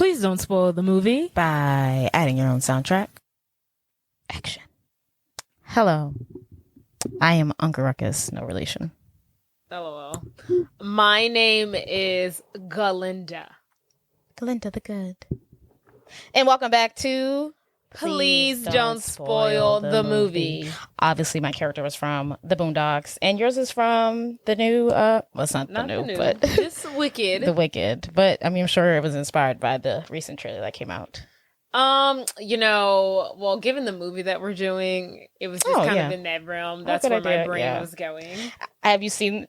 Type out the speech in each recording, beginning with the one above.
Please don't spoil the movie by adding your own soundtrack. Action. Hello. I am Uncle Ruckus, no relation. LOL. My name is Galinda. Galinda the Good. And welcome back to Please don't spoil the movie. Obviously, my character was from The Boondocks, and yours is from the new, well, it's not the new, but just Wicked. The Wicked. But I mean, I'm sure it was inspired by the recent trailer that came out. Well, given the movie that we're doing, it was just kind of in that realm. That's where my brain was going. Have you seen,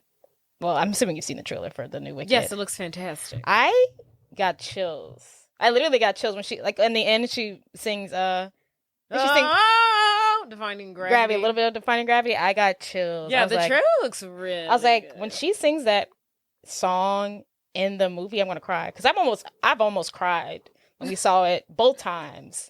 well, I'm assuming you've seen the trailer for the new Wicked. Yes, it looks fantastic. I got chills. I literally got chills when she, like, in the end, she sings, Defining Gravity. A little bit of Defining Gravity. I got chills. Yeah, the trailer looks really I was like, good. When she sings that song in the movie, I'm going to cry. Because I've almost cried when we saw it both times.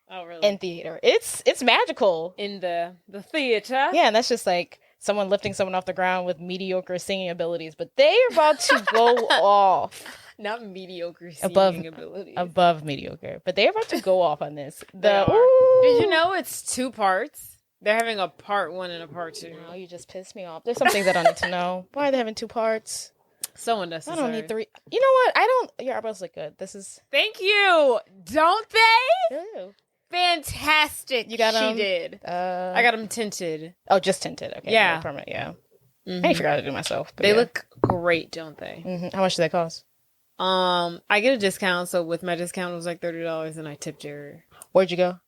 Oh, really? In theater. It's magical. In the theater? Yeah, and that's just like someone lifting someone off the ground with mediocre singing abilities. But they are about to go off. Not mediocre singing abilities. Above mediocre. But they're about to go off on this. Did you know it's 2 parts? They're having a part 1 and a part 2. No, you just pissed me off. There's some things I don't need to know. Why are they having 2 parts? So unnecessary. I don't need 3. You know what? Your eyebrows look good. Thank you. Don't they? Ew. Fantastic. You got them? She did. I got them tinted. Oh, just tinted. Okay. Yeah. No, permanent. Yeah. Mm-hmm. I ain't forgot to do myself. They look great, don't they? Mm-hmm. How much do they cost? I get a discount, so with my discount it was like $30, and I tipped her. Where'd you go?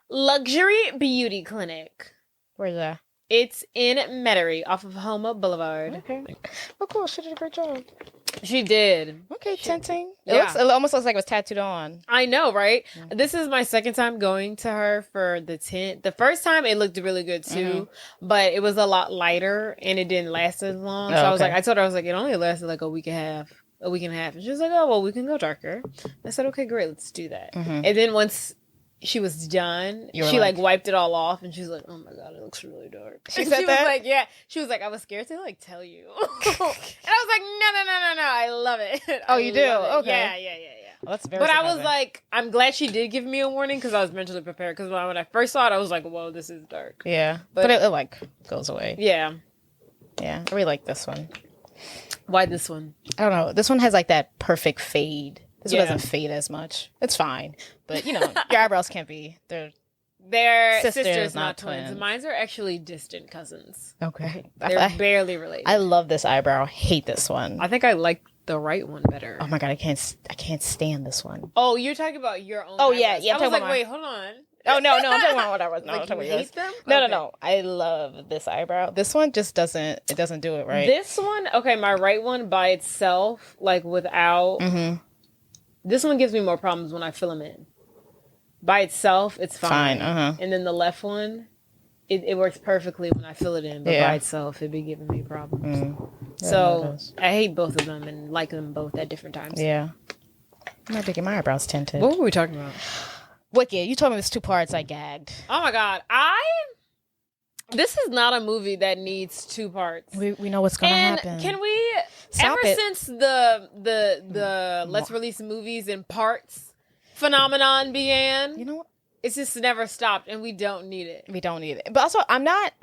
Luxury Beauty Clinic. Where's that? It's in Metairie, off of Homa Boulevard. Okay. Oh, cool. She did a great job. She did. Okay, tinting. Yeah. It almost looks like it was tattooed on. I know, right? Mm-hmm. This is my second time going to her for the tint. The first time it looked really good too, but it was a lot lighter and it didn't last as long. So I told her, it only lasted like a week and a half. And she was like, oh, well, we can go darker. I said, okay, great, let's do that. Mm-hmm. And then once she was done, she like wiped it all off and she's like, oh my God, it looks really dark. She said that? Was like, yeah. She was like, I was scared to like tell you. And I was like, no, I love it. Oh, you do? Okay. Yeah. Well, that's very But surprising. I was like, I'm glad she did give me a warning because I was mentally prepared. Because when I first saw it, I was like, whoa, this is dark. Yeah. But it like goes away. Yeah. Yeah. I really like this one. Why this one? I don't know. This one has like that perfect fade. This one doesn't fade as much. It's fine. But, your eyebrows can't be. They're sisters, not twins. Mine are actually distant cousins. Okay. They're barely related. I love this eyebrow. Hate this one. I think I like the right one better. Oh my God, I can't stand this one. Oh, you're talking about your own Oh, eyebrows. yeah. I was like, wait, hold on. Oh, no, I'm talking about what I was. No, like, I'm talking you about hate them? No. I love this eyebrow. This one just doesn't do it right. This one, okay, my right one by itself, like without, this one gives me more problems when I fill them in. By itself, it's fine. And then the left one, it works perfectly when I fill it in, but by itself, it'd be giving me problems. Yeah, so I hate both of them and like them both at different times. Yeah. I might be getting my eyebrows tinted. What were we talking about? Wicked. You told me it was 2 parts. I gagged. Oh my God. This is not a movie that needs 2 parts. We know what's going to happen. Can we, since the let's release movies in parts phenomenon began, you know what? It's just never stopped and we don't need it. But also, I'm not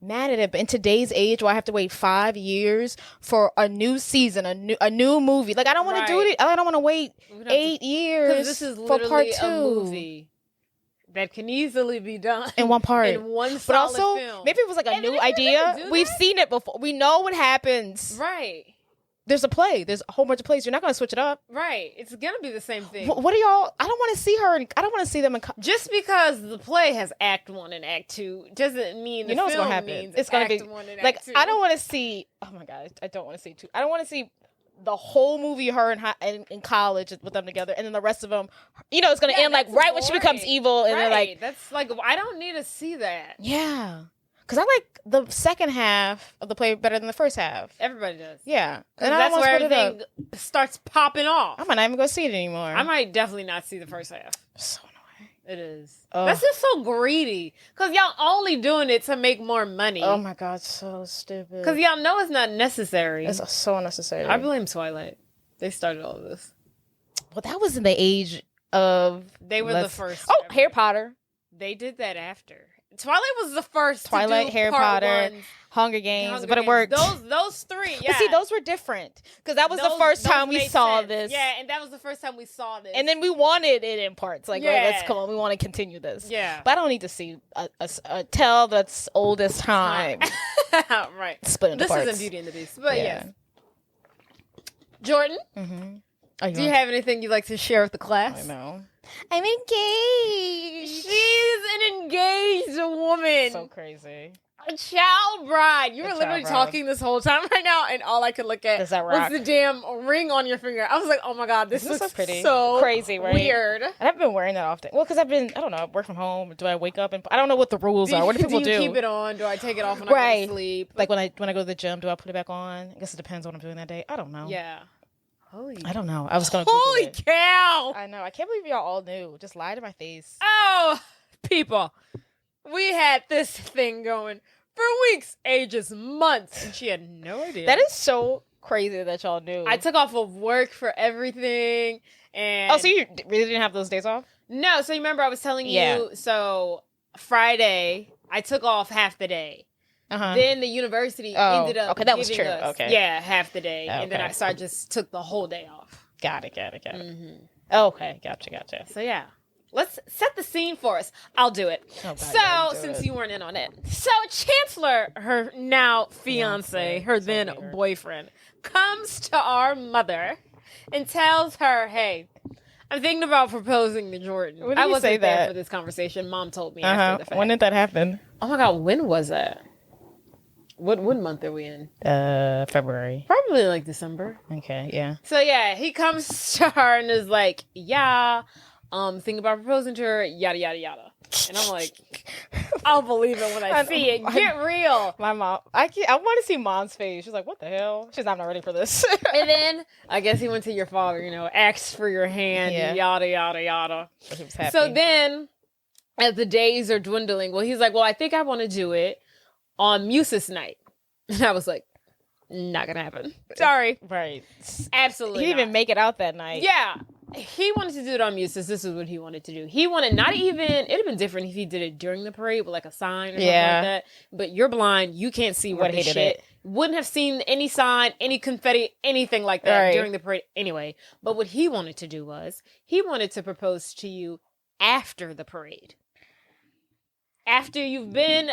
mad at it, but in today's age where I have to wait 5 years for a new season, a new movie, like I don't want to do it. I don't want to wait 8 years because this is for part 2. A movie that can easily be done in one part, in one solid but also film. Maybe it was like a new idea. We've seen it before. We know what happens. Right. There's a play. There's a whole bunch of plays. You're not going to switch it up. Right. It's going to be the same thing. What are y'all? I don't want to see her. I don't want to see them in. Just because the play has Act 1 and Act 2 doesn't mean the what's film gonna happen. Means it's going to be 1 and like Act 2. I don't want to see. Oh my God! I don't want to see 2. I don't want to see the whole movie her in college with them together, and then the rest of them. It's going to end like right when she becomes evil, and they're like, that's like I don't need to see that. Yeah. Because I like the second half of the play better than the first half. Everybody does. Yeah. And that's where everything starts popping off. I might not even go see it anymore. I might definitely not see the first half. So annoying. It is. That's just so greedy. Because y'all only doing it to make more money. Oh my God, so stupid. Because y'all know it's not necessary. It's so unnecessary. I blame Twilight. They started all of this. Well, that was in the age of... They were the first. Oh, ever. Harry Potter. They did that after. Twilight was the first. Twilight, to do Harry Potter, Hunger Games, but it worked. Those three, yeah. But see, those were different because that was the first time we saw this. Yeah, and that was the first time we saw this. And then we wanted it in parts. Like, let's come on, we want to continue this. Yeah. But I don't need to see a tale that's old as time. Right. Split into parts. This isn't Beauty and the Beast, but yes. Jordan, do you have anything you'd like to share with the class? I know. I'm engaged. She's an engaged woman. So crazy. A child bride. You were literally talking this whole time right now, and all I could look at was the damn ring on your finger. I was like, oh my God, this looks so pretty. So crazy, right? Weird. I haven't been wearing that often. Well, because I don't know, work from home. Do I wake up and I don't know what the rules are. What do people do? Do you keep it on? Do I take it off when I go to sleep? Like when I go to the gym, do I put it back on? I guess it depends on what I'm doing that day. I don't know. Yeah. I don't know. I was going to Holy cow! I know. I can't believe y'all all knew. Just lie to my face. Oh, people. We had this thing going for weeks, ages, months, and she had no idea. That is so crazy that y'all knew. I took off of work for everything. And oh, so you really didn't have those days off? No. So you remember I was telling you, so Friday, I took off half the day. Then the university ended up that was true. Us, half the day. And then I just took the whole day off. Got it. Mm-hmm. Okay, gotcha. So yeah. Let's set the scene for us. I'll do it. Oh, God, since you weren't in on it. So Chancellor, her now fiance, her then boyfriend, comes to our mother and tells her, hey, I'm thinking about proposing to Jordan. When did you say there that? For this conversation. Mom told me after the fact. When did that happen? Oh my God, when was that? What month are we in? February. Probably like December. Okay, yeah. So yeah, he comes to her and is like, yeah, thinking about proposing to her, yada, yada, yada. And I'm like, I'll believe it when I see it. Get real. My mom, I want to see Mom's face. She's like, what the hell? She's not ready for this. And then, I guess he went to your father, asked for your hand, yada, yada, yada. He was happy. So then, as the days are dwindling, he's like, I think I want to do it on Musis night. And I was like, not gonna happen. Sorry. Right. Absolutely He didn't even make it out that night. Yeah. He wanted to do it on Musis. This is what he wanted to do. He wanted it'd have been different if he did it during the parade with like a sign or something like that. But you're blind. You can't see what he did it. Wouldn't have seen any sign, any confetti, anything like that during the parade anyway. But what he wanted to do was he wanted to propose to you after the parade. After you've been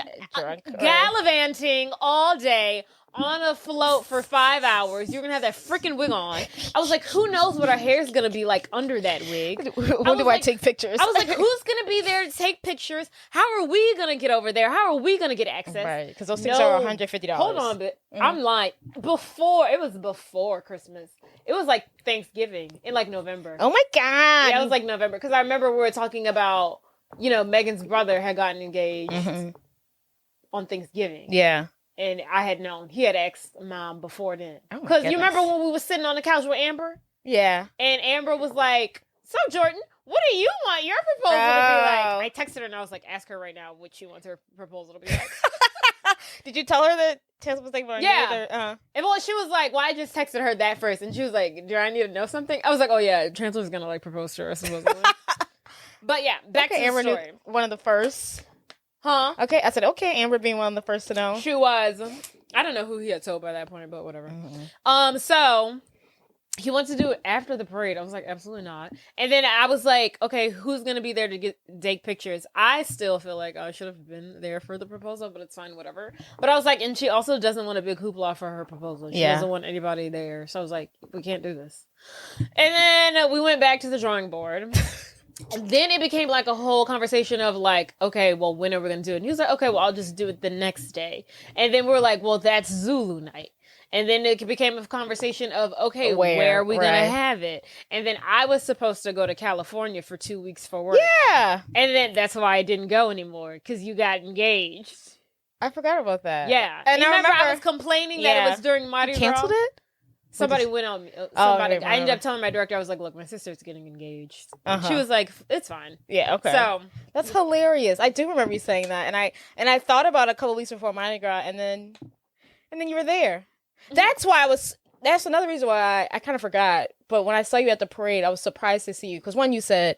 gallivanting all day on a float for 5 hours, you're going to have that freaking wig on. I was like, who knows what our hair's going to be like under that wig? When do I take pictures? I was like, who's going to be there to take pictures? How are we going to get over there? How are we going to get access? Right, because those things are $150. Hold on a bit. I'm like, it was before Christmas. It was like Thanksgiving in like November. Oh my God. Yeah, it was like November. Because I remember we were talking about, Megan's brother had gotten engaged on Thanksgiving. Yeah. And I had known. He had asked Mom before then. Because you remember when we were sitting on the couch with Amber? Yeah. And Amber was like, so Jordan, what do you want your proposal to be like? I texted her and I was like, ask her right now what she wants her proposal to be like. Did you tell her that Chancellor was thinking about And she was like, I just texted her that first. And she was like, do I need to know something? I was like, oh yeah, Chancellor's going to like propose to her supposedly. But yeah, back to Amber the story. One of the first. Huh? Okay, I said, okay, Amber being one of the first to know. She was. I don't know who he had told by that point, but whatever. So he wants to do it after the parade. I was like, absolutely not. And then I was like, okay, who's going to be there to take pictures? I still feel like I should have been there for the proposal, but it's fine, whatever. But I was like, and she also doesn't want a big hoopla for her proposal. She doesn't want anybody there. So I was like, we can't do this. And then we went back to the drawing board. And then it became like a whole conversation of like, okay, well, when are we going to do it? And he was like, okay, well, I'll just do it the next day. And then we're like, well, that's Zulu night. And then it became a conversation of, okay, where are we going to have it? And then I was supposed to go to California for 2 weeks for work. Yeah. And then that's why I didn't go anymore, because you got engaged. I forgot about that. Yeah. And I remember I was complaining that it was during Mardi Gras. Canceled it? Somebody went on me. I ended up telling my director, I was like, look, my sister's getting engaged. She was like, it's fine. Yeah, okay. So that's hilarious. I do remember you saying that. And I thought about it a couple weeks before Mardi Gras, and then you were there. That's why I was that's another reason why I kind of forgot. But when I saw you at the parade, I was surprised to see you. Because one, you said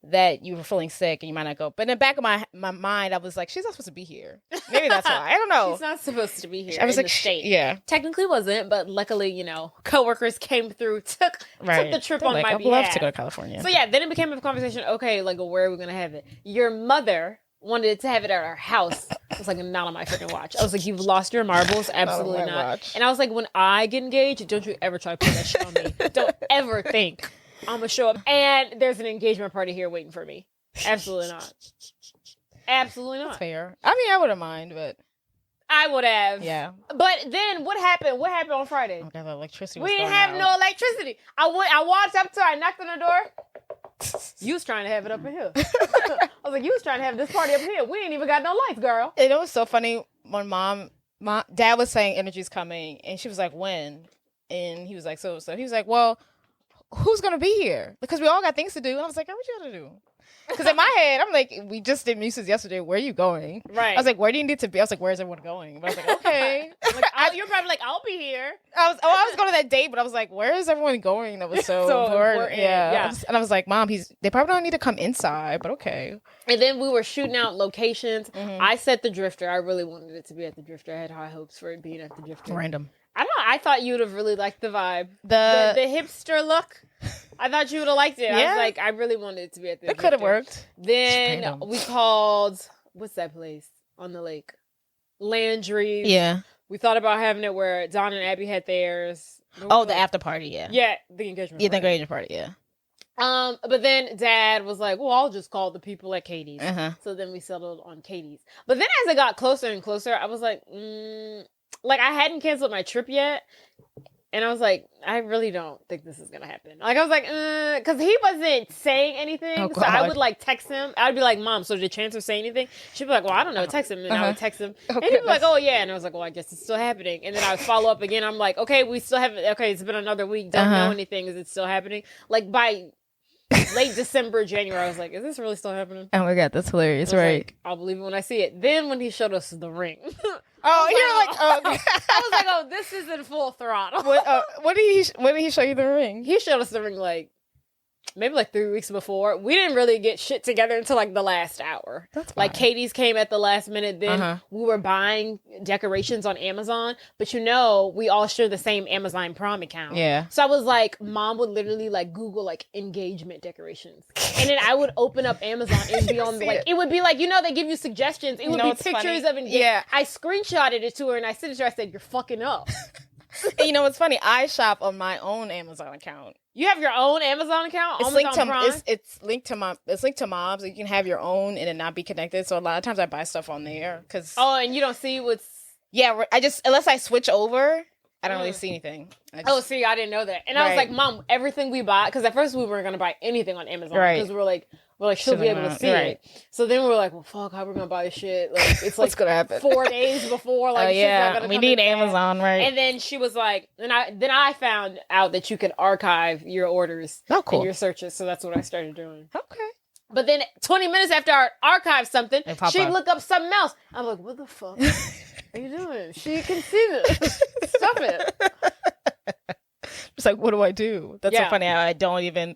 that you were feeling sick and you might not go. But in the back of my mind, I was like, she's not supposed to be here. Maybe that's why. I don't know. She's not supposed to be here. I was like, the state. Yeah. Technically wasn't, but luckily, coworkers came through, took the trip on my behalf. I'd love to go to California. So yeah, then it became a conversation. Okay, like, where are we gonna have it? Your mother wanted to have it at our house. I was like, not on my freaking watch. I was like, you've lost your marbles. Absolutely not. Watch. And I was like, when I get engaged, don't you ever try to put that shit on me. Don't ever think I'm gonna show up and there's an engagement party here waiting for me. Absolutely not. Absolutely not. That's fair. I mean, I wouldn't mind, but I would have. Yeah. But then what happened? What happened on Friday? Okay, the electricity we didn't have no electricity. I walked up to her, I knocked on the door. You was trying to have it up in here. I was like, you was trying to have this party up here. We ain't even got no lights, girl. And it was so funny when dad was saying energy's coming, and she was like, when? And he was like, so. He was like, well, who's going to be here? Because we all got things to do. And I was like, what you got to do? Because in my head, I'm like, we just did Muses yesterday. Where are you going? Right. I was like, where do you need to be? I was like, where's everyone going? But I was like, okay. You're probably like, I'll be here. I was going to that date, but I was like, where is everyone going? That was so important. Yeah. And I was like, Mom, they probably don't need to come inside, but okay. And then we were shooting out locations. Mm-hmm. I set the Drifter. I really wanted it to be at the Drifter. I had high hopes for it being at the Drifter. Random. I don't know. I thought you would have really liked the vibe. The hipster look. I thought you would have liked it. Yeah. I was like, I really wanted it to be at the Drifter. It could have worked. Then we called, what's that place on the lake? Landry's. Yeah. We thought about having it where Don and Abby had theirs. Oh, the after party, yeah. Yeah, the engagement party. Yeah, the engagement party, yeah. But then Dad was like, well, I'll just call the people at Katie's. Uh-huh. So then we settled on Katie's. But then as it got closer and closer, I was like, like, I hadn't canceled my trip yet. And I was like, I really don't think this is going to happen. Like, I was like, because he wasn't saying anything. Oh, so I would, like, text him. I would be like, Mom, so did Chancellor say anything? She'd be like, well, I don't know. Text him. And I would text him. And he'd be like, oh, yeah. And I was like, well, I guess it's still happening. And then I would follow up again. I'm like, okay, we still haven't. Okay, it's been another week. Don't know anything. Is it still happening? Like, by late December, January, I was like, is this really still happening? Oh, my God. That's hilarious. Right. Like, I'll believe it when I see it. Then when he showed us the ring. Oh, you're like, oh. I was like, oh, this is in full throttle. When did he show you the ring? He showed us the ring like maybe like 3 weeks before. We didn't really get shit together until like the last hour. That's fine. Like Katie's came at the last minute. Then we were buying decorations on Amazon. But we all share the same Amazon Prime account. Yeah. So I was like, Mom would literally like Google like engagement decorations. And then I would open up Amazon and be on like, it would be like, they give you suggestions. It would be pictures of engagement. Yeah. I screenshotted it to her and I sent it to her. I said, you're fucking up. And you know what's funny? I shop on my own Amazon account. You have your own Amazon account? It's linked to it's linked to Mom's. You can have your own and it not be connected. So a lot of times I buy stuff on there because and you don't see what's unless I switch over, I don't really see anything. I didn't know that. And I was like, Mom, everything we buy, because at first we weren't going to buy anything on Amazon because we were like, she'll be able to see it. So then we were like, well, fuck, how are we going to buy this shit? Like, it's like what's going to happen? 4 days before. Like, shit's not gonna we need Amazon, right? And then she was like, then I found out that you could archive your orders and your searches. So that's what I started doing. Okay. But then 20 minutes after I archived something, she'd look up something else. I'm like, what the fuck are you doing? She can see this. Stop it. It's like, what do I do? That's so funny. I don't even.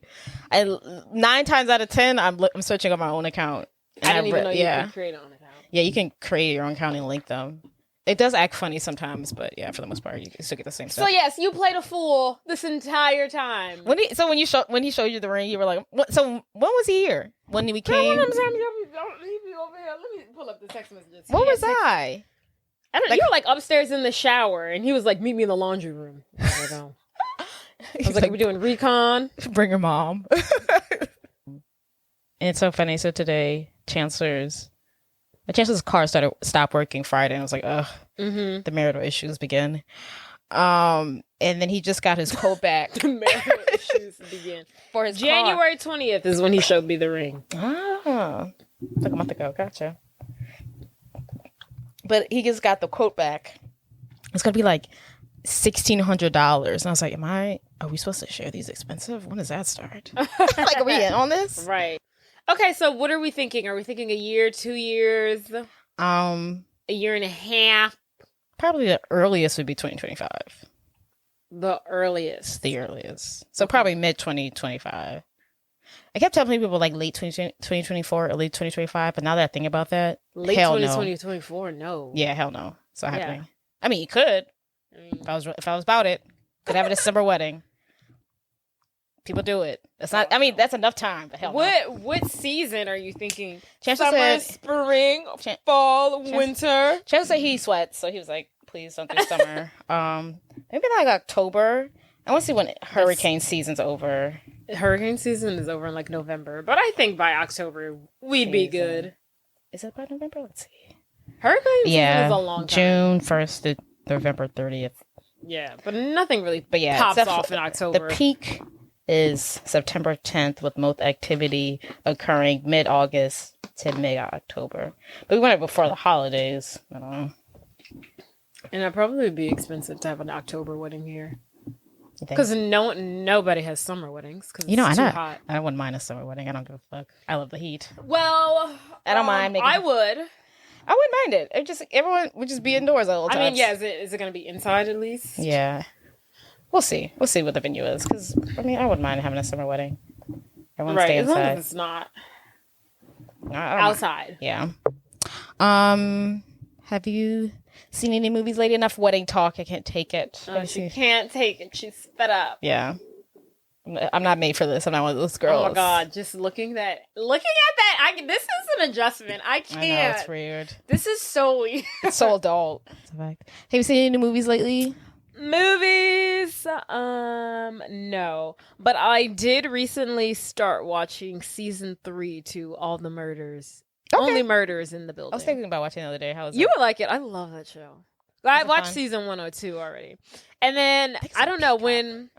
9 times out of 10, I'm searching on my own account. I didn't even know you could create your own account. Yeah, you can create your own account and link them. It does act funny sometimes, but yeah, for the most part, you still get the same stuff. So yes, you played a fool this entire time. When he showed you the ring, you were like, what? So when was he here? When we came? Leave me over here. Let me pull up the text messages. What was I? I don't know. You were like upstairs in the shower, and he was like, meet me in the laundry room. I was like, we're doing recon. Bring your mom. And it's so funny. So today, Chancellor's car stopped working Friday, and I was like, ugh, the marital issues begin. And then he just got his coat back. The marital issues begin. For his January 20th is when he showed me the ring. Ah, like a month ago. Gotcha. But he just got the coat back. It's gonna be like $1,600, and I was like, are we supposed to share these expensive? When does that start? Like, are we in on this? Right. Okay, so what are we thinking? Are we thinking a year, 2 years? A year and a half? Probably the earliest would be 2025. The earliest. It's the earliest. So probably mid-2025. I kept telling people like late 2024 or late 2025, but now that I think about that, late hell 2024, no. Yeah, hell no. It's not happening. I mean, you could. If I was about it, could have a December wedding. People do it. That's not. I mean, that's enough time. But hell no. What season are you thinking? Summer, spring, fall, winter. Chance said he sweats, so he was like, "Please don't do summer." Maybe like October. I want to see when hurricane season's over. Hurricane season is over in like November, but I think by October we'd be good. Is it by November? Let's see. Hurricane season is a long time. June 1st to November 30th. Yeah, but nothing really pops off in October. The peak is September 10th, with most activity occurring mid-August to mid-October. But we want it before the holidays. I don't know. And it'd probably be expensive to have an October wedding here. Because nobody has summer weddings. Cause it's too hot. I wouldn't mind a summer wedding. I don't give a fuck. I love the heat. Well, I don't mind. I would. I wouldn't mind it. Everyone would just be indoors all the time. I mean, yeah. Is it going to be inside at least? Yeah. We'll see. We'll see what the venue is. Because I mean, I wouldn't mind having a summer wedding. Everyone stay inside. As long as it's not outside. Yeah. Have you seen any movies lately? Enough wedding talk. I can't take it. She can't take it. She's fed up. Yeah. I'm not made for this. I'm not one of those girls. Oh my god! Just looking at that. This is an adjustment. I can't. I know, it's weird. This is so weird. It's so adult. Have you seen any movies lately? Movies? No. But I did recently start watching season 3 to All the Murders. Okay. Only Murders in the Building. I was thinking about watching the other day. How was you would like it? I love that show. I watched season 102 already. And then, I don't know, when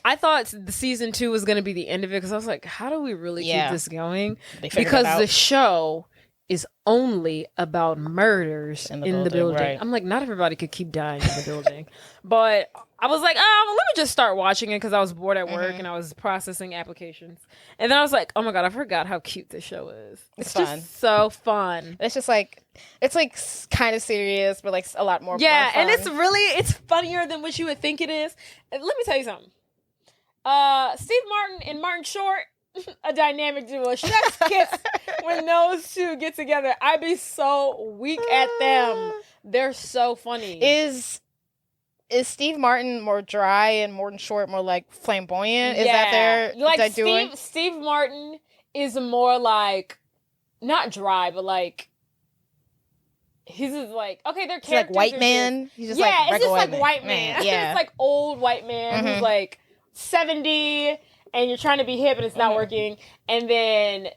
I thought the season 2 was going to be the end of it, because I was like, how do we really keep this going? Because the show is only about murders in the building. Right. I'm like, not everybody could keep dying in the building. But I was like, let me just start watching it, because I was bored at work and I was processing applications. And then I was like, oh my god, I forgot how cute this show is. It's fun. Just so fun. It's just like, it's like kind of serious, but like a lot more. Yeah, and it's funnier than what you would think it is. And let me tell you something. Steve Martin and Martin Short, a dynamic duo. Chef's kiss when those two get together. I'd be so weak at them. They're so funny. Is Steve Martin more dry and Martin Short more like flamboyant? Is that their like Steve Martin is more like not dry, but like he's just like, okay, they're characters. Like white man. He's just like it's just like white man. Yeah, it's like old white man who's like 70. And you're trying to be hip and it's not working. And then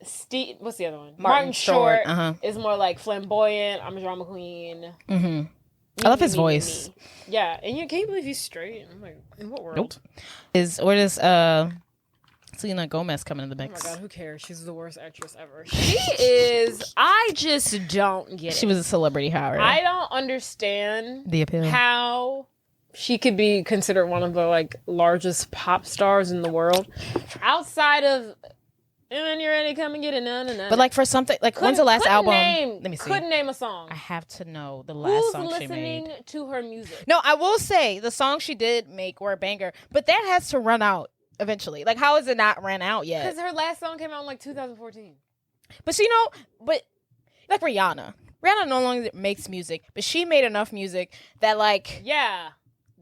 Steve, what's the other one? Martin Short is more like flamboyant. I'm a drama queen. I love his voice. Yeah, and you can't believe he's straight. I'm like, in what world? Nope. Where does Selena Gomez come into the mix? Oh my god, who cares? She's the worst actress ever. She is. I just don't get it. She was a celebrity, Howard. I don't understand the appeal. How she could be considered one of the like largest pop stars in the world, outside of "And When You're Ready, Come and Get It." No. But like for something like, when's the last album? Let me see. Couldn't name a song. I have to know the last song she made. Who's listening to her music? No, I will say the songs she did make were a banger, but that has to run out eventually. Like, how is it not ran out yet? Because her last song came out in like 2014. But but like Rihanna no longer makes music, but she made enough music that like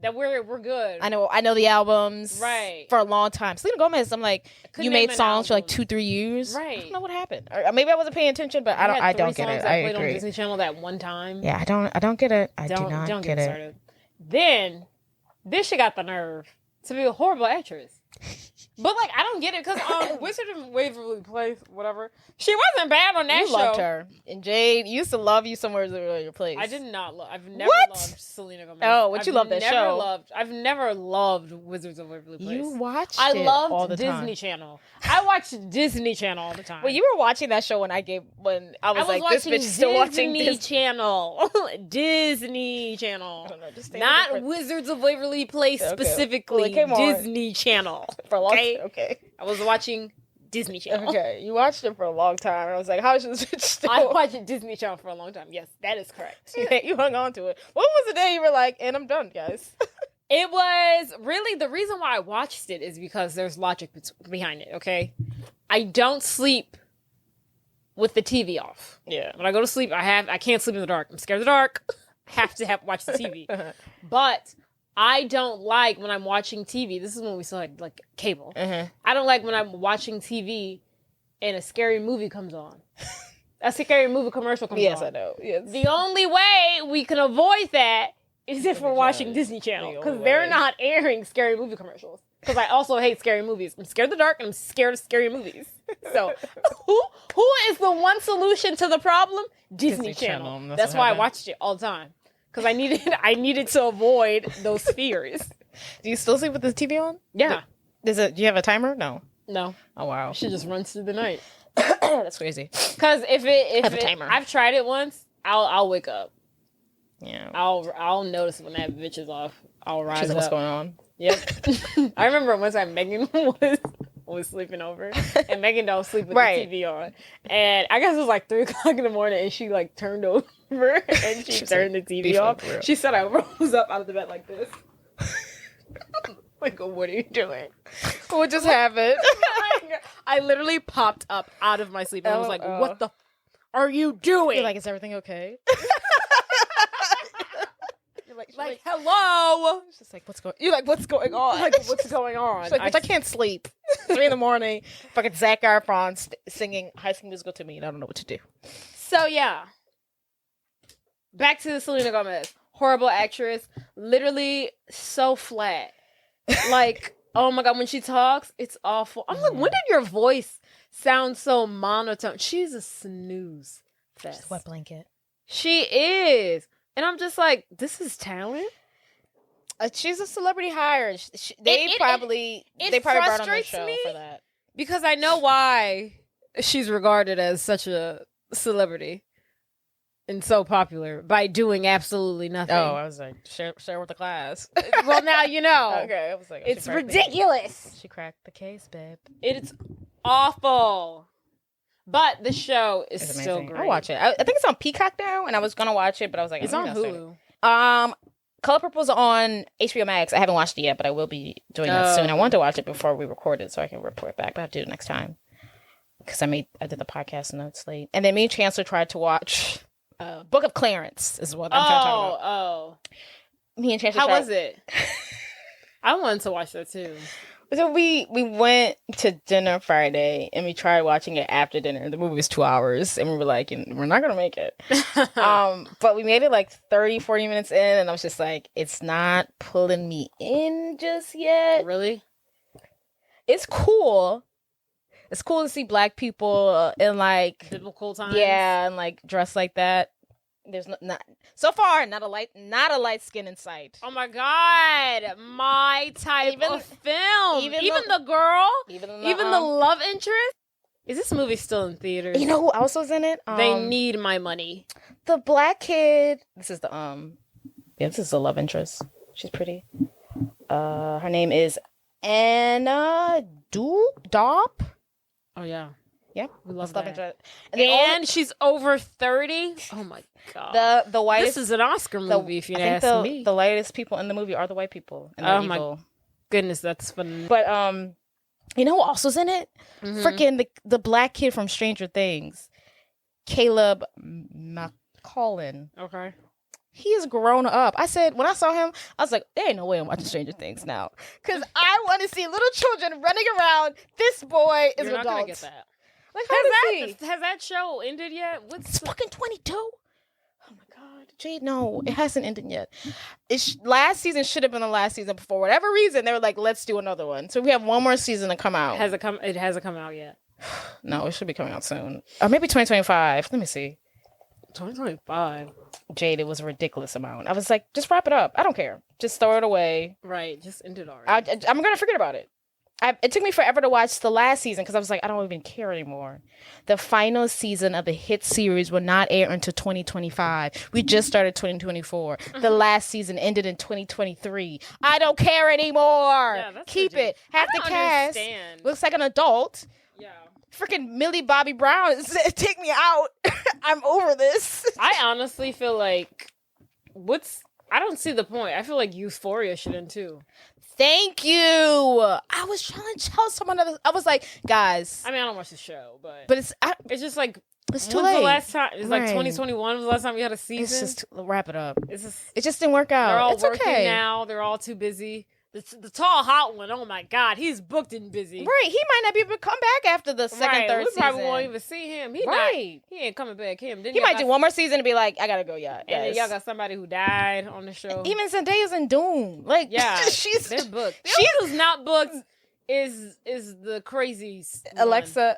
that we're good. I know the albums right for a long time. Selena Gomez, I'm like, you made songs for like 2-3 years. Right. I don't know what happened. Or maybe I wasn't paying attention, but I don't get it. I played agree. On Disney Channel that one time. Yeah, I don't get it. I do not get it. Started. Then she got the nerve to be a horrible actress. But like, I don't get it, because Wizard of Waverly Place, whatever, she wasn't bad on that show. You loved her. And Jade used to love you somewhere in your place. I did not love. I've never loved Selena Gomez. Oh, you love that show? I've never loved Wizards of Waverly Place. You watched it all the Disney time. Channel. I watched Disney Channel all the time. Well, you were watching that show when I was like, this bitch still watching Disney Channel. Disney Channel. I don't know, not Wizards of Waverly Place specifically. Well, Disney Channel. For a long time. Okay. I was watching Disney Channel. Okay. You watched it for a long time. I was like, how is this bitch still? I watched Disney Channel for a long time. Yes, that is correct. You hung on to it. What was the day you were like, and I'm done, guys? It was really, the reason why I watched it is because there's logic behind it, okay? I don't sleep with the TV off. Yeah. When I go to sleep, I can't sleep in the dark. I'm scared of the dark. I have to watch the TV. But I don't like when I'm watching TV. This is when we still had like cable. I don't like when I'm watching TV and a scary movie comes on. A scary movie commercial comes on. Yes, I know. Yes. The only way we can avoid that is if we're watching Disney Channel, because they're not airing scary movie commercials. Because I also hate scary movies. I'm scared of the dark, and I'm scared of scary movies. So, who is the one solution to the problem? Disney Channel. That's why I watched it all the time, because I needed to avoid those fears. Do you still sleep with the TV on? Yeah. Do you have a timer? No. Oh wow. She just runs through the night. That's crazy. Because if I've tried it once, I'll wake up. Yeah. I'll notice when that bitch is off. I'll rise up. What's going on? Yep. I remember one time Megan was sleeping over, and Megan don't sleep with the TV on. And I guess it was like 3:00 in the morning, and she like turned over and she turned the TV off. She said I rose up out of the bed like this. Like, what are you doing? What just happened? I literally popped up out of my sleep and I was like, what the are you doing? You're like, is everything okay? You're like, hello. It's just like, what's going on? Like, what's going on? She's like, I can't sleep. 3 a.m. Fucking Zac Efron singing High School Musical to me, and I don't know what to do. So, yeah. Back to Selena Gomez. Horrible actress. Literally so flat. Like, oh my God, when she talks, it's awful. I'm like, when did your voice sound so monotone? She's a snooze fest. She's a wet blanket. She is. And I'm just like, this is talent? She's a celebrity hire. They probably brought her on the show for that. Because I know why she's regarded as such a celebrity and so popular by doing absolutely nothing. Oh, I was like, share with the class. Well, now you know. Okay, I was like, it's ridiculous. She cracked the case, babe. It's awful. But the show is still great. I'll watch it. I think it's on Peacock now, and I was gonna watch it, but I was like, it's on Hulu. Color Purple's on HBO Max. I haven't watched it yet, but I will be doing that soon. I wanted to watch it before we recorded so I can report back, but I'll do it next time because I did the podcast notes late, and then me and Chancellor tried to watch Book of Clarence. Is what I'm trying to talk about. Oh, me and Chancellor. How was it? I wanted to watch that too. So we went to dinner Friday and we tried watching it after dinner. The movie was 2 hours and we were like, we're not going to make it. But we made it like 30, 40 minutes in and I was just like, it's not pulling me in just yet. Really? It's cool. It's cool to see Black people in like biblical times. Yeah, and like dressed like that. There's not so far not a light skin in sight. Oh my God, my type of film. Even the girl, even the love interest. Is this movie still in theaters? You know who else was in it? They need my money. The Black kid. This is this is the love interest. She's pretty. Her name is Anna Dopp. Oh yeah. Yep, we love that. And she's over 30. Oh my God. The whitest. This is an Oscar movie, if you ask me. The lightest people in the movie are the white people. And oh my goodness, that's fun. But you know who else was in it? Mm-hmm. Freaking the Black kid from Stranger Things, Caleb McCollin. Okay. He has grown up. I said, when I saw him, I was like, there ain't no way I'm watching Stranger Things now. Because I want to see little children running around. This boy is an adult. You're not going to get that. Like, has that show ended yet? It's fucking 22. Oh my God, Jade, no, it hasn't ended yet. Last season should have been the last season. For whatever reason, they were like, let's do another one. So we have one more season to come out. It hasn't come out yet. No, it should be coming out soon. Or maybe 2025. Let me see. 2025. Jade, it was a ridiculous amount. I was like, just wrap it up. I don't care. Just throw it away. Right, just end it already. I'm going to forget about it. It took me forever to watch the last season because I was like, I don't even care anymore. The final season of the hit series will not air until 2025. We just started 2024. The last season ended in 2023. I don't care anymore. Yeah, keep it. Half the cast looks like an adult. Yeah. Freaking Millie Bobby Brown take me out. I'm over this. I honestly feel like I don't see the point. I feel like Euphoria should end too. Thank you. I was trying to tell someone else. I was like, guys. I mean, I don't watch the show, but it's just like it's too late. The last time? It's like 2021 was the last time we had a season. It's just wrap it up. It just didn't work out. They're all it's working okay. now. They're all too busy. The tall, hot one, oh my God, he's booked and busy. Right, he might not be able to come back after the second, third season. We probably won't even see him. He ain't coming back. He might do one more season and be like, I gotta go, y'all. And then y'all got somebody who died on the show. Even Zendaya's in Doom. Like, yeah, they're booked. She who's not booked is the crazy Alexa,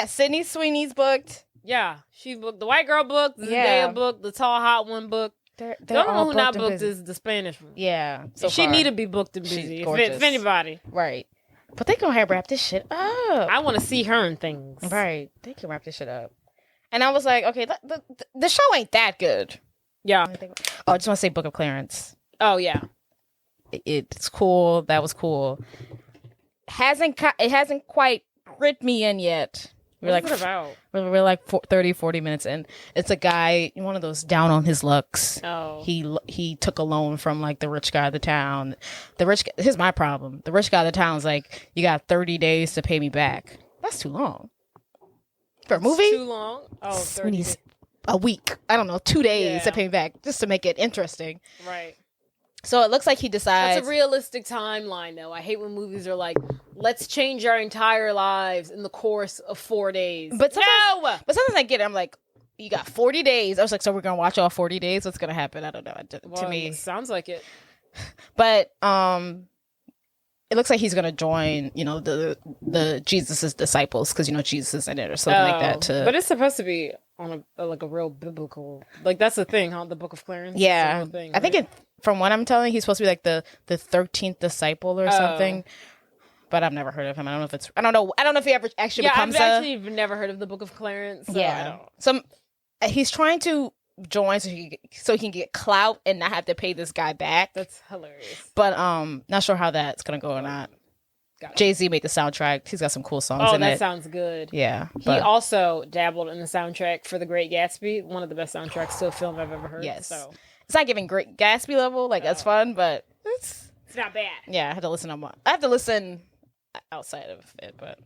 Sydney Sweeney's booked. Yeah, she booked. The white girl booked. Zendaya booked. The tall, hot one booked. They're the only one who not booked is the Spanish one. Yeah. She need to be booked and busy. If anybody. Right. But they gonna wrap this shit up. I want to see her in things. Right. They can wrap this shit up. And I was like, okay, the show ain't that good. Yeah. I just want to say Book of Clarence. Oh, yeah. It's cool. That was cool. It hasn't quite gripped me in yet. What's it about? We're like 30, 40 minutes in. It's a guy, one of those down on his lucks. Oh. He took a loan from like the rich guy of the town. Here's my problem. The rich guy of the town's like, you got 30 days to pay me back. That's too long. For a movie? Too long? Oh, 30 days. A week. I don't know, 2 days to pay me back. Just to make it interesting. Right. So it looks like he decides. That's a realistic timeline, though. I hate when movies are like, let's change our entire lives in the course of 4 days. But sometimes I get it. I'm like, you got 40 days. I was like, so we're going to watch all 40 days? What's going to happen? I don't know. To me. It sounds like it. But it looks like he's going to join, the Jesus's disciples because, Jesus is in it or something like that. But it's supposed to be on a real biblical, like that's the thing, huh? The Book of Clarence. Yeah. Thing, right? I think from what I'm telling, he's supposed to be like the 13th disciple or something. But I've never heard of him. I don't know if he ever actually becomes I've never heard of the Book of Clarence. So I don't. He's trying to join so he can get clout and not have to pay this guy back. That's hilarious. But not sure how that's gonna go or not. Jay-Z made the soundtrack. He's got some cool songs in it. Oh, that sounds good. Yeah. He also dabbled in the soundtrack for The Great Gatsby, one of the best soundtracks to a film I've ever heard. Yes. So it's not giving Great Gatsby level. Like, that's fun, but it's not bad. Yeah, I have to listen outside of it, but...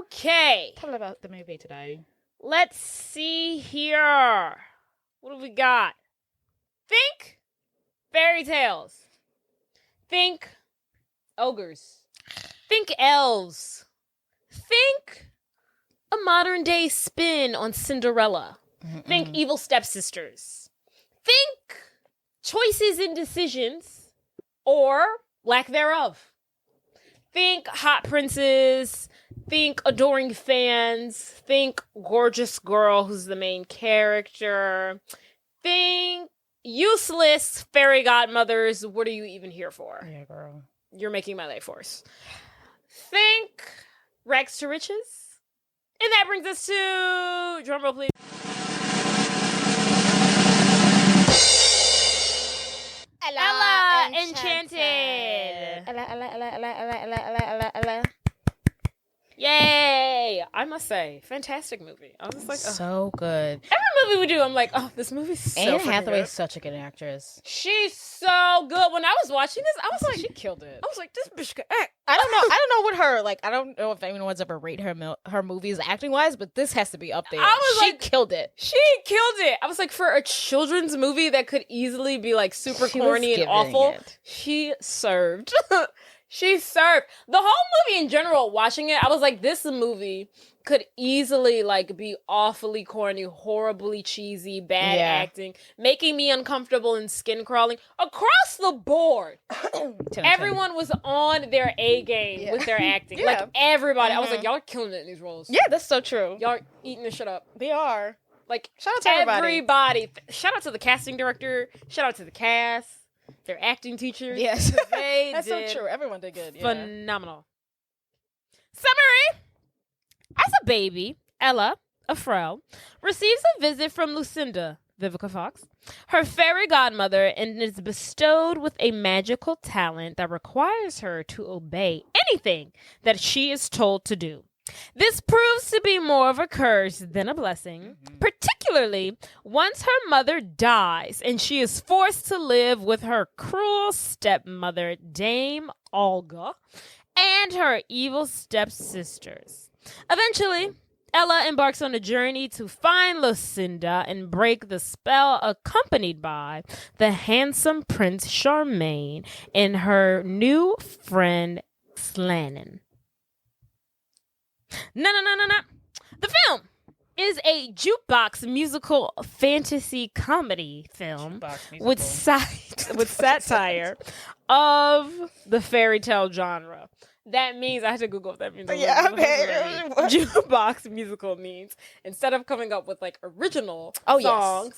Okay. Tell me about the movie today. Let's see here. What do we got? Think fairy tales. Think ogres. Think elves. Think a modern day spin on Cinderella. Think evil stepsisters. Think choices and decisions or lack thereof. Think hot princes. Think adoring fans. Think gorgeous girl who's the main character. Think useless fairy godmothers. What are you even here for? Yeah, girl. You're making my life worse. Think rags to riches. And that brings us to, drumroll please. Ella Enchanted. Ella. Yay! I must say, fantastic movie. I was just like, so good. Every movie we do, I'm like, oh, this movie's so Anne Hathaway good. is such a good actress. She's so good. When I was watching this, I was like, she killed it. I was like, this bitch can act. I don't know what her like. I don't know if anyone's ever rate her movies acting wise, but this has to be up there. She killed it. She killed it. I was like, for a children's movie that could easily be like super corny and awful, she served. She served. The whole movie in general, watching it, I was like, this movie could easily like be awfully corny, horribly cheesy, bad acting, making me uncomfortable and skin crawling across the board. Everyone was on their A game with their acting. Like everybody. I was like, y'all are killing it in these roles. Yeah, that's so true. Y'all are eating this shit up. They are. Like, shout out to everybody. Shout out to the casting director. Shout out to the cast. Their acting teachers. Yes. That's so true. Everyone did good. Yeah. Phenomenal. Summary. As a baby, Ella, a Frau, receives a visit from Lucinda, Vivica Fox, her fairy godmother, and is bestowed with a magical talent that requires her to obey anything that she is told to do. This proves to be more of a curse than a blessing, particularly particularly once her mother dies and she is forced to live with her cruel stepmother, Dame Olga, and her evil stepsisters. Eventually, Ella embarks on a journey to find Lucinda and break the spell, accompanied by the handsome Prince Charmant and her new friend Slannon. No. The film is a jukebox musical fantasy comedy film with satire of the fairy tale genre. That means I had to Google what that means. Yeah, okay. Jukebox musical means instead of coming up with like original songs,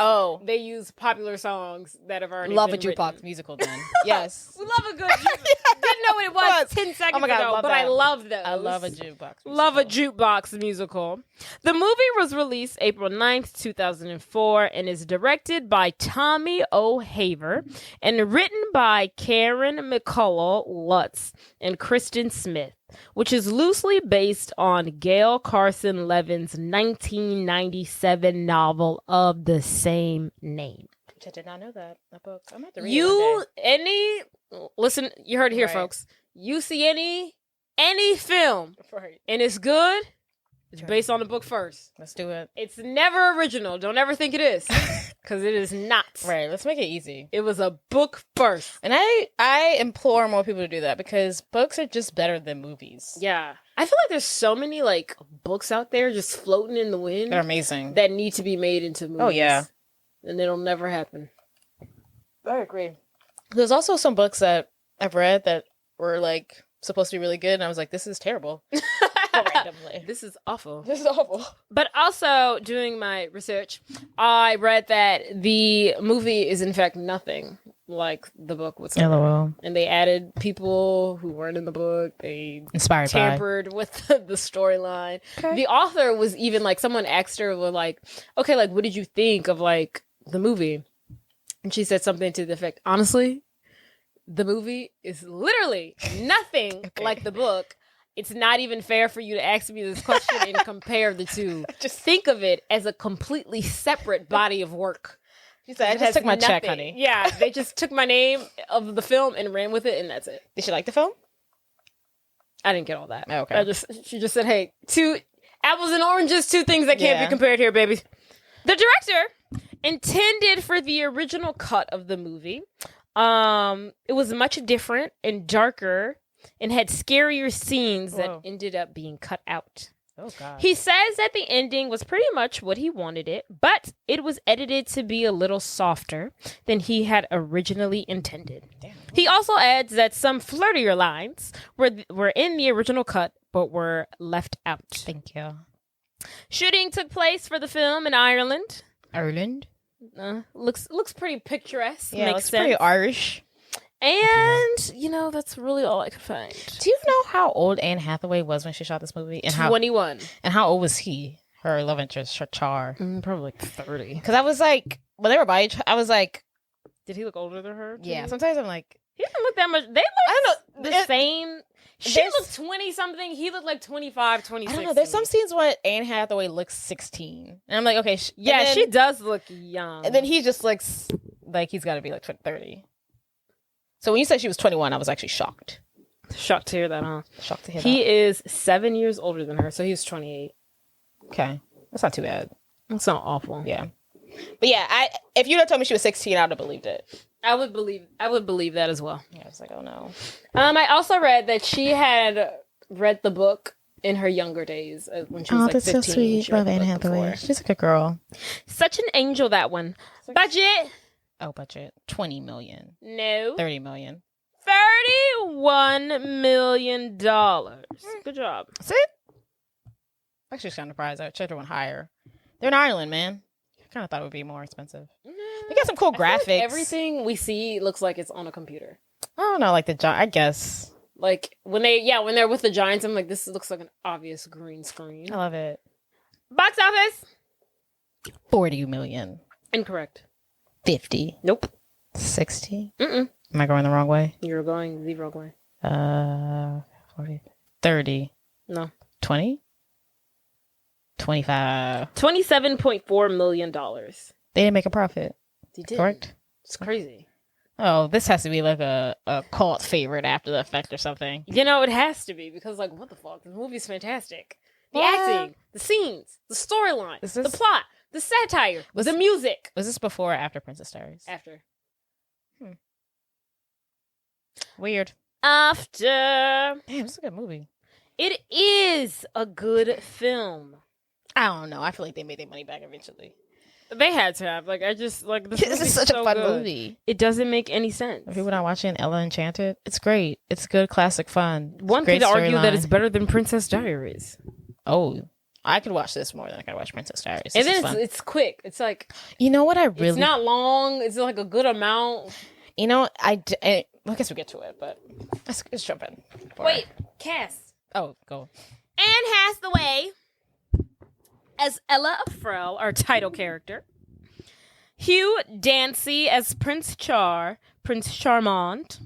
they use popular songs that have already love been a jukebox written. musical. Then yes, we love a good. Didn't know what it was 10 seconds ago, but I love those. I love a jukebox. Love a jukebox musical. The movie was released April 9th, 2004, and is directed by Tommy O'Haver and written by Karen McCullough Lutz and Kristen Smith, which is loosely based on Gail Carson Levin's 1997 novel of the same name. I did not know that book. I'm about to read it one day. Listen, you heard it here, folks. You see any film and it's good, it's based on the book first. Let's do it. It's never original. Don't ever think it is, because it is not. Right. Let's make it easy. It was a book first, and I implore more people to do that because books are just better than movies. Yeah, I feel like there's so many like books out there just floating in the wind. They're amazing. That need to be made into movies. Oh yeah, and it'll never happen. I agree. There's also some books that I've read that were like supposed to be really good, and I was like, this is terrible. Randomly. This is awful. This is awful. But also, doing my research, I read that the movie is in fact nothing like the book whatsoever. LOL. And they added people who weren't in the book. They tampered with the storyline. Okay. The author was even like, someone asked her, like, okay, like, what did you think of like the movie? And she said something to the effect, honestly, the movie is literally nothing like the book. It's not even fair for you to ask me this question and compare the two. Just think of it as a completely separate body of work. She said, I just took my check, honey. Yeah, they just took my name of the film and ran with it, and that's it. Did she like the film? I didn't get all that. Oh, okay. She just said, hey, two apples and oranges, two things that can't be compared here, baby. The director intended for the original cut of the movie. It was much different and darker and had scarier scenes that ended up being cut out. Oh, God. He says that the ending was pretty much what he wanted it, but it was edited to be a little softer than he had originally intended. Damn. He also adds that some flirtier lines were in the original cut, but were left out. Thank you. Shooting took place for the film in Ireland. Ireland? Looks pretty picturesque. Yeah, makes looks sense. Pretty Irish. And, that's really all I could find. Do you know how old Anne Hathaway was when she shot this movie? And 21. And how old was he? Her love interest, Char. Probably like 30. Because I was like, when they were by each I was like... Did he look older than her? Yeah. Sometimes I'm like... He didn't look that much. They look the same. She looked 20-something. He looked like 25, 26. I don't know. There's some scenes where Anne Hathaway looks 16. And I'm like, okay. She does look young. And then he just looks like he's got to be like 30. So when you said she was 21, I was actually shocked. Shocked to hear that, huh? Shocked to hear that. He is 7 years older than her, so he's 28. Okay. That's not too bad. That's not awful. Yeah. But yeah, if you had told me she was 16, I would have believed it. I would believe that as well. Yeah, I was like, oh no. I also read that she had read the book in her younger days when she was like 15. That's so sweet. Love Anne Hathaway. She's a good girl. Such an angel, that one. Budget. Oh, budget. 20 million. No. 30 million. $31 million. Good job. That's it? Actually, kind of surprised. I checked her one higher. They're in Ireland, man. I kind of thought it would be more expensive. They got some cool graphics. Like everything we see looks like it's on a computer. I don't know, like I guess. Like when they're with the Giants, I'm like, this looks like an obvious green screen. I love it. Box office. 40 million. Incorrect. 50. Nope. 60. Mm-mm. Am I going the wrong way? You're going the wrong way. 40. 30. No. 20. 25. $27.4 million. They didn't make a profit. They did. Correct? It's crazy. Oh, this has to be like a cult favorite after the effect or something. You know, it has to be because, like, what the fuck? The movie's fantastic. The acting, the scenes, the storyline, the plot, the satire, the music. Was this before or after Princess Diaries? After. Weird. After. Damn, it's a good movie. It is a good film. I don't know. I feel like they made their money back eventually. They had to have. Like, I just, like, this is such a fun movie. It doesn't make any sense. If people not watching Ella Enchanted, it's great. It's good classic fun. One could argue that it's better than Princess Diaries. Oh, I could watch this more than I could watch Princess Diaries. And then it's quick. It's like, you know what I really... It's not long. It's like a good amount. You know, I guess we get to it, but let's jump in. Wait, cast. Oh, go. Anne Hathaway as Ella Enchanted, our title character. Hugh Dancy as Prince Charmont.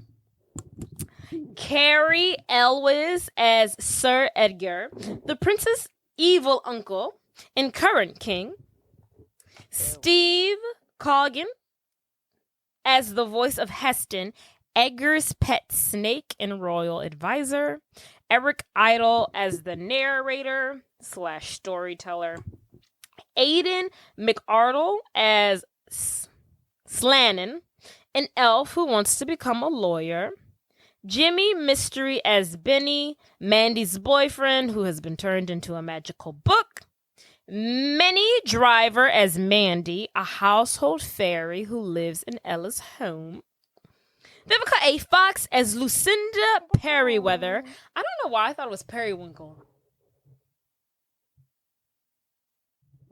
Carrie Elwes as Sir Edgar, the prince's evil uncle and current king. Steve Coggan as the voice of Heston, Edgar's pet snake and royal advisor. Eric Idle as the narrator / storyteller. Aidan McArdle as Slannon, an elf who wants to become a lawyer. Jimmy Mystery as Benny, Mandy's boyfriend who has been turned into a magical book. Minnie Driver as Mandy, a household fairy who lives in Ella's home. Vivica A. Fox as Lucinda Perryweather. I don't know why I thought it was Periwinkle.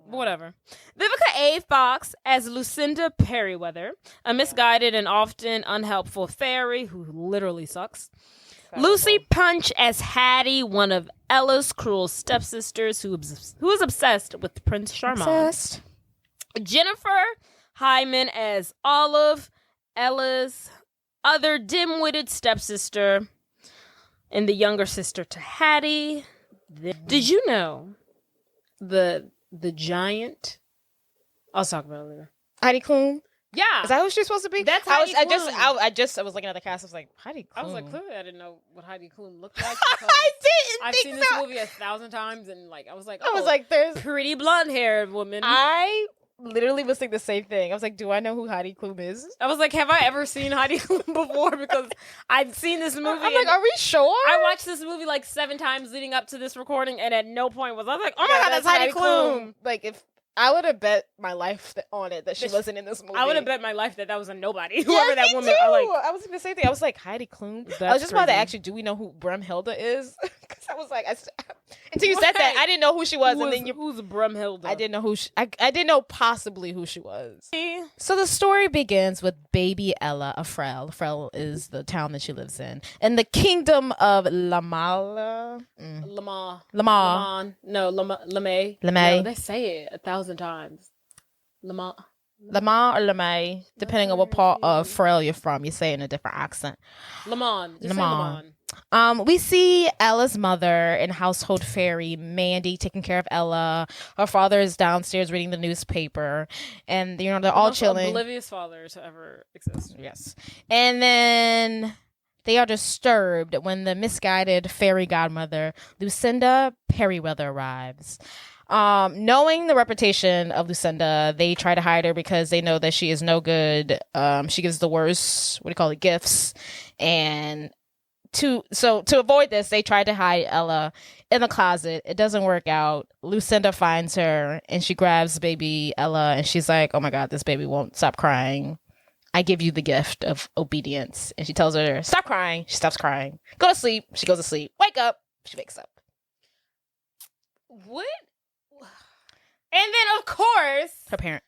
Whatever. Vivica A. Fox as Lucinda Perryweather, a misguided and often unhelpful fairy who literally sucks. Lucy Punch as Hattie, one of Ella's cruel stepsisters who is obsessed with Prince Charmont. Jennifer Hyman as Olive, Ella's other dim-witted stepsister and the younger sister to Hattie. Did you know the giant? I'll talk about it later. Heidi Klum? Yeah. Is that who she's supposed to be? That's Heidi Klum. I was looking at the cast. I was like, Heidi Klum. I was like, clearly I didn't know what Heidi Klum looked like. I've seen this movie 1,000 times, and like I was like, there's pretty blonde-haired woman. I literally was thinking the same thing. I was like, do I know who Heidi Klum is? I was like, have I ever seen Heidi Klum before? Because I've seen this movie. I'm like, are we sure? I watched this movie like 7 times leading up to this recording, and at no point was I like, oh my god, that's Heidi Klum. Like, if I would have bet my life on it that she wasn't in this movie. I would have bet my life that was a nobody. Whoever that woman. I was the same thing. I was like, Heidi Klum. I was just about to ask you, do we know who Brumhilda is? Because I was like, until you said that, I didn't know who she was. Who's Brumhilda? I didn't know who I didn't know possibly who she was. So the story begins with baby Ella Enchanted. Enchanted is the town that she lives in the kingdom of Lamar. No, Lamay. No, they say it 1,000 times. Lamar or Lamay, depending on what part of Frel you're from, you say it in a different accent. Lamon. We see Ella's mother and household fairy Mandy taking care of Ella. Her father is downstairs reading the newspaper, and they're all chilling. Oblivious father to ever exist. Yes, and then they are disturbed when the misguided fairy godmother Lucinda Perryweather arrives. Knowing the reputation of Lucinda, they try to hide her because they know that she is no good. She gives the worst, gifts, and to avoid this, they tried to hide Ella in the closet. It doesn't work out. Lucinda finds her and she grabs baby Ella and she's like, oh my god, this baby won't stop crying. I give you the gift of obedience. And she tells her, stop crying. She stops crying. Go to sleep. She goes to sleep. Wake up. She wakes up. What? And then, of course, her parent,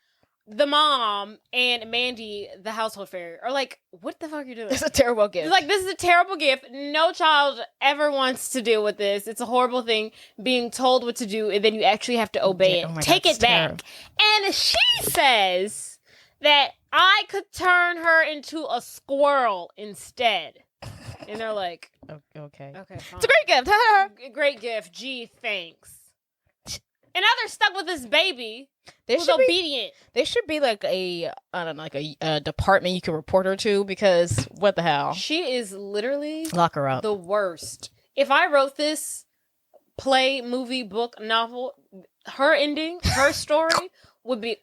the mom, and Mandy, the household fairy, are like, what the fuck are you doing? It's a terrible gift. It's like, this is a terrible gift. No child ever wants to deal with this. It's a horrible thing, being told what to do, and then you actually have to obey it. Oh Take it back. And she says that I could turn her into a squirrel instead. And they're like, okay, fine. It's a great gift. Great gift. Gee, thanks. And now they're stuck with this baby who's obedient. There should be like a department you can report her to, because what the hell? She is literally lock her up. The worst. If I wrote this play, movie, book, novel, her ending, her story would be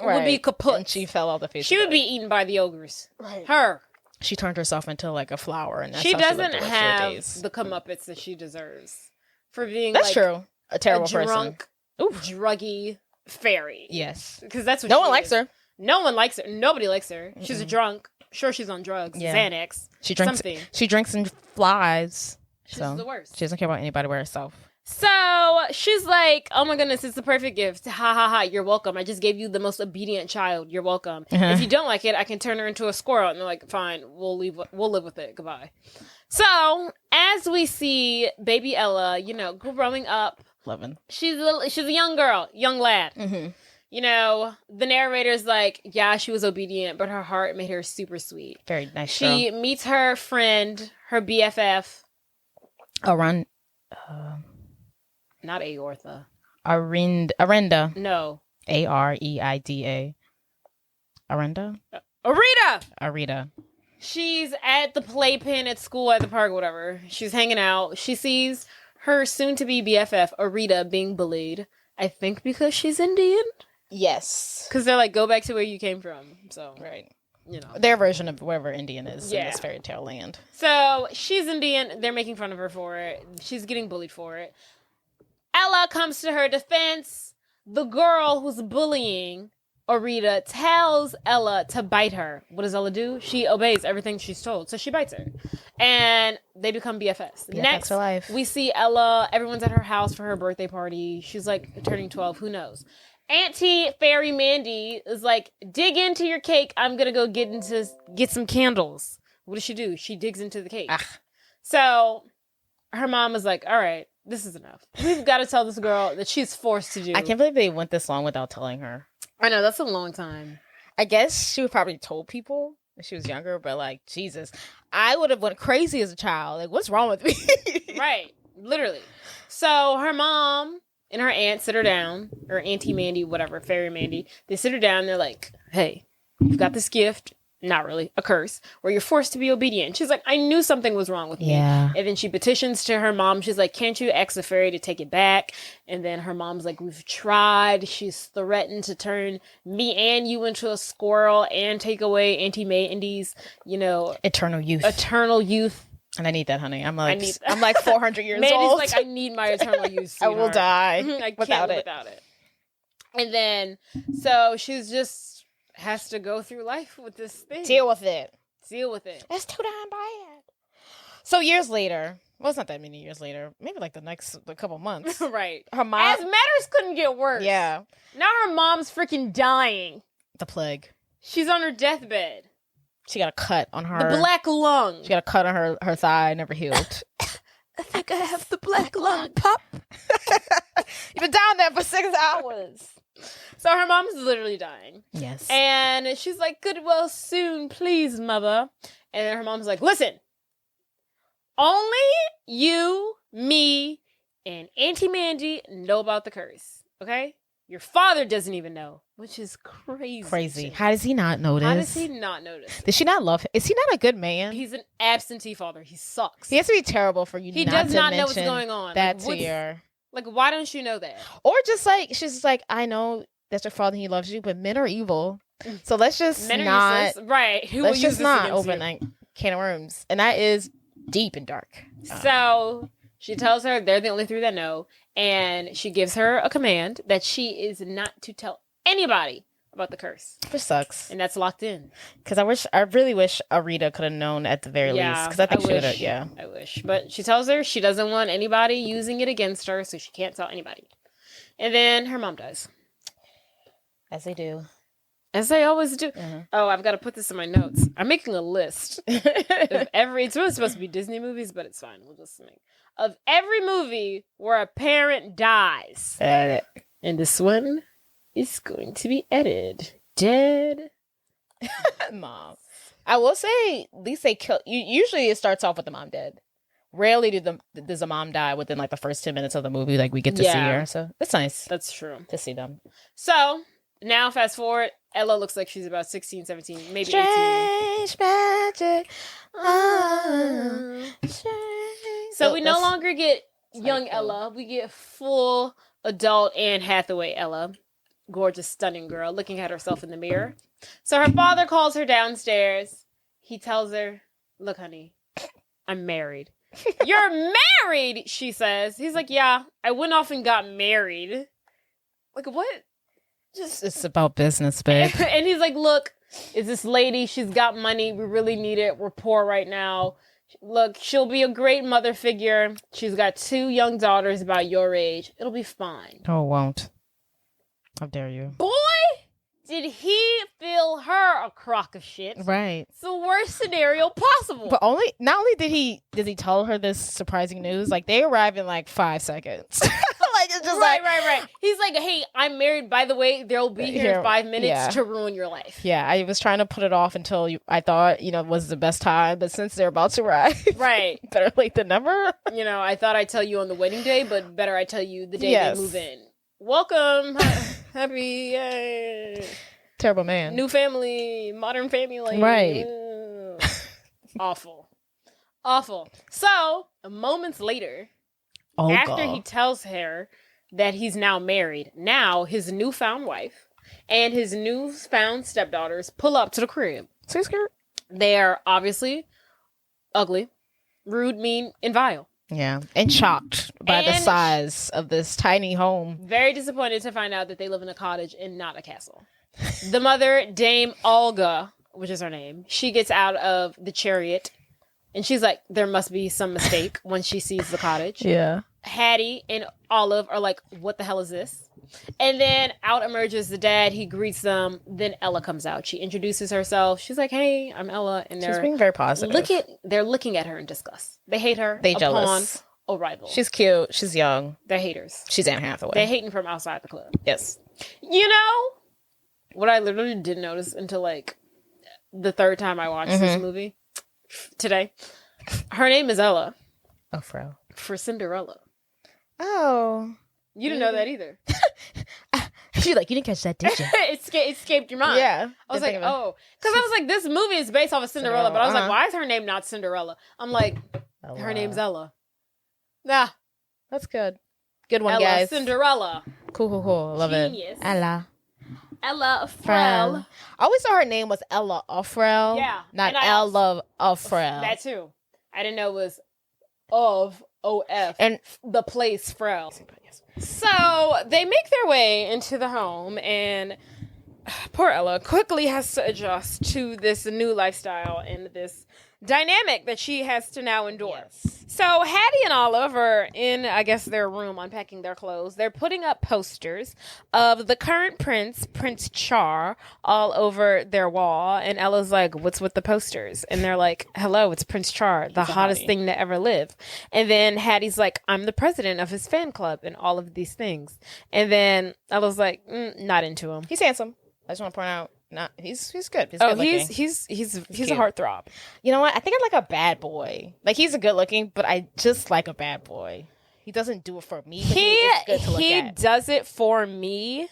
would be kaput. And she fell off the face. She would be eaten by the ogres. Right. Her. She turned herself into like a flower, and that's she how doesn't she lived have days. the comeuppance that she deserves for being. That's true. A terrible drunk, druggy fairy. Yes, because that's what no one likes her. No one likes her. Nobody likes her. She's a drunk. Sure, she's on drugs. Yeah. Xanax. She drinks something. She drinks and flies. She's the worst. She doesn't care about anybody but herself. So she's like, "Oh my goodness, it's the perfect gift. Ha ha ha! You're welcome. I just gave you the most obedient child. You're welcome. If you don't like it, I can turn her into a squirrel." And they're like, "Fine, we'll live with it. Goodbye." So as we see baby Ella, growing up. 11. She's a young girl, young lad. Mm-hmm. The narrator's like, yeah, she was obedient, but her heart made her super sweet. Very nice. She meets her friend, her BFF. Not Aortha. Arenda. No. Areida. Arenda? Arita. She's at the playpen at school, at the park, whatever. She's hanging out. She sees her soon-to-be BFF, Arita, being bullied. I think because she's Indian? Yes. Because they're like, go back to where you came from. So, right. Their version of wherever Indian is in this fairy tale land. So, she's Indian. They're making fun of her for it. She's getting bullied for it. Ella comes to her defense. The girl who's bullying Arita tells Ella to bite her. What does Ella do? She obeys everything she's told. So she bites her. And they become BFFs. Next, for life. We see Ella. Everyone's at her house for her birthday party. She's like turning 12. Who knows? Auntie Fairy Mandy is like, dig into your cake. I'm going to go get some candles. What does she do? She digs into the cake. So her mom is like, all right, this is enough. We've got to tell this girl that she's forced to do. I can't believe they went this long without telling her. I know, that's a long time. I guess she would probably told people when she was younger, but like, Jesus, I would have went crazy as a child. Like, what's wrong with me? Right. Literally. So her mom and her aunt sit her down, or Auntie Mandy, whatever, Fairy Mandy. They sit her down. They're like, hey, you've got this gift. Not really, a curse, where you're forced to be obedient. And she's like, I knew something was wrong with me. And then she petitions to her mom. She's like, can't you ask the fairy to take it back? And then her mom's like, we've tried. She's threatened to turn me and you into a squirrel and take away Auntie Mandy's, eternal youth. And I need that, honey. I'm like 400 years old. Mandy's like, I need my eternal youth, I will die I can't without it. And then, so she's just has to go through life with this thing. Deal with it. It's too damn bad. So years later, well, it's not that many years later. Maybe like the couple months. Right. Her mom. As matters couldn't get worse. Yeah. Now her mom's freaking dying. The plague. She's on her deathbed. She got a cut on her. The black lung. She got a cut on her thigh, never healed. I think I have the black lung, Pop. You've been down there for 6 hours. So her mom's literally dying. Yes. And she's like, get well soon, please, mother. And then her mom's like, listen, only you, me, and Auntie Mandy know about the curse. Okay? Your father doesn't even know, which is crazy. How does he not notice? How does he not notice? Does she not love him? Is he not a good man? He's an absentee father. He sucks. He has to be terrible for you. He not does to not know mention what's going on. That to your. Like, why don't you know that? Or just like, she's just like, I know that's your father and he loves you, but men are evil. So let's just not. Right. Let's just not open a can of worms. And that is deep and dark. So she tells her they're the only three that know. And she gives her a command that she is not to tell anybody about the curse. Which sucks. And that's locked in. Because I really wish Arita could have known at the very least. Because I think she would have, I wish. But she tells her she doesn't want anybody using it against her, so she can't tell anybody. And then her mom dies. As they do. As they always do. Mm-hmm. Oh, I've got to put this in my notes. I'm making a list of it's really supposed to be Disney movies, but it's fine. We'll just make of every movie where a parent dies. And this one is going to be edited. Dead. Mom. I will say, at least they kill. Usually it starts off with the mom dead. rarely does a mom die within like the first 10 minutes of the movie. Like we get to see her, so it's nice. That's true to see them. So now, fast forward, Ella looks like she's about 16, 17, maybe Strange 18. Magic. So we no longer get young Ella. We get full adult Anne Hathaway Ella. Gorgeous, stunning girl looking at herself in the mirror. So her father calls her downstairs. He tells her, look, honey, I'm married. You're married, she says. He's like, yeah, I went off and got married. Like, what? Just it's about business, babe. And he's like, look, is this lady, she's got money, we really need it, we're poor right now. Look, she'll be a great mother figure. She's got 2 young daughters about your age. It'll be fine. Oh, it won't. How dare you? Boy, did he feel her a crock of shit. Right. It's the worst scenario possible. But not only did he tell her this surprising news, like they arrive in like 5 seconds. Like it's just right. He's like, hey, I'm married. By the way, they'll be here in 5 minutes to ruin your life. Yeah, I was trying to put it off until I thought, was the best time. But since they're about to arrive, right, better late than never. I thought I'd tell you on the wedding day, but better I tell you the day they move in. Welcome, happy, terrible man, new family, modern family, right? Awful. So moments later. After he tells her that he's now married, now his newfound wife and his newfound stepdaughters pull up to the crib. They are obviously ugly, rude, mean, and vile. Yeah, and shocked by the size of this tiny home. Very disappointed to find out that they live in a cottage and not a castle. The mother, Dame Olga, which is her name, she gets out of the chariot. And she's like, there must be some mistake when she sees the cottage. Yeah. Hattie and Olive are like, what the hell is this? And then out emerges the dad. He greets them. Then Ella comes out. She introduces herself. She's like, hey, I'm Ella. And she's being very positive. They're looking at her in disgust. They hate her. They jealous. Arrival. She's cute. She's young. They're haters. She's Anne Hathaway. They're hating from outside the club. Yes. What I literally didn't notice until like the 3rd time I watched this movie today. Her name is Ella. Oh, Fro. For Cinderella. Oh. You didn't know that either. She's like, you didn't catch that, did you? It escaped your mind. Yeah. I was like, oh. Because I was like, this movie is based off of Cinderella, but I was like, why is her name not Cinderella? I'm like, her name's Ella. Nah. That's good. Good one, Ella, guys. Cinderella. Cool. Love Genius. it. Ella Frel. I always thought her name was Ella Frel. Yeah. Not Ella Frel. That too. I didn't know it was of O-F. And the place Frel. So they make their way into the home, and poor Ella quickly has to adjust to this new lifestyle and this dynamic that she has to now endure. Yes. So Hattie and Olive are in, I guess, their room unpacking their clothes. They're putting up posters of the current prince, Prince Char, all over their wall. And Ella's like, what's with the posters? And they're like, hello, it's Prince Char, the hottest thing to ever live. And then Hattie's like, I'm the president of his fan club and all of these things. And then Ella's like, not into him. He's handsome. I just want to point out. He's good. He's a heartthrob. You know what? I think I like a bad boy. Like he's a good looking, but I just like a bad boy. He doesn't do it for me. But he good to look at. Does it for me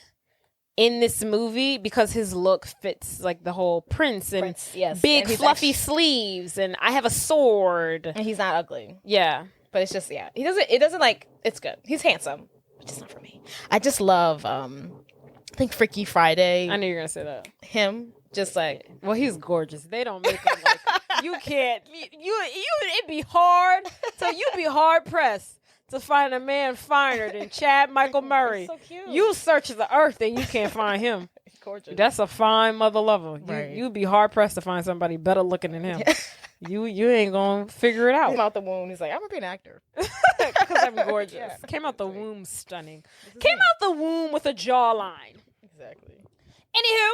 in this movie because his look fits like the whole prince and big and fluffy sleeves, and I have a sword. And he's not ugly. Yeah, but it's just It doesn't like. It's good. He's handsome, which is not for me. I just love. I think Freaky Friday. I knew you were gonna say that. Him, just like, well, he's gorgeous. They don't make him like you can't. It'd be hard. So you'd be hard pressed to find a man finer than Chad Michael Murray. So cute. You search the earth and you can't find him. Gorgeous. That's a fine mother lover. Right. You'd be hard pressed to find somebody better looking than him. You ain't gonna figure it out. Came out the womb. He's like, I'm gonna be an actor because I'm gorgeous. Yeah. Came out the womb stunning. Came out the womb with a jawline. Exactly. Anywho,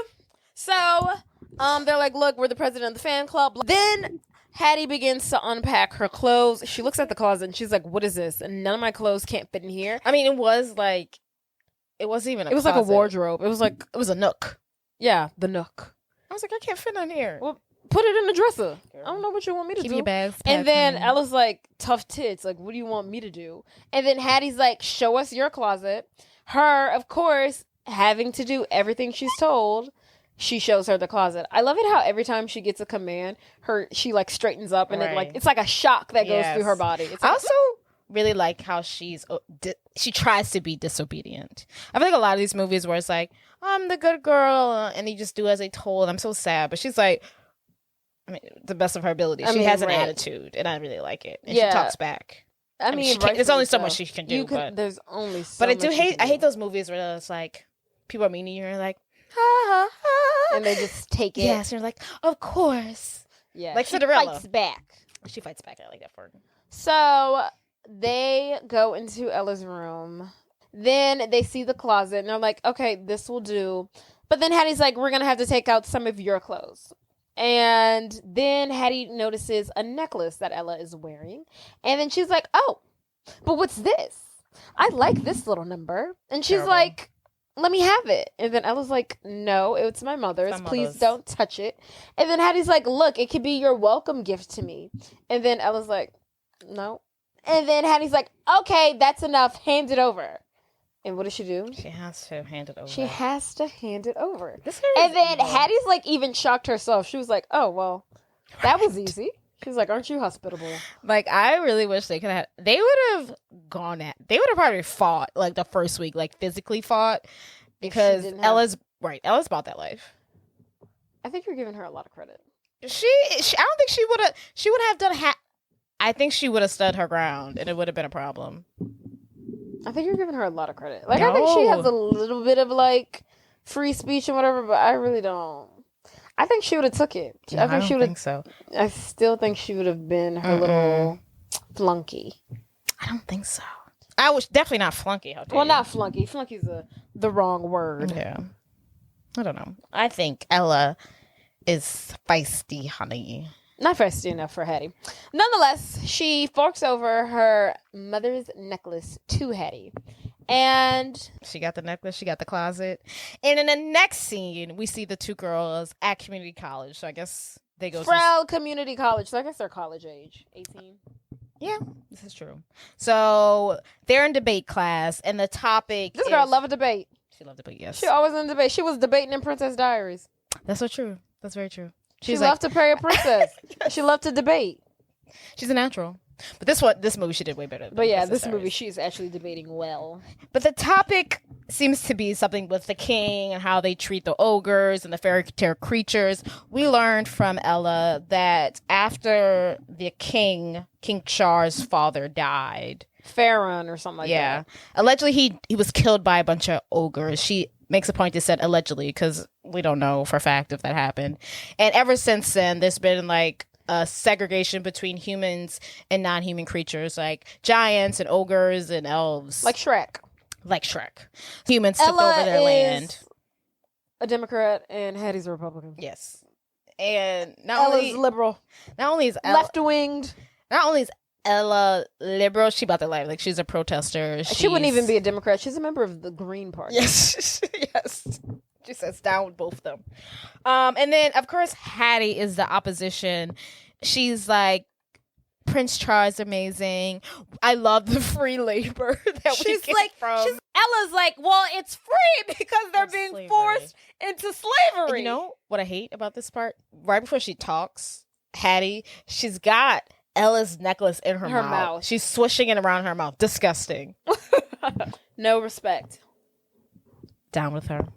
so they're like, look, we're the president of the fan club. Then Hattie begins to unpack her clothes. She looks at the closet and she's like, what is this? And none of my clothes can't fit in here. I mean, it wasn't even a closet. Like a wardrobe. It was a nook. Yeah, the nook. I was like, I can't fit in here. Well, put it in the dresser. I don't know what you want me to do. Keep your bags and then clean. Ella's like, tough tits. Like, what do you want me to do? And then Hattie's like, show us your closet. Her, of course, having to do everything she's told. She shows her the closet. I love it how every time she gets a command, she like straightens up and it's like a shock that goes through her body. It's like, I also really like how she tries to be disobedient. I feel like a lot of these movies where it's like, I'm the good girl and you just do as they told. I'm so sad, but she's like, I mean, the best of her ability. She has an attitude, and I really like it. And she talks back. I mean, there's only so much she can do. There's only so much. But I hate those movies where it's like people are mean to you and you're like, ha ha ha, and they just take it. Yes, and you're like, of course. Yeah, like Cinderella fights back. She fights back. I like that for her. So they go into Ella's room. Then they see the closet and they're like, okay, this will do. But then Hattie's like, we're gonna have to take out some of your clothes. And then Hattie notices a necklace that Ella is wearing. And then she's like, oh, but what's this? I like this little number. And she's like, let me have it. And then Ella's like, no, it's my mother's. Please don't touch it. And then Hattie's like, look, it could be your welcome gift to me. And then Ella's like, no. And then Hattie's like, okay, that's enough. Hand it over. And what does she do? She has to hand it over. She has to hand it over. And then Hattie's like even shocked herself. She was like, oh, well, that was easy. She's like, aren't you hospitable? Like, I really wish they could have. They would have probably fought like the first week, like physically fought. Because Ella's about that life. I think you're giving her a lot of credit. I don't think she would have done I think she would have stood her ground and it would have been a problem. I think you're giving her a lot of credit. Like, no. I think she has a little bit of, like, free speech and whatever, but I really don't. I think she would have took it. No, I don't think so. I still think she would have been her little flunky. I don't think so. I was definitely not flunky. Well, not flunky. Flunky's the wrong word. Yeah. I don't know. I think Ella is feisty, honey. Not feisty enough for Hattie. Nonetheless, she forks over her mother's necklace to Hattie. And she got the necklace, she got the closet. And in the next scene, we see the two girls at community college. So I guess they go to community college. So I guess they're college age. 18. Yeah, this is true. So they're in debate class, and the topic This girl loved a debate. She loved debate, yes. She always in debate. She was debating in Princess Diaries. That's so true. That's very true. She loved to play a princess. Yes. She loved to debate. She's a natural. But this movie she did way better. But yeah, this movie she's actually debating well. But the topic seems to be something with the king and how they treat the ogres and the fairy tale creatures. We learned from Ella that after the King Char's father died, Farron or something like that. Allegedly he was killed by a bunch of ogres. She makes a point to say allegedly because we don't know for a fact if that happened. And ever since then, there's been like a segregation between humans and non-human creatures, like giants and ogres and elves. Like Shrek. Humans took over their land. A Democrat and Hattie's a Republican. Yes. And Ella's liberal. Not only is left-winged. Not only is Ella liberal, she about their life. Like, she's a protester. She wouldn't even be a Democrat. She's a member of the Green Party. Yes. Yes. She sits down with both of them. And then, of course, Hattie is the opposition. She's like, Prince Charles amazing. I love the free labor that we get from. Ella's like, well, it's free because they're being forced into slavery. And you know what I hate about this part? Right before she talks, Hattie, she's got Ella's necklace in her mouth. She's swishing it around her mouth. Disgusting. No respect. Down with her.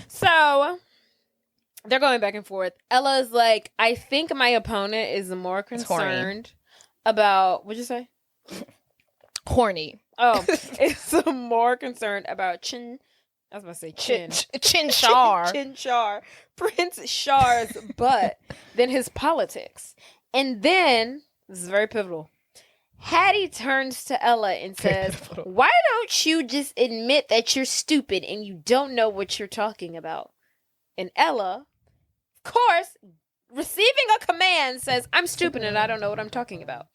So they're going back and forth. Ella's like, I think my opponent is more concerned about, what'd you say? Horny. Oh, it's more concerned about Chin Char. Prince Char's butt than his politics. And then, this is very pivotal, Hattie turns to Ella and says, why don't you just admit that you're stupid and you don't know what you're talking about? And Ella, of course, receiving a command, says, I'm stupid and I don't know what I'm talking about.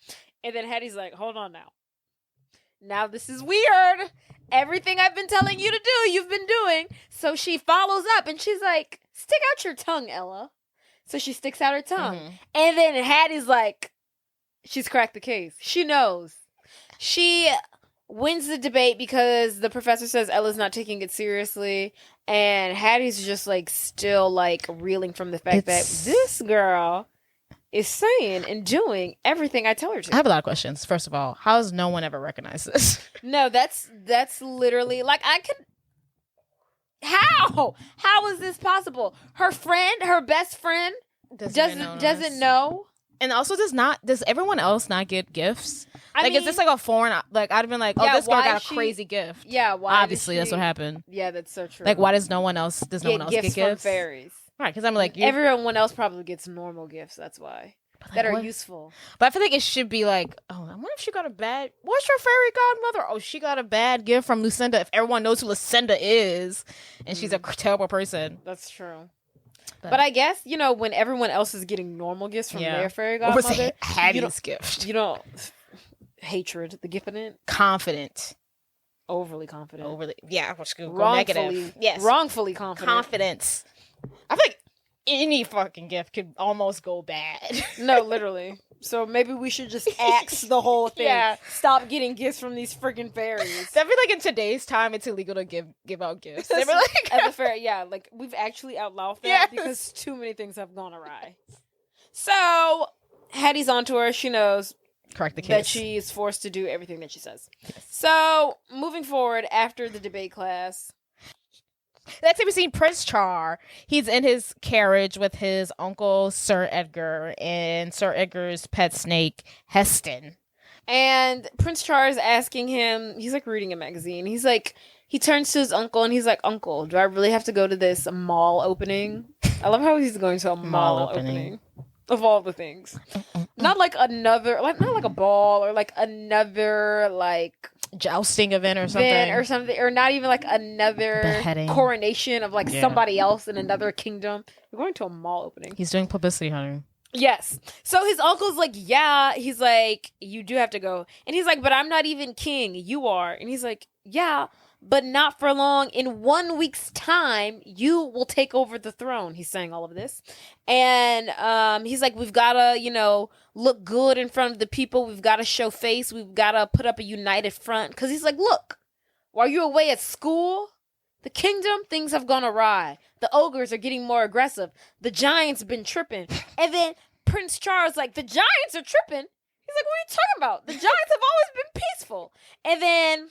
And then Hattie's like, hold on now. Now this is weird. Everything I've been telling you to do, you've been doing. So she follows up and she's like, stick out your tongue, Ella. So she sticks out her tongue. And then Hattie's like, she's cracked the case. She knows. She wins the debate because the professor says Ella's not taking it seriously. And Hattie's just like still like reeling from the fact that this girl is saying and doing everything I tell her to. I have a lot of questions. First of all, how has no one ever recognized this? No, that's literally like I could. How is this possible? Her friend, her best friend, doesn't know. And also, does everyone else not get gifts? I mean, is this like a foreign? Like, I'd have been like, oh, this girl got a crazy gift. Yeah, why? Obviously, that's what happened. Yeah, that's so true. Like, why does no one else? Does no one else get gifts from fairies? Right, because I'm like, everyone else probably gets normal gifts. That's why. That are useful. But I feel like it should be like, oh, I wonder if she got a bad. What's your fairy godmother? Oh, she got a bad gift from Lucinda. If everyone knows who Lucinda is, and she's a terrible person. That's true. But I guess, when everyone else is getting normal gifts from their fairy godmother. What was Hattie's gift? Hatred, the gift in it. Confident. Overly confident. Yeah, let's go negative. Yes. Wrongfully confident. Confidence. I feel like any fucking gift could almost go bad. No, literally. So maybe we should just axe the whole thing. Yeah. Stop getting gifts from these freaking fairies. I feel like in today's time, it's illegal to give out gifts. They were like, as a fairy, like we've actually outlawed that because too many things have gone awry. So Hattie's onto her. She knows that she is forced to do everything that she says. Yes. So moving forward after the debate class. Next time we see Prince Char, he's in his carriage with his uncle Sir Edgar and Sir Edgar's pet snake Heston. And Prince Char is asking him, he's like reading a magazine. He's like, he turns to his uncle and he's like, Uncle, do I really have to go to this mall opening? I love how he's going to a mall opening. Of all the things. Not like another, not like a ball or like another like jousting event or something. Or not even like another beheading. Coronation of like somebody else in another kingdom. We're going to a mall opening. He's doing publicity, honey. Yes. So his uncle's like, yeah. He's like, you do have to go. And he's like, but I'm not even king. You are. And he's like, yeah, but not for long. In 1 week's time, you will take over the throne. He's saying all of this. And he's like, we've got to, look good in front of the people. We've got to show face. We've got to put up a united front. Because he's like, look, while you're away at school, the kingdom, things have gone awry. The ogres are getting more aggressive. The giants have been tripping. And then Prince Charles like, the giants are tripping? He's like, what are you talking about? The giants have always been peaceful. And then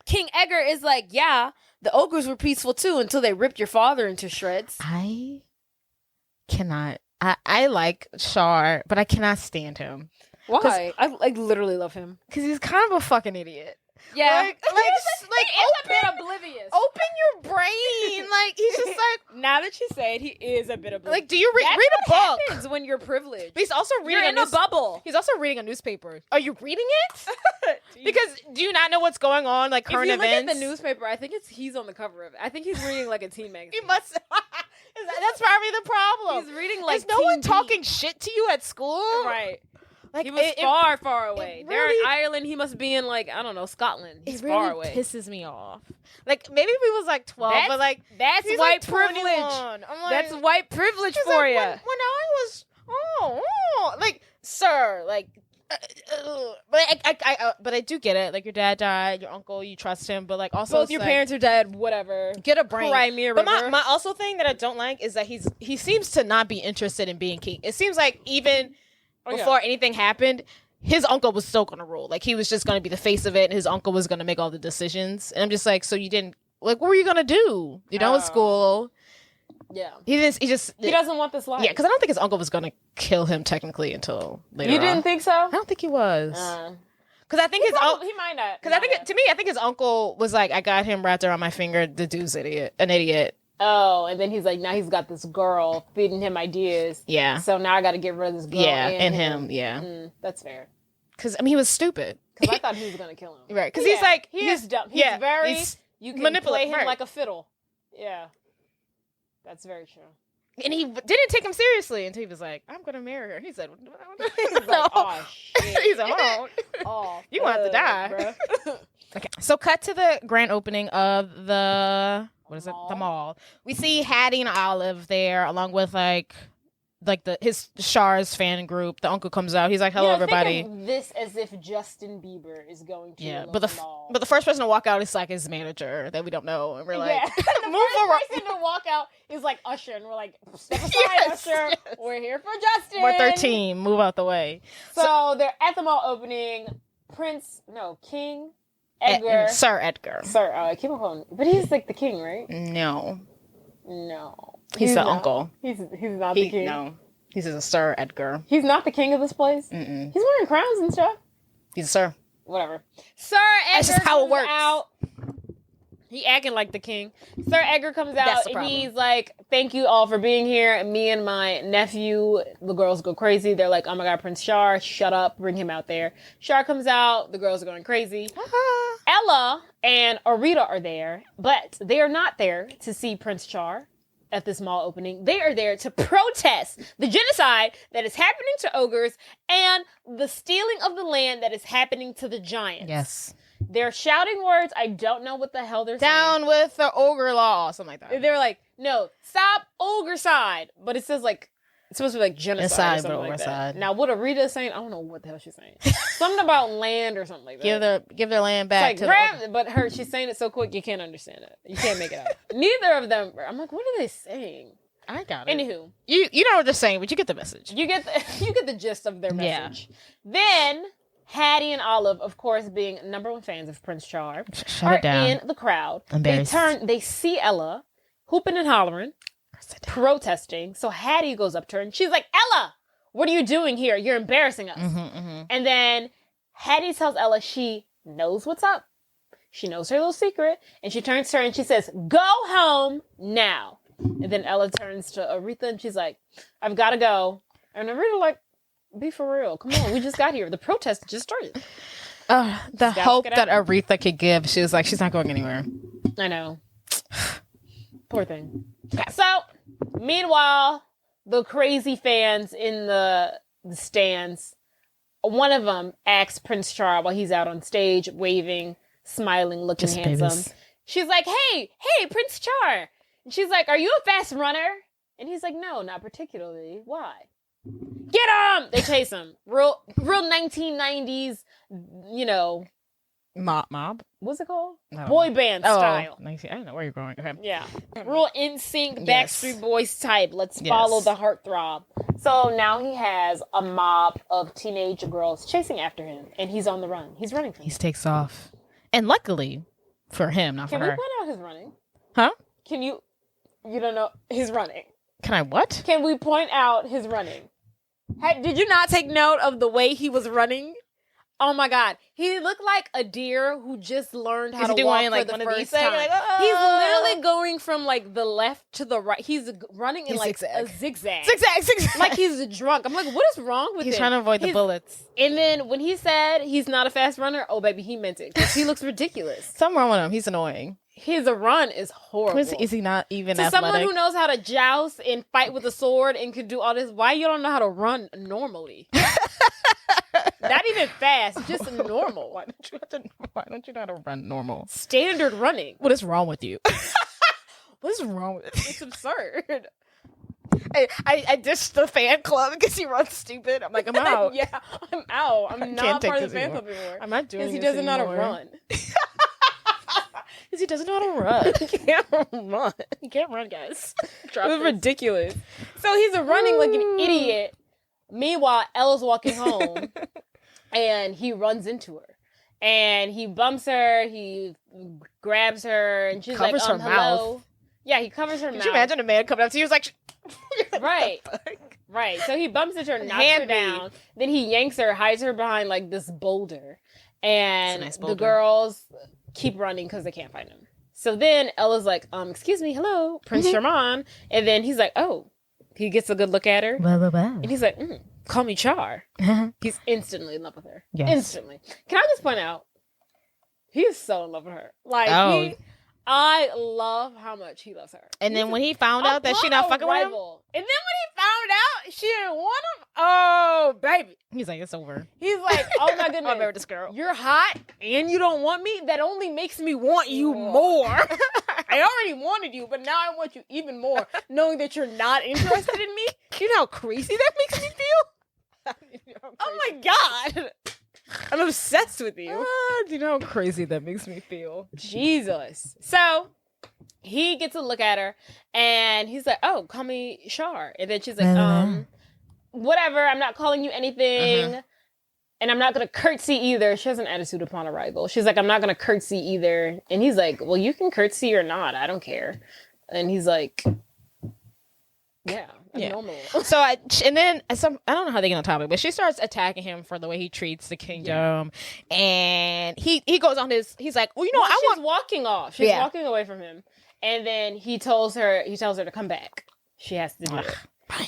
King Edgar is like, yeah, the ogres were peaceful too until they ripped your father into shreds. I cannot. I like Char, but I cannot stand him. Why? I literally love him. Because he's kind of a fucking idiot. Yeah. Like a bit oblivious. Open your brain. Like, he's just like... Now that you say it, he is a bit oblivious. Like, do you read a book? What happens when you're privileged? But he's also reading a bubble. He's also reading a newspaper. Are you reading it? Because do you not know what's going on, like current events? If you look at the newspaper, I think he's on the cover of it. I think he's reading like a teen magazine. He must... That's probably the problem. He's reading like Is no one talking shit to you at school? Right. Like, he was far away. Really, they're in Ireland. He must be in like, I don't know, Scotland. He's far away. It pisses me off. Like, maybe if he was like 12, but like that's white like privilege. I'm like, that's white privilege for like, you. When I was like, sir, like, but I do get it. Like, your dad died, your uncle, you trust him, but like also both your parents are dead. Whatever. Get a brain. Crimea But River. my also thing that I don't like is that he seems to not be interested in being king. It seems like even before anything happened, his uncle was still going to rule. Like, he was just going to be the face of it, and his uncle was going to make all the decisions. And I'm just like, so you didn't, like, what were you going to do? You're done with school. Yeah. He doesn't want this life. Yeah, because I don't think his uncle was going to kill him technically until later You didn't think so? I don't think he was. Because I think he might not. Because I think his uncle was like, I got him wrapped around my finger. The dude's an idiot. Oh, and then he's like, now he's got this girl feeding him ideas. Yeah. So now I got to get rid of this girl. Yeah, and him. Yeah. That's fair. Because, I mean, he was stupid. Because I thought he was going to kill him. Right. Because he's like... He's dumb. You can play him like a fiddle. Yeah. That's very true. And he didn't take him seriously until he was like, I'm going to marry her. He said... He's like, oh, shit. He's like, oh, you want to die. Okay. So cut to the grand opening of the... What is it? The mall. We see Hattie and Olive there, along with like his Char's fan group. The uncle comes out. He's like, "Hello, everybody." Think of this as if Justin Bieber is going to but the first person to walk out is like his manager that we don't know, and we're like, the first person to walk out is like Usher, and we're like, "Step aside, Usher. Yes. We're here for Justin. We're 13. Move out the way." So they're at the mall opening. King Edgar, Sir Edgar. I keep on calling him, but he's like the king, right? No. He's the uncle. He's not the king. No, he's a Sir Edgar. He's not the king of this place. Mm-mm. He's wearing crowns and stuff. He's a sir. Whatever. Sir Edgar. That's just how it works. Out. He acting like the king. Sir Edgar comes out and he's like, "Thank you all for being here." Me and my nephew, the girls go crazy. They're like, "Oh my God, Prince Char, shut up, bring him out there." Char comes out. The girls are going crazy. Ella and Arita are there, but they are not there to see Prince Char at this mall opening. They are there to protest the genocide that is happening to ogres and the stealing of the land that is happening to the giants. Yes. They're shouting words. I don't know what the hell they're saying. Down with the ogre law, something like that. They're like, "No, stop ogrecide." But it says like, it's supposed to be like genocide or something like that. Now, what Arita is saying, I don't know what the hell she's saying. Something about land or something like that. Give their land back. It's like, but she's saying it so quick you can't understand it. You can't make it out. Neither of them. I'm like, what are they saying? I got it. Anywho, you know what they're saying, but you get the message. You get the gist of their message. Yeah. Then Hattie and Olive, of course, being number one fans of Prince Char, are in the crowd. They see Ella hooping and hollering, protesting. So Hattie goes up to her and she's like, "Ella, what are you doing here? You're embarrassing us." And then Hattie tells Ella she knows what's up. She knows her little secret. And she turns to her and she says, "Go home now." And then Ella turns to Aretha and she's like, "I've got to go." And Aretha like, "Be for real. Come on. We just got here. The protest just started." The hope that Aretha could give. She was like, she's not going anywhere. I know. Poor thing. So, meanwhile, the crazy fans in the stands, one of them asks Prince Char while he's out on stage, waving, smiling, looking just handsome. Babies. She's like, hey, Prince Char. And she's like, "Are you a fast runner?" And he's like, "No, not particularly. Why?" "Get him!" They chase him. Real 1990s, mob. What's it called? Boy band style. I don't know where you're going. Okay. Yeah. Real NSYNC, Backstreet Boys type. Let's follow the heartthrob. So now he has a mob of teenage girls chasing after him, and he's on the run. He's running from them. He takes off. And luckily for him, not for her. Can we point out his running? Huh? Can you don't know his running? Can I what? Can we point out his running? Did you not take note of the way he was running? Oh my God. He looked like a deer who just learned how to walk for the first time. Like, he's literally going from like the left to the right. He's running in like a zigzag. Zigzag. Like he's drunk. I'm like, what is wrong with him? He's trying to avoid the bullets. And then when he said he's not a fast runner, oh baby, he meant it. Because he looks ridiculous. Something wrong with him. He's annoying. His run is horrible. Is he not even athletic? Someone who knows how to joust and fight with a sword and could do all this, why you don't know how to run normally? Not even fast, just normal. Why don't you know how to run normal? Standard running. What is wrong with you? What is wrong with you? It's absurd. I dished the fan club because he runs stupid. I'm like, I'm out. Yeah, I'm out. I'm not part of the fan club anymore. I'm not doing this because he doesn't know how to run. Because he doesn't know how to run. He can't run. He can't run, guys. It was ridiculous. So he's running like an idiot. Meanwhile, Ella's walking home, and he runs into her. And he bumps her, he grabs her, and she's covers like, her hello. mouth. Yeah, he covers her mouth. Could you imagine a man coming up to you? He was like, Right. So he bumps into her, knocks her down. Then he yanks her, hides her behind like this boulder. And nice boulder. The girls keep running because they can't find him. So then Ella's like, excuse me, hello, Prince Charmont. And then he's like, oh. He gets a good look at her. Well. And he's like, call me Char. He's instantly in love with her. Yes. Instantly. Can I just point out, he is so in love with her. Like, I love how much he loves her. And then when he found out that she not fucking with him. And then when he found out she didn't want him, oh, baby. He's like, it's over. He's like, oh my goodness. I married this girl. You're hot and you don't want me? That only makes me want you more. I I already wanted you, but now I want you even more, knowing that you're not interested in me. Do you know how crazy that makes me feel? Oh my God. I'm obsessed with you. Do you know how crazy that makes me feel? Jesus. So he gets a look at her and he's like, oh, call me Char. And then she's like, whatever, I'm not calling you anything. And I'm not going to curtsy either. She has an attitude upon arrival. She's like, I'm not going to curtsy either. And he's like, well, you can curtsy or not. I don't care. And he's like, yeah. Normal. So I don't know how they get on topic, but she starts attacking him for the way he treats the kingdom, and he goes on he's like, well, she's walking off. She's walking away from him, and then he tells her to come back. She has to do it.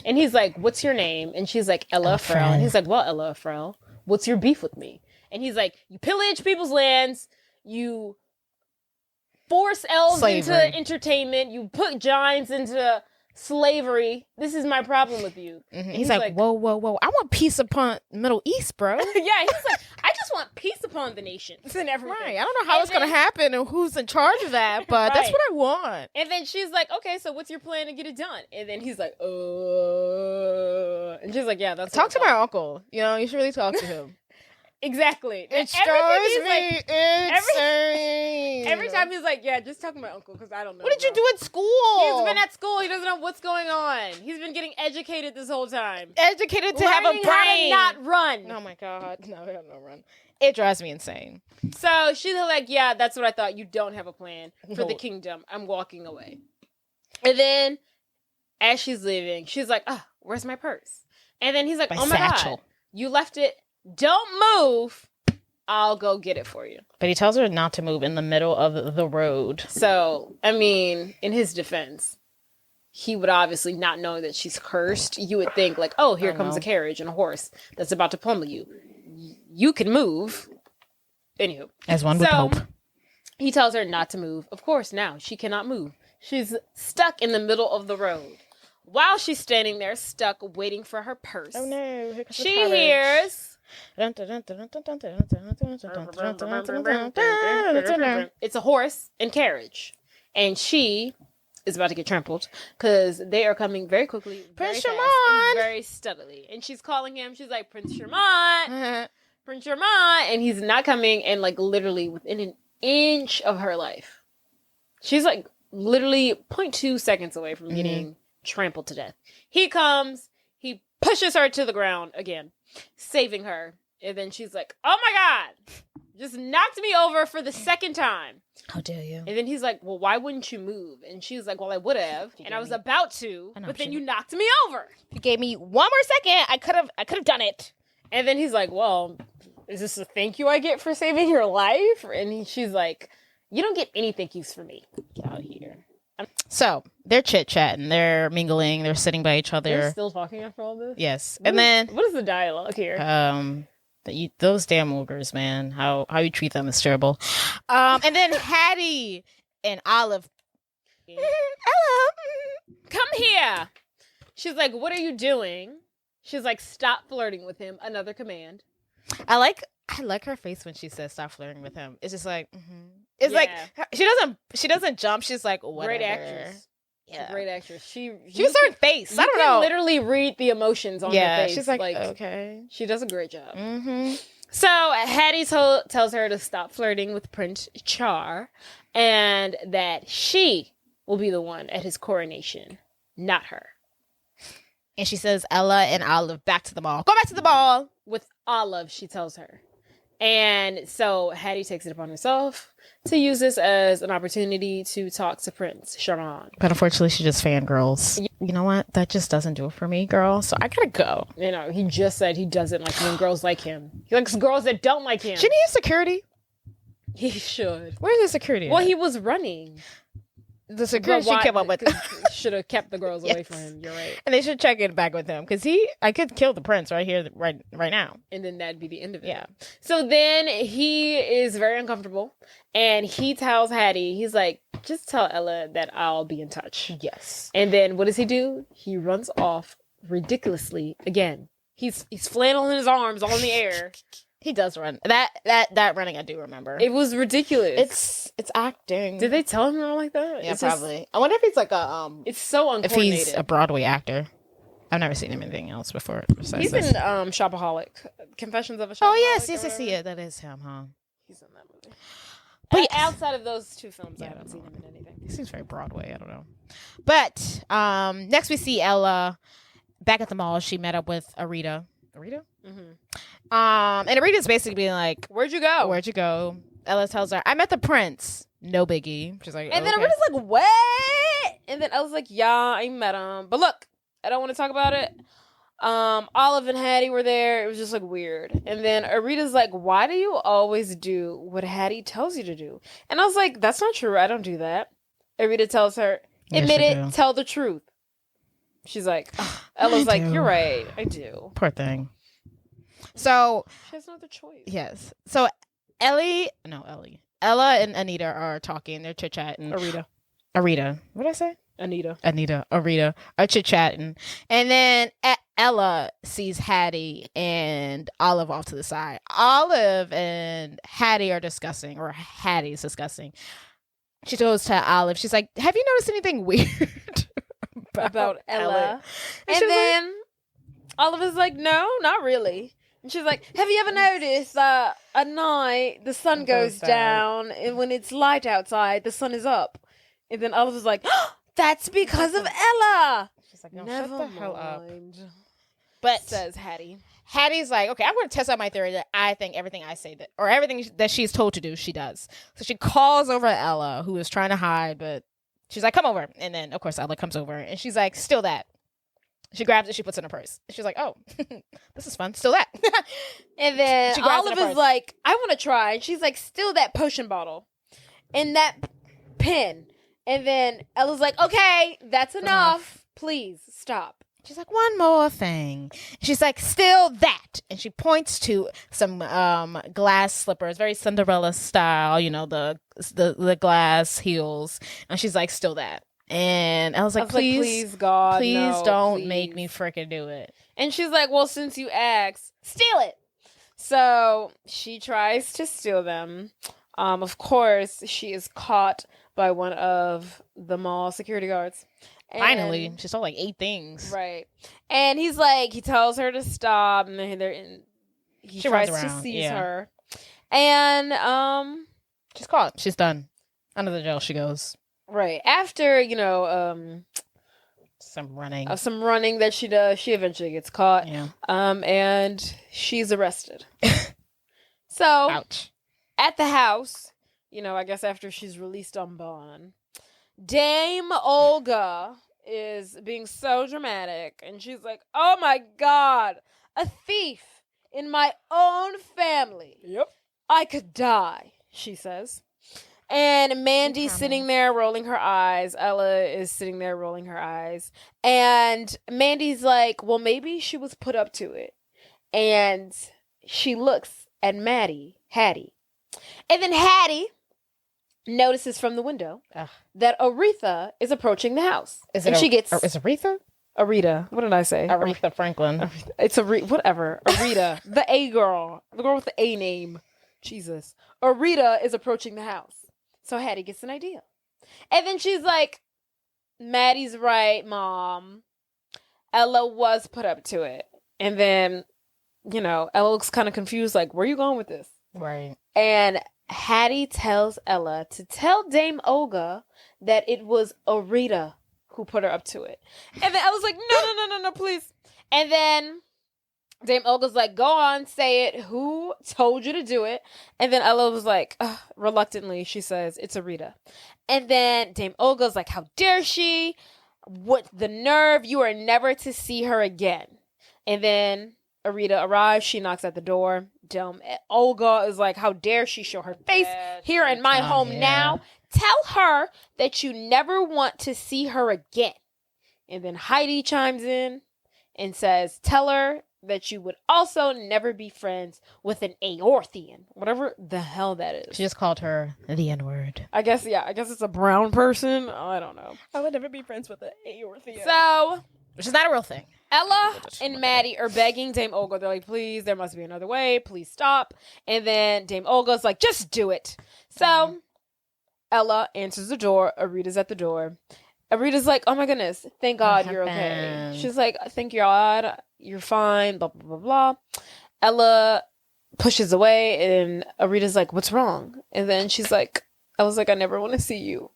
And he's like, what's your name? And she's like, Ella Frel. And he's like, well, Ella Frel, what's your beef with me? And he's like, you pillage people's lands, you force elves into entertainment, you put giants into slavery. This is my problem with you. He's like, whoa. I want peace upon Middle East, bro. Yeah, he's like, I just want peace upon the nations and everything. Right. I don't know how it's going to happen and who's in charge of that, but that's what I want. And then she's like, okay, so what's your plan to get it done? And then he's like, and she's like, yeah, that's talk to my uncle. You should really talk to him. Exactly. It drives me insane. Every time he's like, yeah, just talk to my uncle because I don't know. What did you do at school? He's been at school. He doesn't know what's going on. He's been getting educated this whole time. Educated to have a brain. How to not run. Oh my God. No, I don't run. It drives me insane. So she's like, yeah, that's what I thought. You don't have a plan for the kingdom. I'm walking away. And then as she's leaving, she's like, oh, where's my purse? And then he's like, oh my God, you left it. Don't move. I'll go get it for you. But he tells her not to move in the middle of the road. So, I mean, in his defense, he would obviously not know that she's cursed. You would think like, oh, here comes a carriage and a horse that's about to pummel you. You can move. Anywho. As one would hope. He tells her not to move. Of course, now she cannot move. She's stuck in the middle of the road. While she's standing there, stuck, waiting for her purse. Oh no. She hears... It's a horse and carriage, and she is about to get trampled because they are coming very quickly, Prince Charmont, very steadily, and she's calling him. She's like, Prince Charmont, Prince Charmont, and he's not coming, and like literally within an inch of her life, she's like literally 0.2 seconds away from getting trampled to death. He comes, he pushes her to the ground again, saving her. And then she's like, oh my God, just knocked me over for the second time. How dare you? And then he's like, well, why wouldn't you move? And she's like, well, I would have. And I was about to, but then you knocked me over. If you gave me one more second, I could have done it. And then he's like, well, is this a thank you I get for saving your life? And she's like, you don't get any thank yous for me. Get out of here. So they're chit-chatting, they're mingling, they're sitting by each other. They're still talking after all this? Yes. What is the dialogue here? Those damn ogres, man. How you treat them is terrible. And then Hattie and Olive. Ella, come here. She's like, what are you doing? She's like, stop flirting with him. Another command. I like her face when she says stop flirting with him. It's just like, it's like she doesn't jump. She's like, whatever. Great actress. Yeah. Great actress. She was her face. I don't know. Literally read the emotions on her face. She's like, okay. She does a great job. So Hattie tells her to stop flirting with Prince Char, and that she will be the one at his coronation, not her. And she says, Ella and Olive, back to the ball. Go back to the ball. With Olive, she tells her. And so Hattie takes it upon herself to use this as an opportunity to talk to Prince Charmont. But unfortunately, she just fangirls. You know what? That just doesn't do it for me, girl. So I gotta go. He just said he doesn't like when girls like him. He likes girls that don't like him. Shouldn't he have security? He should. Where's the security? Well, he was running. The security should keep up with him. Should have kept the girls away from him. You're right. And they should check it back with him because I could kill the prince right here, right now. And then that'd be the end of it. Yeah. So then he is very uncomfortable, and he tells Hattie, he's like, just tell Ella that I'll be in touch. Yes. And then what does he do? He runs off ridiculously again. He's flailing his arms all in the air, He does run. That running I do remember. It was ridiculous. It's acting. Did they tell him to run like that? Yeah, probably. I wonder if he's like a It's so uncoordinated. If he's a Broadway actor. I've never seen him in anything else before. He's in Shopaholic. Confessions of a Shopaholic. Oh yes, I see it. That is him, huh? He's in that movie. But outside of those 2 films, I haven't seen him in anything. He seems very Broadway. I don't know. But next we see Ella back at the mall. She met up with Arita. Arita? Mm-hmm. And Arita's basically being like, "Where'd you go? Where'd you go?" Ella tells her, "I met the prince." No biggie. She's like, and then Arita's like, "What?" And then Ella's like, "Yeah, I met him. But look, I don't want to talk about it. Olive and Hattie were there. It was just like weird." And then Arita's like, "Why do you always do what Hattie tells you to do?" And I was like, "That's not true. I don't do that." Arita tells her, "Admit it. Tell the truth." She's like, Ella's like, "You're right. I do." Poor thing. So she has no other choice. Yes. So Ella and Anita are talking. They're chit-chatting. Arita. What did I say? Arita are chit-chatting. And then Ella sees Hattie and Olive off to the side. Olive and Hattie are discussing, or Hattie's discussing. She goes to Olive. She's like, "Have you noticed anything weird about Ella?" And then like, Olive is like, "No, not really." And she's like, "Have you ever noticed that at night the sun goes down, and when it's light outside, the sun is up?" And then Olive is like, "Oh, that's because of Ella." She's like, "No, never shut the hell up." But says Hattie. Hattie's like, "Okay, I'm going to test out my theory that I think everything I say that, or everything that she's told to do, she does." So she calls over Ella, who is trying to hide, but she's like, "Come over." And then, of course, Ella comes over, and she's like, "Still that." She grabs it, she puts it in her purse. She's like, "Oh, this is fun. Still that." And then Olive is like, "I want to try." And she's like, "Still that potion bottle and that pen." And then Ella's like, "Okay, that's enough. Please stop." She's like, "One more thing." She's like, "Still that." And she points to some glass slippers, very Cinderella style, you know, the glass heels. And she's like, "Still that." And I was like, please, God, please no, don't please. make me freaking do it. And she's like, "Well, since you asked, steal it." So she tries to steal them. Of course, she is caught by one of the mall security guards. And, finally, she stole like 8 things. Right. And he tells her to stop, and then he tries to seize her. And she's caught. She's done. Under the jail she goes. Right. After, some running that she does, she eventually gets caught. Yeah. And she's arrested. So, ouch. At the house, I guess after she's released on bond, Dame Olga is being so dramatic, and she's like, "Oh my God, a thief in my own family. Yep. I could die," she says. And Mandy's sitting there rolling her eyes. Ella is sitting there rolling her eyes. And Mandy's like, "Well, maybe she was put up to it." And she looks at Hattie. And then Hattie notices from the window that Aretha is approaching the house. Is Aretha? Arita. What did I say? Aretha Franklin. It's whatever. Arita. The A girl. The girl with the A name. Jesus. Arita is approaching the house. So Hattie gets an idea. And then she's like, "Maddie's right, Mom. Ella was put up to it." And then, Ella looks kind of confused, like, "Where are you going with this?" Right. And Hattie tells Ella to tell Dame Olga that it was Arita who put her up to it. And then Ella's like, no, please. And then Dame Olga's like, "Go on, say it. Who told you to do it?" And then Ella was like, reluctantly, she says, "It's Arita." And then Dame Olga's like, "How dare she? What the nerve? You are never to see her again." And then Arita arrives. She knocks at the door. Dame Olga is like, "How dare she show her face here in my home now? Tell her that you never want to see her again." And then Heidi chimes in and says, "Tell her that you would also never be friends with an Aorthian." Whatever the hell that is. She just called her the N-word. I guess it's a brown person. I don't know. I would never be friends with an Aorthian. So which is not a real thing. Ella and Maddie are begging Dame Olga. They're like, please, there must be another way. Please stop. And then Dame Olga's like, just do it. So Ella answers the door. Arita's at the door. Arita's like, oh my goodness, thank God you're okay. She's like, thank God, you're fine, blah, blah, blah, blah. Ella pushes away, and Arita's like, what's wrong? And then she's like, Ella's like, I never want to see you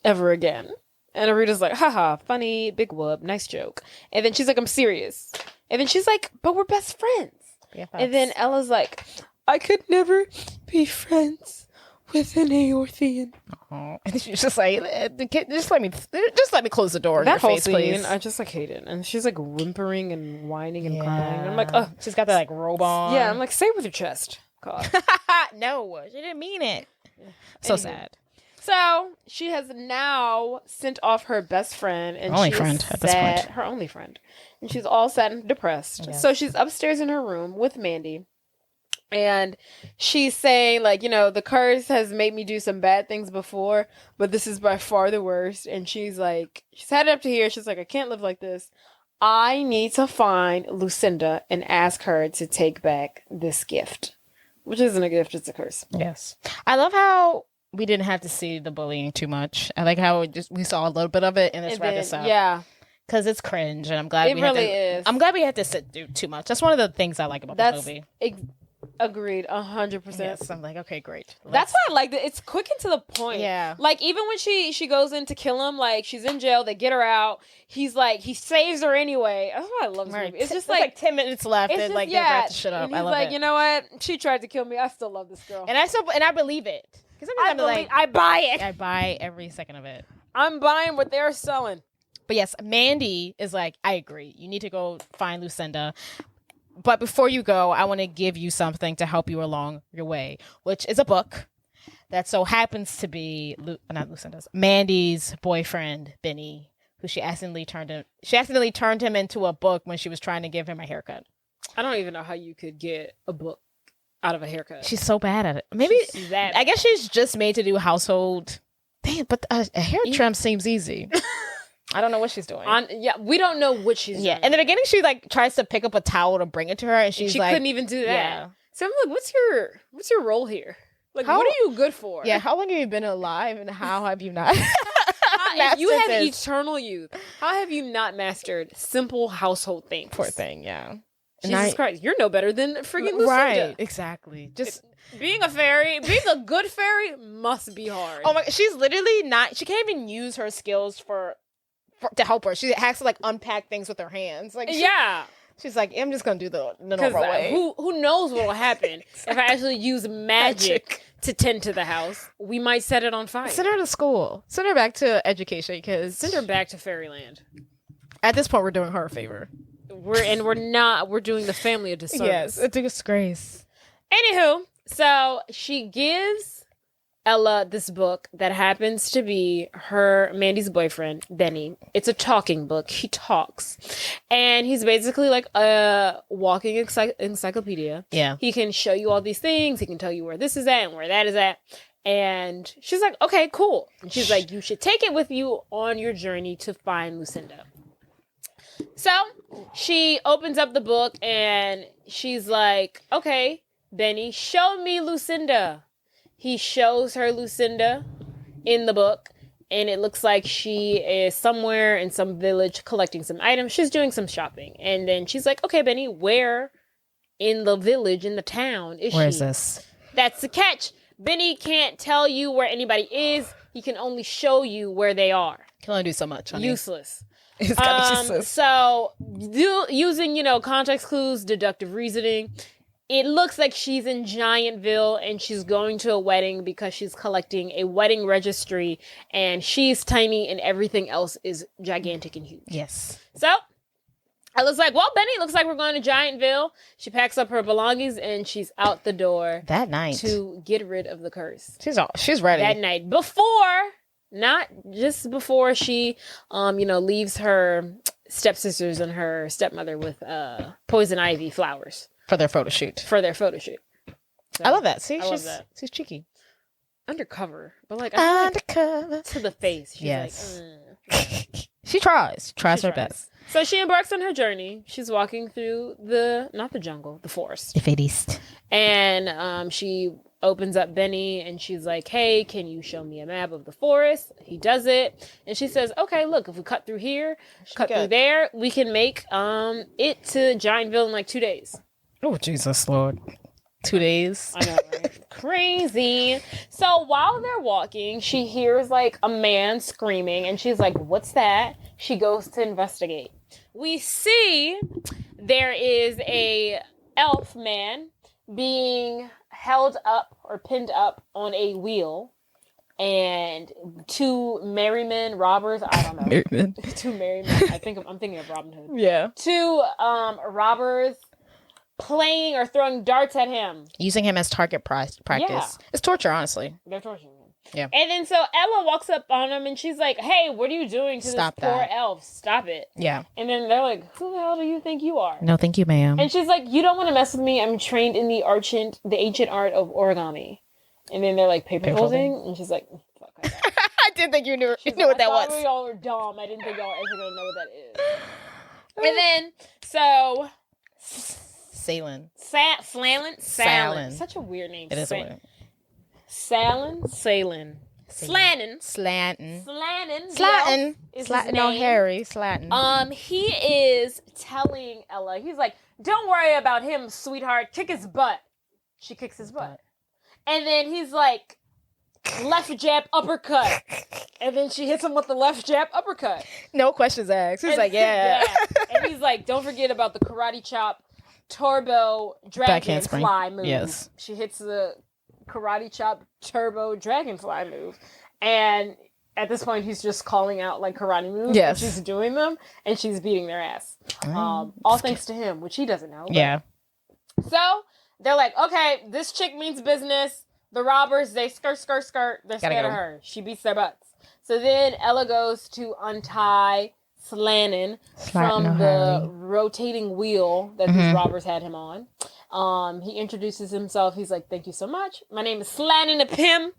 ever again. And Arita's like, haha, funny, big whoop, nice joke. And then she's like, I'm serious. And then she's like, but we're best friends. Yeah, and then Ella's like, I could never be friends with an Aorthean. And she's just like, just let me close the door. That whole face, scene, please. I just like hate it. And she's like whimpering and whining and crying. And I'm like, oh, she's got that like robe on. Yeah, I'm like, say it with your chest. God. No, she didn't mean it. So sad. So she has now sent off her best friend and only friend at this point. Her only friend, and she's all sad and depressed. Yeah. So she's upstairs in her room with Mandy, and she's saying like, the curse has made me do some bad things before, but this is by far the worst. And she's headed up to here. She's like, I can't live like this. I need to find Lucinda and ask her to take back this gift, which isn't a gift; it's a curse. Yes, I love how we didn't have to see the bullying too much. I like how we saw a little bit of it and let's wrap this up. Yeah. Because it's cringe, and I'm glad is. I'm glad we had to sit through too much. That's one of the things I like about this movie. Agreed, 100%. Yes, I'm like, okay, great. That's why I like it. It's quick and to the point. Yeah. Like, even when she goes in to kill him, like, she's in jail, they get her out. He's like, he saves her anyway. That's why I love this movie. It's just like 10 minutes left, and like, they wrap the shit up. And he's like, you know what? She tried to kill me. I still love this girl. And I believe it. I buy it. I buy every second of it. I'm buying what they're selling. But yes, Mandy is like, I agree. You need to go find Lucinda. But before you go, I want to give you something to help you along your way, which is a book that so happens to be not Lucinda's, Mandy's boyfriend, Benny, who she accidentally turned him into a book when she was trying to give him a haircut. I don't even know how you could get a book out of a haircut. She's so bad at it. Maybe I guess she's just made to do household. Damn, but a hair trim seems easy. I don't know what she's doing. We don't know what she's doing. Yeah, in the beginning, she like tries to pick up a towel to bring it to her, and she couldn't even do that. Yeah. So I'm like, what's your role here? Like, what are you good for? Yeah, how long have you been alive, and how have you not? If you have eternal youth, how have you not mastered simple household things? Poor thing, yeah. Jesus Christ, you're no better than friggin' Lucinda. Right, exactly. Just being a fairy, being a good fairy must be hard. Oh my, she's literally not. She can't even use her skills to help her. She has to like unpack things with her hands. Like she's like, I'm just gonna do the normal way. Who knows what will happen if I actually use magic to tend to the house? We might set it on fire. Send her to school. Send her back to education. Because send her back to fairyland. At this point, we're doing her a favor. We're doing the family a disservice. Yes, it's a disgrace. Anywho, so she gives Ella this book that happens to be Mandy's boyfriend, Benny. It's a talking book. He talks. And he's basically like a walking encyclopedia. Yeah. He can show you all these things. He can tell you where this is at and where that is at. And she's like, okay, cool. And she's like, you should take it with you on your journey to find Lucinda. So she opens up the book and she's like, okay, Benny, show me Lucinda. He shows her Lucinda in the book, and it looks like she is somewhere in some village collecting some items. She's doing some shopping. And then she's like, okay, Benny, where in the village, in the town is she? Where is this? That's the catch. Benny can't tell you where anybody is. He can only show you where they are. Can only do so much, honey. Useless. It's gotta be useless. So, using, context clues, deductive reasoning, it looks like she's in Giantville and she's going to a wedding because she's collecting a wedding registry, and she's tiny and everything else is gigantic and huge. Yes. So I was like, well, Benny, looks like we're going to Giantville. She packs up her belongings and she's out the door that night to get rid of the curse. She's ready. That night. Not just before she, leaves her stepsisters and her stepmother with poison ivy flowers. For their photo shoot. So, I love that. See, she's cheeky. Undercover. But undercover. To the face. She's yes. Like, she tries her best. So she embarks on her journey. She's walking through not the jungle, the forest. The forest. And she opens up Benny and she's like, hey, can you show me a map of the forest? He does it. And she says, okay, look, if we cut through here, through there, we can make it to Giantville in like 2 days. Oh, Jesus Lord. 2 days. I know, right? Crazy. So while they're walking, she hears like a man screaming and she's like, what's that? She goes to investigate. We see there is a elf man being held up or pinned up on a wheel, and two merrymen, robbers, I don't know. Merrymen. Two merrymen. I'm thinking of Robin Hood. Yeah. Two robbers playing or throwing darts at him. Using him as target practice. Yeah. It's torture, honestly. They're torturing him. Yeah. And then so Ella walks up on him and she's like, hey, what are you doing to this poor elf? Stop it. Yeah. And then they're like, who the hell do you think you are? No, thank you, ma'am. And she's like, you don't want to mess with me. I'm trained in the ancient art of origami. And then they're like, paper folding? And she's like, fuck. I didn't think you knew what that was. We all were dumb. I didn't think y'all were ever going to know what that is. And then, so... Salen. Salen. Such a weird name. It is weird. Salen. Slanton. No, Harry. Slanton. He is telling Ella, he's like, don't worry about him, sweetheart. Kick his butt. She kicks his butt. And then he's like, left jab, uppercut. And then she hits him with the left jab, uppercut. No questions asked. He's like, yeah. And he's like, don't forget about the karate chop, turbo, dragonfly move. Yes. She hits the karate chop, turbo, dragonfly move. And at this point, he's just calling out like karate moves. Yes. She's doing them, and she's beating their ass. All thanks to him, which he doesn't know. Yeah. So they're like, okay, this chick means business. The robbers, they skirt. They're scared of her. She beats their butts. So then Ella goes to untie Slanton from the rotating wheel that these robbers had him on. He introduces himself. He's like, thank you so much. My name is Slanton Pym.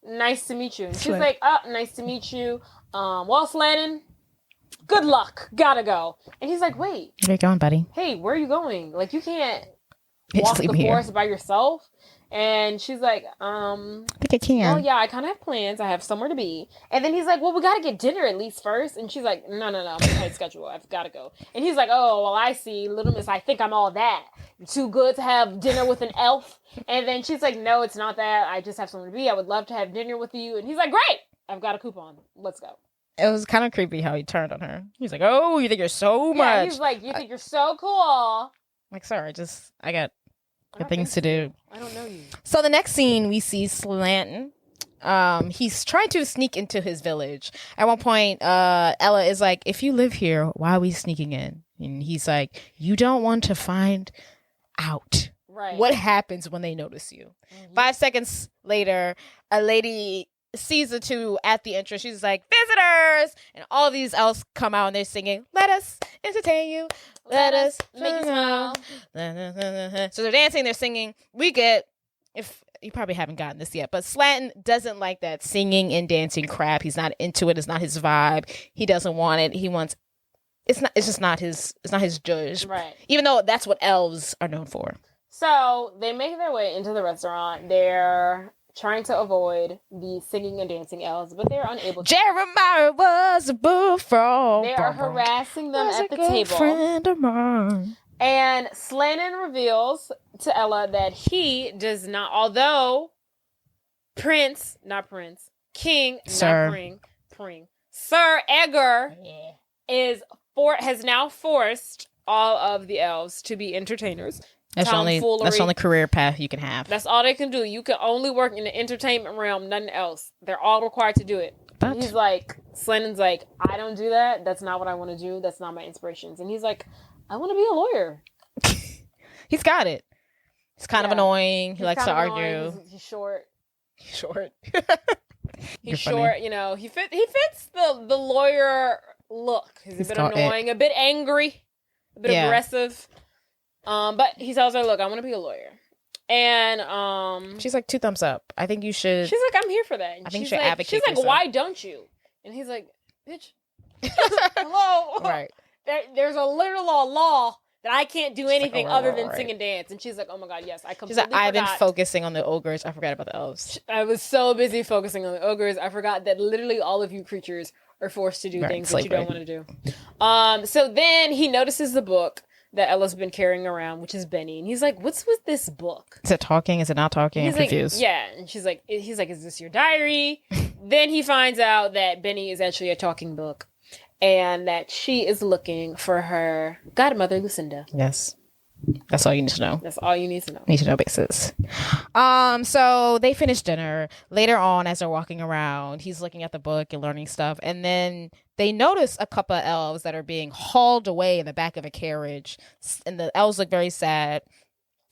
Nice to meet you. And she's like, oh, nice to meet you. Well, Slanton, good luck. Gotta go. And he's like, wait. Where you going, buddy? Hey, where are you going? Like, you can't walk the forest by yourself. And she's like, I think I can. Oh, yeah, I kind of have plans. I have somewhere to be. And then he's like, well, we got to get dinner at least first. And she's like, no, I'm on a tight schedule. I've got to go. And he's like, oh, well, I see. Little Miss, I think I'm all that. You're too good to have dinner with an elf. And then she's like, no, it's not that. I just have somewhere to be. I would love to have dinner with you. And he's like, great. I've got a coupon. Let's go. It was kind of creepy how he turned on her. He's like, oh, you think you're so much. Yeah, he's like, you think you're so cool. Like, sorry, I got things to do. I don't know you. So the next scene, we see Slanton. He's trying to sneak into his village. At one point, Ella is like, if you live here, why are we sneaking in? And he's like, you don't want to find out what happens when they notice you. 5 seconds later, a lady sees the two at the entrance. She's like, visitors! And all these elves come out and they're singing, let us entertain you. Let us make you smile. So they're dancing, they're singing. If you probably haven't gotten this yet, but Slanton doesn't like that singing and dancing crap. He's not into it. It's not his vibe. He doesn't want it. He wants, it's just not his judge. Right. Even though that's what elves are known for. So they make their way into the restaurant. They're trying to avoid the singing and dancing elves, but they're unable to. Jeremiah was a bullfrog. They are harassing them at the table. Friend of mine. And Slanton reveals to Ella that he does not, although King, Sir Edgar has now forced all of the elves to be entertainers. That's the only career path you can have. That's all they can do. You can only work in the entertainment realm, nothing else. They're all required to do it. But he's like, Slanton's like, I don't do that. That's not what I want to do. That's not my inspirations. And he's like, I want to be a lawyer. He's got it. He's kind of annoying. He likes to argue. He's short. He's short. He's short. You know, he fits the lawyer look. He's a bit annoying, a bit angry, a bit aggressive. But he tells her, look, I want to be a lawyer. And she's like, 2 thumbs up. I think you should. She's like, I'm here for that. And I think you should advocate. She's like, why don't you? And he's like, bitch, Hello. Right. There's a literal law that I can't do anything other than sing and dance. And she's like, oh my God, yes, I completely forgot. I've been focusing on the ogres. I forgot about the elves. I was so busy focusing on the ogres. I forgot that literally all of you creatures are forced to do things that you don't want to do. So then he notices the book that Ella's been carrying around, which is Benny. And he's like, what's with this book? Is it talking? Is it not talking? I'm confused. Yeah. And he's like, is this your diary? Then he finds out that Benny is actually a talking book. And that she is looking for her godmother, Lucinda. Yes. That's all you need to know. That's all you need to know. Need to know basis. So they finish dinner. Later on, as they're walking around, he's looking at the book and learning stuff. And then they notice a couple of elves that are being hauled away in the back of a carriage. And the elves look very sad.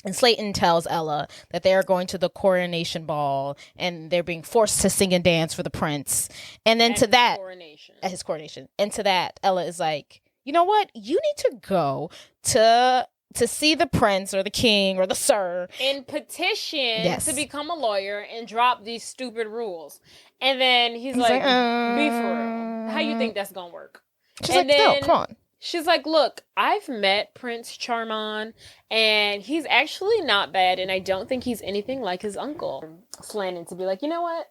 And Slayton tells Ella that they are going to the coronation ball and they're being forced to sing and dance for the prince. And then at his coronation. And to that, Ella is like, you know what? You need to go to see the prince or the king or the sir. And petition to become a lawyer and drop these stupid rules. And then he's like, be for real. How you think that's going to work? She's like, no, come on. She's like, look, I've met Prince Charmont, and he's actually not bad, and I don't think he's anything like his uncle. Slannon to be like, you know what?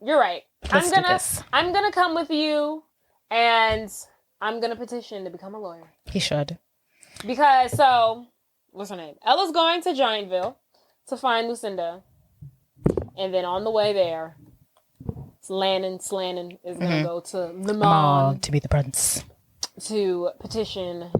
You're right. I'm gonna come with you, and I'm gonna petition to become a lawyer. He should. Because, what's her name? Ella's going to Giantville to find Lucinda, and then on the way there, Slannon is gonna go to Le Mans to be the prince. To petition,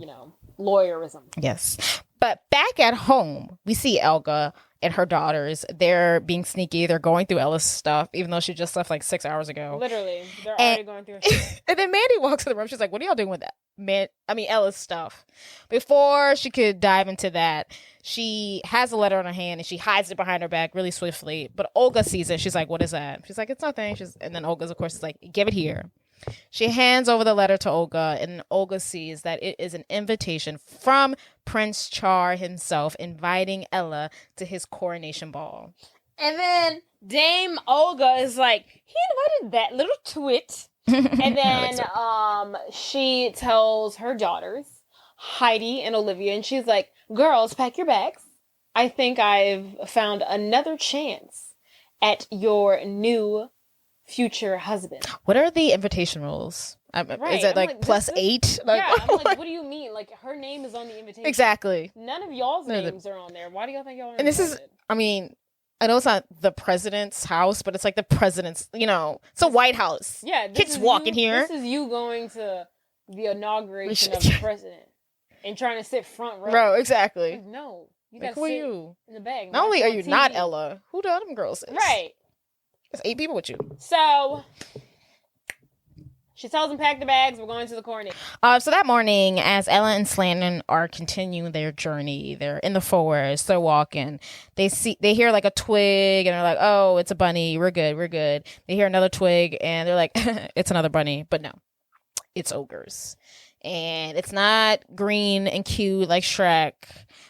lawyerism. Yes. But back at home, we see Elga and her daughters. They're being sneaky. They're going through Ella's stuff, even though she just left like 6 hours ago. Literally. They're already going through her stuff. And then Mandy walks in the room. She's like, what are y'all doing with that? Ella's stuff. Before she could dive into that, she has a letter in her hand and she hides it behind her back really swiftly. But Olga sees it. She's like, what is that? She's like, it's nothing. And then Olga's, of course, is like, give it here. She hands over the letter to Olga, and Olga sees that it is an invitation from Prince Char himself inviting Ella to his coronation ball. And then Dame Olga is like, he invited that little twit. And then she tells her daughters, Heidi and Olivia, and she's like, girls, pack your bags. I think I've found another chance at your new future husband. What are the invitation rules? Is it like plus 8? Yeah, I'm like, what do you mean? Like, her name is on the invitation. Exactly. None of y'all's names are on there. Why do y'all think y'all are invited? And this is, I know it's not the president's house, but it's like the president's, it's a White House. Yeah. Kids walking here. This is you going to the inauguration of the president and trying to sit front row. Bro, exactly. Like, no. You gotta sit in the bag. Not only are you not Ella, who the other girls is? Right. There's 8 people with you. So she tells them pack the bags. We're going to the coronation. So that morning, as Ella and Slannon are continuing their journey, they're in the forest. They're walking. They hear like a twig, and they're like, "Oh, it's a bunny. We're good. We're good." They hear another twig, and they're like, "It's another bunny." But no, it's ogres, and it's not green and cute like Shrek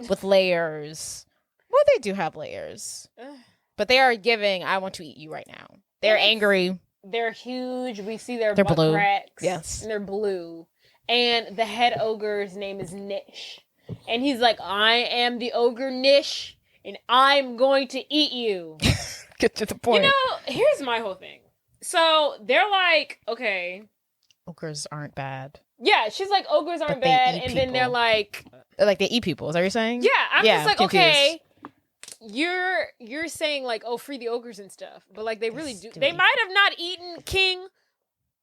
with layers. Well, they do have layers. But they are giving, I want to eat you right now. They're angry. They're huge. We see their butt blue. cracks. Yes. And they're blue. And the head ogre's name is Nish. And he's like, I am the ogre Nish, and I'm going to eat you. Get to the point. Here's my whole thing. So they're like, okay. Ogres aren't bad. Yeah, she's like, ogres aren't bad. And then they're like. Like they eat people, is that what you're saying? Yeah, I'm just like, confused. Okay. You're saying like, oh, free the ogres and stuff, but like they really do. They might have not eaten King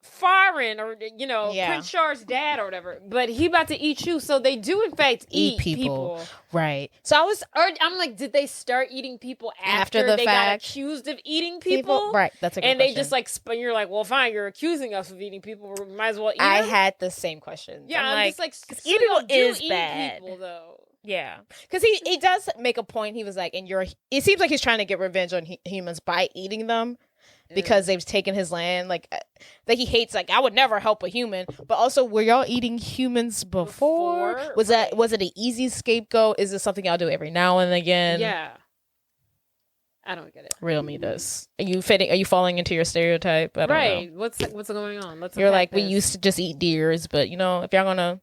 Farin or Prince Char's dad or whatever, but he about to eat you. So they do in fact eat people. Right. So I'm like, did they start eating people after the they fact? Got accused of eating people? Right. That's a good and question. they just like you're like, well, fine, you're accusing us of eating people. We might as well eat. I had the same question. Yeah, I'm just like, eating people is eat bad. People, though. Yeah, because he does make a point. He was like, it seems like he's trying to get revenge on humans by eating them because they've taken his land. Like he hates. Like, I would never help a human, but also, were y'all eating humans before? Was it an easy scapegoat? Is this something y'all do every now and again? Yeah. I don't get it. Riddle me this. Are you falling into your stereotype? I don't know. What's going on? You're like, we used to just eat deers, but if y'all gonna,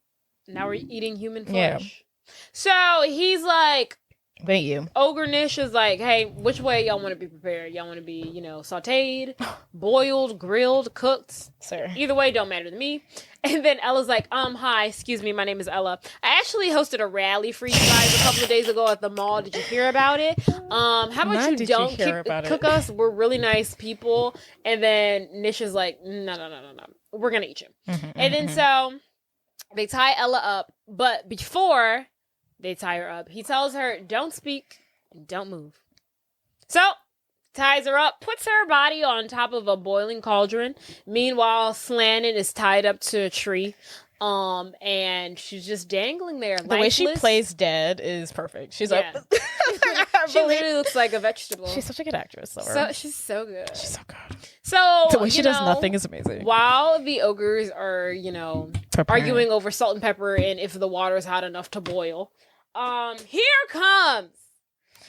now we're eating human flesh. So he's like, thank you. Ogre Nish is like, hey, which way y'all want to be prepared? Y'all want to be, sauteed, boiled, grilled, cooked? Sir. Either way, don't matter to me. And then Ella's like, hi, excuse me, my name is Ella. I actually hosted a rally for you guys a couple of days ago at the mall. Did you hear about it? How about you don't cook us? We're really nice people. And then Nish is like, no. We're going to eat you. And then so they tie Ella up. But before they tie her up, he tells her, don't speak and don't move. So ties her up, puts her body on top of a boiling cauldron. Meanwhile, Slannon is tied up to a tree. And she's just dangling there. The way she plays dead is perfect. She's like, she literally looks like a vegetable. She's such a good actress. So she's so good. She's so good. So the way she does nothing is amazing. While the ogres are, arguing over salt and pepper and if the water is hot enough to boil, here comes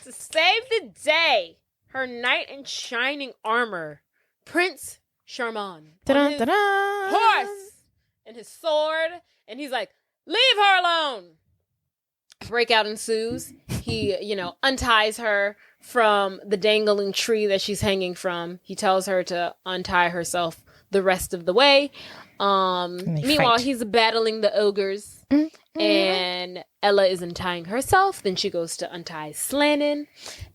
to save the day her knight in shining armor, Prince Charmont, on his horse and his sword, and he's like, leave her alone. Breakout ensues. He, unties her from the dangling tree that she's hanging from. He tells her to untie herself the rest of the way. Meanwhile, he's battling the ogres. And Ella is untying herself. Then she goes to untie Slannon.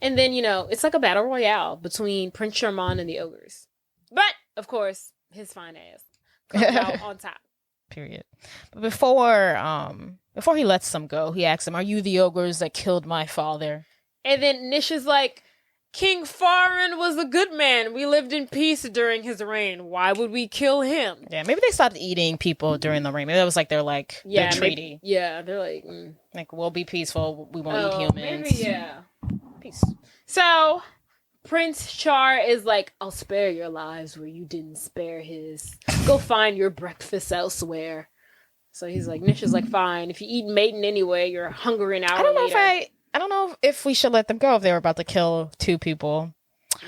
And then, it's like a battle royale between Prince Charmant and the ogres. But, of course, his fine ass comes out on top. Period. But before he lets them go, he asks them, are you the ogres that killed my father? And then Nish is like, King Farin was a good man. We lived in peace during his reign. Why would we kill him? Yeah, maybe they stopped eating people during the reign. Maybe that was like their treaty. They're like... Like, we'll be peaceful. We won't eat humans. Maybe, yeah. Peace. So, Prince Char is like, I'll spare your lives where you didn't spare his. Go find your breakfast elsewhere. So he's like, Nish is like, fine. If you eat maiden anyway, you're hungry an hour later. I don't know if we should let them go if they were about to kill 2 people.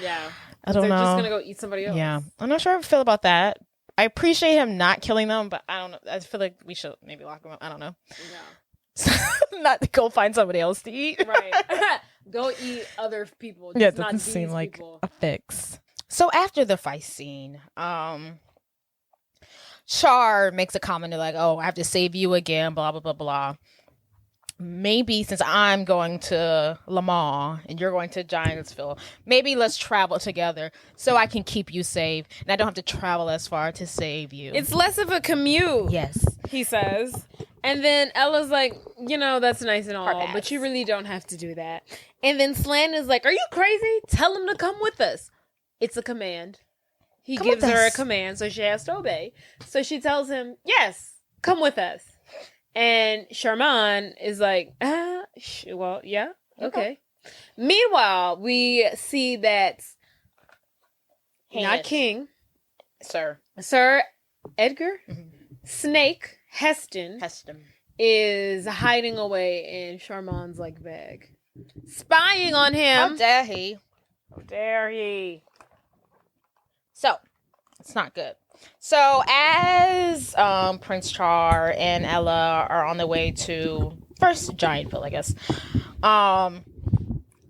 Yeah. I don't know. They're just going to go eat somebody else. Yeah. I'm not sure how I feel about that. I appreciate him not killing them, but I don't know. I feel like we should maybe lock them up. I don't know. Yeah. Not to go find somebody else to eat. Right. Go eat other people. It doesn't seem like a fix. So after the fight scene, Char makes a comment like, oh, I have to save you again, blah, blah, blah, blah. Maybe since I'm going to Lamar and you're going to Giantsville, maybe let's travel together so I can keep you safe and I don't have to travel as far to save you. It's less of a commute. Yes. He says. And then Ella's like, that's nice and all, but you really don't have to do that. And then Slan is like, are you crazy? Tell him to come with us. It's a command. He gives her a command, so she has to obey. So she tells him, yes, come with us. And Charmant is like, well, yeah, okay. Meanwhile, we see that not King, Sir Edgar Snake Heston is hiding away in Charmant's bag, spying on him. How dare he? How dare he? So it's not good. So as Prince Char and Ella are on the way to first Giantville, I guess,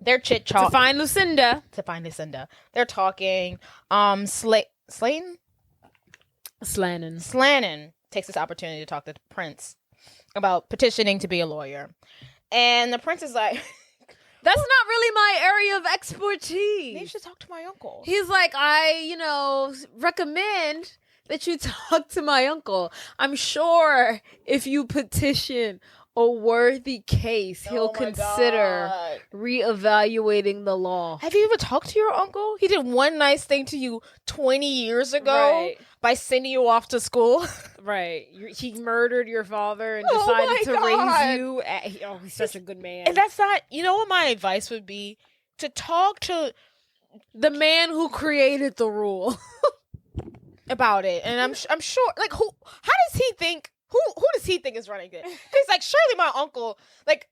they're chit-chat to find Lucinda. They're talking. Slannon takes this opportunity to talk to the prince about petitioning to be a lawyer, and the prince is like, that's not really my area of expertise. Maybe you should talk to my uncle. He's like, I recommend that you talk to my uncle. I'm sure if you petition a worthy case, he'll consider reevaluating the law. Have you ever talked to your uncle? He did one nice thing to you 20 years ago by sending you off to school. Right. He murdered your father and decided to raise you. He's such a good man. And that's not, what my advice would be? To talk to the man who created the rule. About it. And I'm sure, how does he think? Who does he think is running it? He's like, surely my uncle,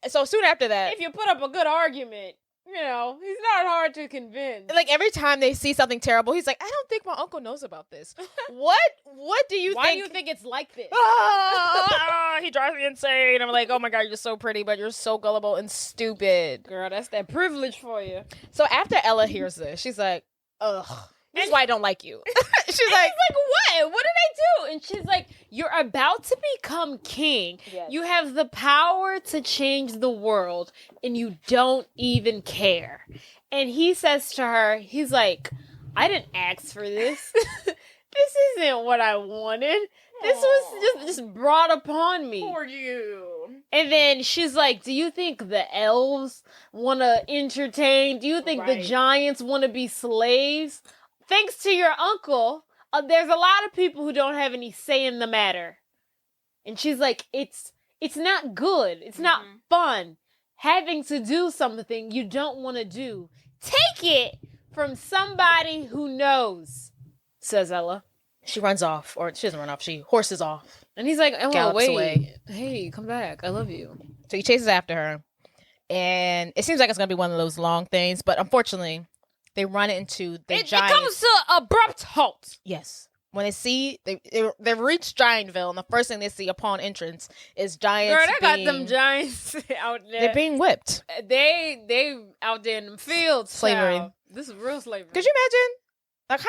so soon after that. If you put up a good argument, You know, he's not hard to convince. Like, every time they see something terrible, he's like, I don't think my uncle knows about this. What do you think? Why do you think it's like this? He drives me insane. I'm like, oh my God, you're so pretty, but you're so gullible and stupid. Girl, that's that privilege for you. So after Ella hears this, she's like, ugh. This is why I don't like you. She's like, what? What did I do? And she's like, you're about to become king. Yes. You have the power to change the world, and you don't even care. And he says to her, he's like, I didn't ask for this. This isn't what I wanted. This was just brought upon me. For you. And then she's like, do you think the elves want to entertain? Do you think the giants want to be slaves? Thanks to your uncle, there's a lot of people who don't have any say in the matter. And she's like, it's not good. It's not fun having to do something you don't want to do. Take it from somebody who knows, says Ella. She runs off, or she doesn't run off. She horses off. And he's like, Ella, wait. Away. Hey, come back. I love you. So he chases after her. And it seems like it's going to be one of those long things. But unfortunately, they run into the giants. It comes to an abrupt halt. Yes. When they see, they reach Giantville, and the first thing they see upon entrance is giants. Girl, they got them giants out there. They're being whipped. They out there in them fields. Slavery. Child. This is real slavery. Could you imagine? Like,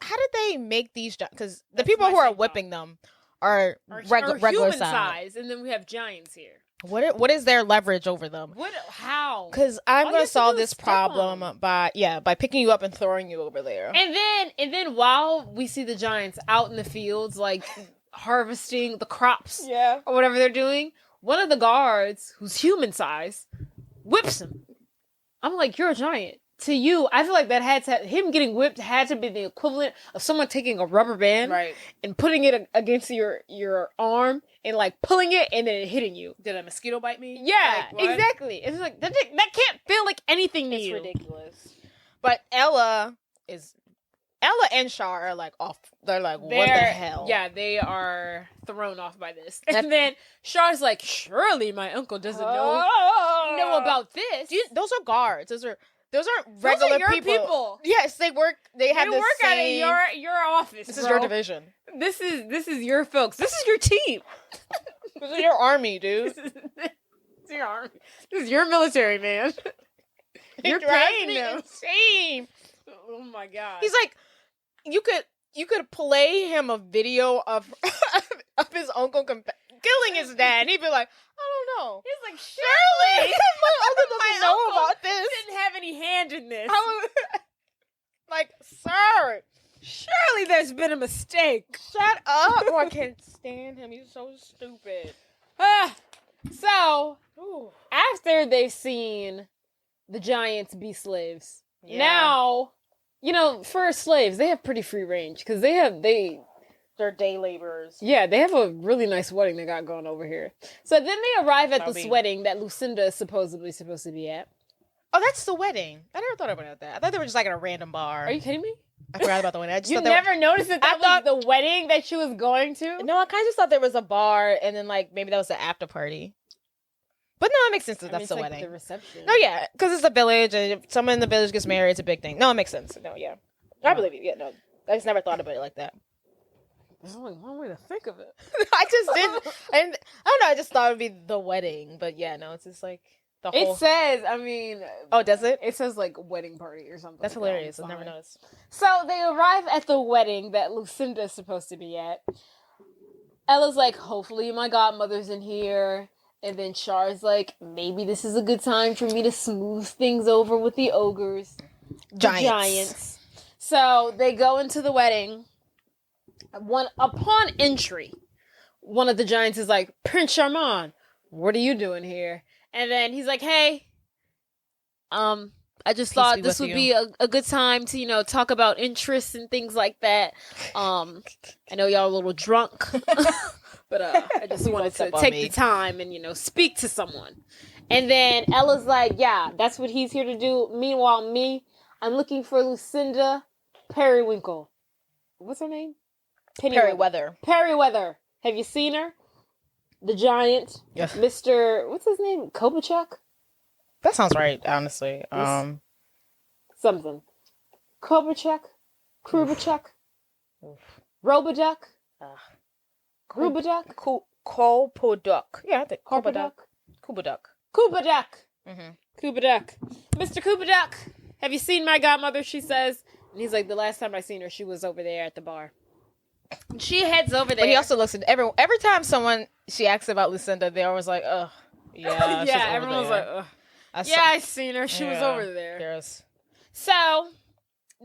how did they make these giants? Because the people who are whipping them are regular human size, and then we have giants here. What is their leverage over them? How? Because I'm gonna solve this problem by picking you up and throwing you over there. And then while we see the giants out in the fields, like harvesting the crops, or whatever they're doing, one of the guards, who's human size, whips him. I'm like, you're a giant. To you, I feel like him getting whipped had to be the equivalent of someone taking a rubber band and putting it against your arm and like pulling it and then it hitting you. Did a mosquito bite me? Yeah, like, exactly. It's like that can't feel like anything to you. It's ridiculous. But Ella and Char are like off. They're like, what the hell? Yeah, they are thrown off by this. And then Char's like, surely my uncle doesn't know about this. Those are guards. Those aren't regular people. Yes, they work. They have work out of your office. This is your division. This is your folks. This is your team. This is your army, dude. This is your army. This is your military, man. You're paying them. Insane. Oh my God. He's like, you could play him a video of his uncle killing his dad. And he'd be like, I don't know. He's like, surely my uncle doesn't know about this. Didn't have any hand in this. Like, sir, surely there's been a mistake. Shut up. Oh, I can't stand him. He's so stupid. So, after they've seen the giants be slaves, now, for slaves, they have pretty free range because they're day laborers. Yeah, they have a really nice wedding they got going over here. So then they arrive at this wedding that Lucinda is supposedly supposed to be at. Oh, that's the wedding. I never thought about that. I thought they were just like at a random bar. Are you kidding me? I forgot about the wedding. I just you never noticed that was the wedding that she was going to? No, I kind of just thought there was a bar and then like maybe that was the after party. But no, it makes sense that that's the wedding. The reception. No, yeah, because it's a village and if someone in the village gets married, it's a big thing. No, it makes sense. No, yeah. I believe you. Yeah, no. I just never thought about it like that. There's only one way to think of it. I don't know, I just thought it would be the wedding. But yeah, no, it's just like the whole... It says, Oh, does it? It says like wedding party or something. That's hilarious. I never noticed. So they arrive at the wedding that Lucinda is supposed to be at. Ella's like, hopefully my godmother's in here. And then Char's like, maybe this is a good time for me to smooth things over with the ogres. Giants. So they go into the wedding. Upon entry, one of the giants is like, Prince Charmont, what are you doing here? And then he's like, hey, I just thought this would be a good time to, talk about interests and things like that. I know y'all a little drunk, but I just wanted to take the time and, speak to someone. And then Ella's like, yeah, that's what he's here to do. Meanwhile, I'm looking for Lucinda Periwinkle. What's her name? Periweather. Periweather. Have you seen her? The giant. Yes. Mr. What's his name? Kobachuk? That sounds right, honestly. Something. Kovacic, Krubacek, Roboduck, Grubaduck, Kolpoduk. Yeah, I think Korpaduck, Kubaduck. Kubaduck. Mm-hmm. Kubaduck. Mr. Kubaduck, have you seen my godmother? She says. And he's like, the last time I seen her, she was over there at the bar. She heads over there. But he also looks at every time she asks about Lucinda, they're always like, ugh. Yeah, yeah, everyone's like, ugh. I seen her. She was over there. Yes. So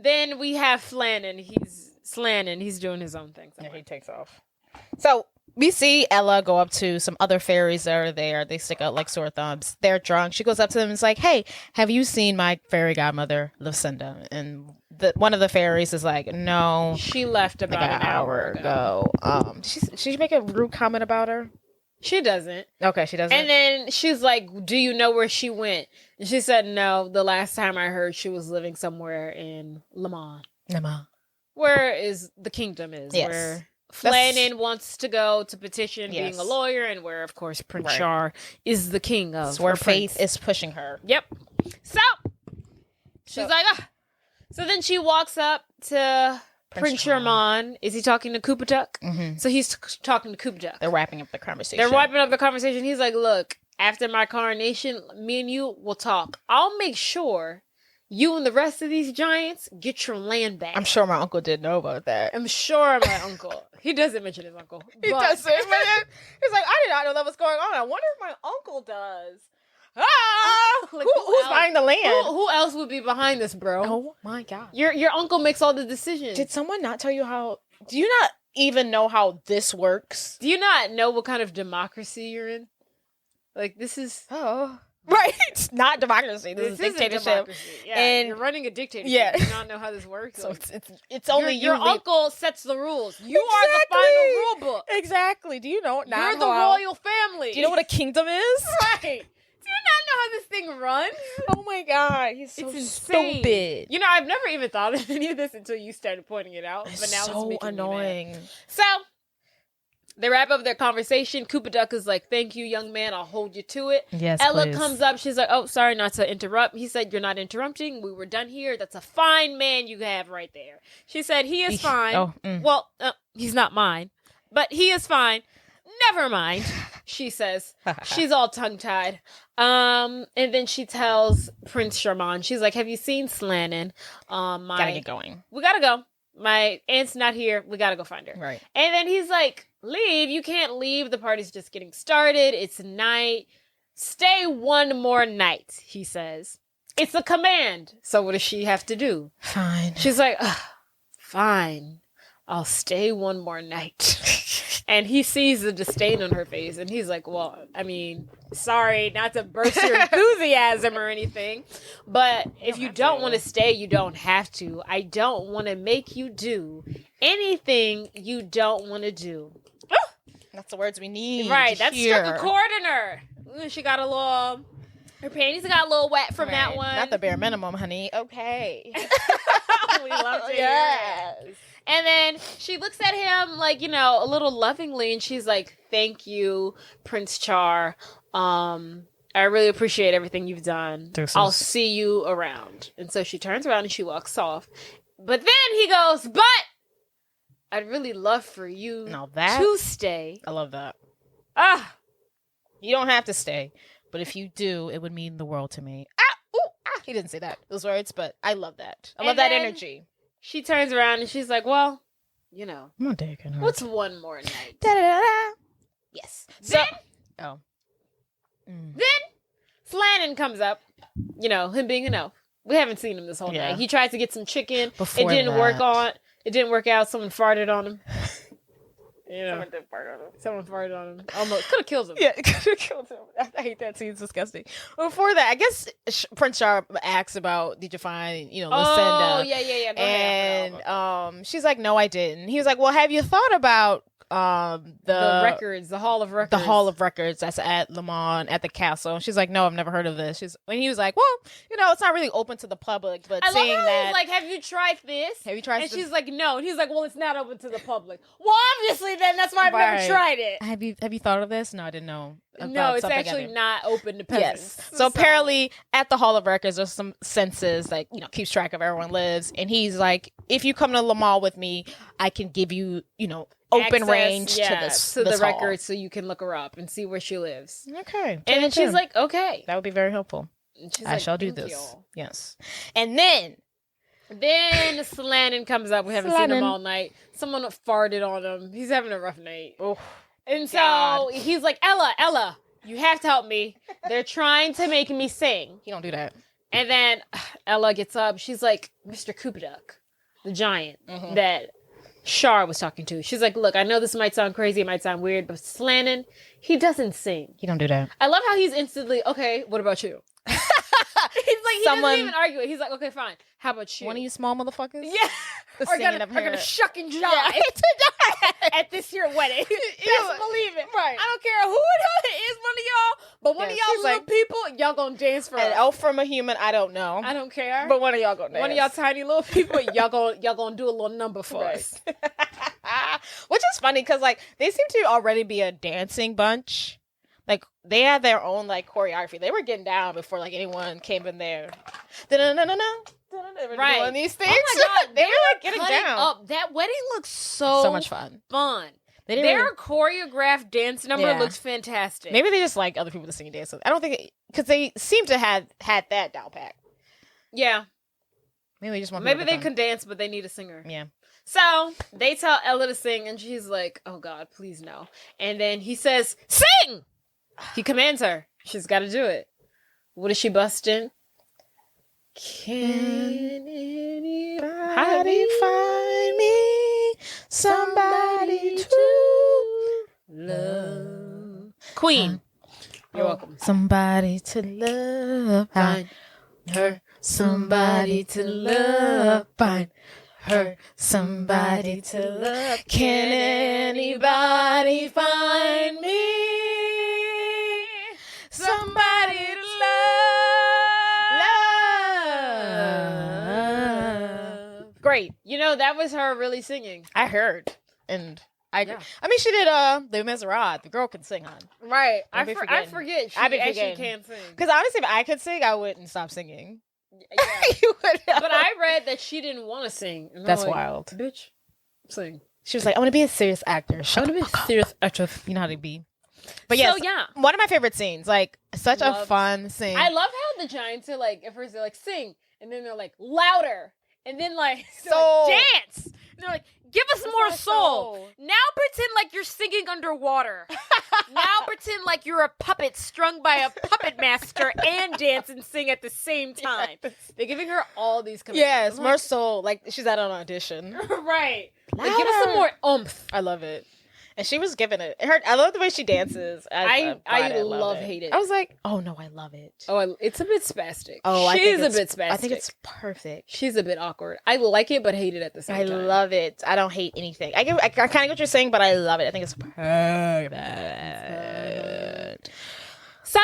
then we have Flannan. He's doing his own thing. Yeah, he takes off. So we see Ella go up to some other fairies that are there. They stick out like sore thumbs. They're drunk. She goes up to them and is like, hey, have you seen my fairy godmother, Lucinda? And one of the fairies is like, no. She left about like an hour ago. She make a rude comment about her? She doesn't. Okay, she doesn't. And then she's like, do you know where she went? And she said, no, the last time I heard she was living somewhere in Le Mans. Where is the kingdom is. Yes. Where Flannan wants to go to petition being a lawyer, and where, of course, Prince Char is the king of. That's where Faith is pushing her. Yep. So, she's like, So then she walks up to Prince Charmont. Is he talking to Kupatuk? Mm-hmm. So he's talking to Kupatuk. They're wrapping up the conversation. He's like, look, after my coronation, me and you will talk. I'll make sure you and the rest of these giants get your land back. I'm sure my uncle did know about that. I'm sure my uncle. He doesn't mention his uncle. He doesn't. But he's like, I did not know that was going on. I wonder if my uncle does. Like, who's buying the land? Who else would be behind this, bro? Oh my god. Your uncle makes all the decisions. Did someone not tell you how? Do you not even know how this works? Do you not know what kind of democracy you're in? Like, this is right. It's not democracy. This is dictatorship. Yeah, and you're running a dictatorship. Yeah. Do you not know how this works? So it's only your uncle sets the rules. You are the final rule book. Exactly. Do you know? You're the royal family. Do you know what a kingdom is? Right. Do you not know how this thing runs? Oh my god, he's so stupid. You know, I've never even thought of any of this until you started pointing it out. But now so it's making annoying. me mad. So they wrap up their conversation. Kupatuk is like, thank you, young man. I'll hold you to it. Yes, Ella please. comes up. She's like, oh, sorry not to interrupt. He said, you're not interrupting. We were done here. That's a fine man you have right there. She said, he is fine. Well, he's not mine, but he is fine. Never mind, she says. She's all tongue-tied. And then she tells Prince Charmont, she's like, have you seen Flannan? Gotta get going. We gotta go. My aunt's not here. We gotta go find her. Right. And then he's like, leave. You can't leave. The party's just getting started. It's night. Stay one more night, he says. It's a command. So what does she have to do? Fine. She's like, fine. I'll stay one more night. And he sees the disdain on her face, and he's like, well, I mean, sorry, not to burst your enthusiasm or anything, but if you don't want to stay, you don't have to. I don't want to make you do anything you don't want to do. That's the words we need. Right, that struck a chord in her. She got a little... Her panties got a little wet from that one. Not the bare minimum, honey. Okay. We love to yes. hear it. And then she looks at him like, you know, a little lovingly, and she's like, thank you, Prince Char. I really appreciate everything you've done. I'll see you around. And so she turns around and she walks off. But then he goes, but I'd really love for you to stay. I love that. You don't have to stay. But if you do, it would mean the world to me. He didn't say those words, but I love that. I love that energy. She turns around and she's like, well, you know, what's one more night? Yes. Then Flannan comes up, you know, him being an elf. We haven't seen him this whole night. He tried to get some chicken. It didn't work out. Someone farted on him. You know, someone farted on him. Almost could have killed him. Yeah, could have killed him. I hate that scene. It's disgusting. Before that, I guess Prince Charmont asks about, did you find, Lucinda? Oh, yeah. Go ahead. And she's like, no, I didn't. He was like, well, have you thought about the records, the Hall of Records? The Hall of Records that's at Le Mans, at the castle. And she's like, no, I've never heard of this. When he was like, well, it's not really open to the public, but seeing that. He's like, have you tried this? Have you tried And she's like, no. And he's like, well, it's not open to the public. Well, obviously, then that's why I've never tried it. Have you thought of this? No, I didn't know. No, it's actually not open to peasants. Yes. So apparently, at the Hall of Records, there's some census, like, you know, keeps track of everyone lives, and he's like, if you come to the mall with me, I can give you, you know, open range to the records, so you can look her up and see where she lives. Okay. And then she's like, okay, that would be very helpful. I shall do this. You. Yes. And then Slannon comes up. We haven't seen him all night. Someone farted on him. He's having a rough night. Oh. And so he's like, Ella, you have to help me. They're trying to make me sing. He don't do that. And then Ella gets up. She's like, Mr. Koopaduck, the giant that Shar was talking to. She's like, look, I know this might sound crazy. It might sound weird, but Slannon, he doesn't sing. He don't do that. I love how he's instantly, okay, what about you? He's like, he doesn't even argue it. He's like, okay, fine. How about you? One of you small motherfuckers? Yeah. Are gonna shuck and jive at this here wedding. Best believe it. Right. I don't care who it is, one of y'all, but one of y'all little people, y'all gonna dance for an elf from a human, I don't know. I don't care. But one of y'all gonna dance. One of y'all tiny little people, y'all gonna do a little number for us. Which is funny, because, like, they seem to already be a dancing bunch. Like, they had their own, like, choreography. They were getting down before, like, anyone came in there. Right. Doing these things. Oh my God. They were, like, getting down. Up. That wedding looks so much fun. Their choreographed dance number looks fantastic. Maybe they just like other people to sing and dance. I don't think, because they seem to have had that down pat. Yeah. Maybe they just want. Maybe they can dance, but they need a singer. Yeah. So they tell Ella to sing, and she's like, "Oh God, please no!" And then he says, "Sing!" He commands her. She's got to do it. What is she busting? Can anybody find me somebody to love? Queen. You're welcome. Somebody to love. Find her. Somebody to love. Find her. Somebody to love. Can anybody find me? Somebody to love. Great. You know, that was her really singing. I heard. And I mean, she did Les Miserables. The girl can sing, on. Right. I forget. She actually can sing. Because honestly, if I could sing, I wouldn't stop singing. Yeah. You would. But I read that she didn't want to sing. That's wild. Bitch, sing. She was like, I want to be a serious actor. I want to be a serious actress. You know how to be. But yes, one of my favorite scenes. Like, such a fun scene. I love how the Giants are like, at first they're like, sing. And then they're like, louder. And then like, dance. And they're like, give us more soul. Now pretend like you're singing underwater. Now pretend like you're a puppet strung by a puppet master and dance and sing at the same time. Yes. They're giving her all these commands. Yes, more soul. Like, she's at an audition. Right. Like, give us some more oomph. I love it. And she was giving it. I love the way she dances. I love hate it. I was like, oh no, I love it. Oh, it's a bit spastic. Oh, she's a bit spastic. I think it's perfect. She's a bit awkward. I like it, but hate it at the same time. I love it. I don't hate anything. I kind of get what you're saying, but I love it. I think it's perfect. So,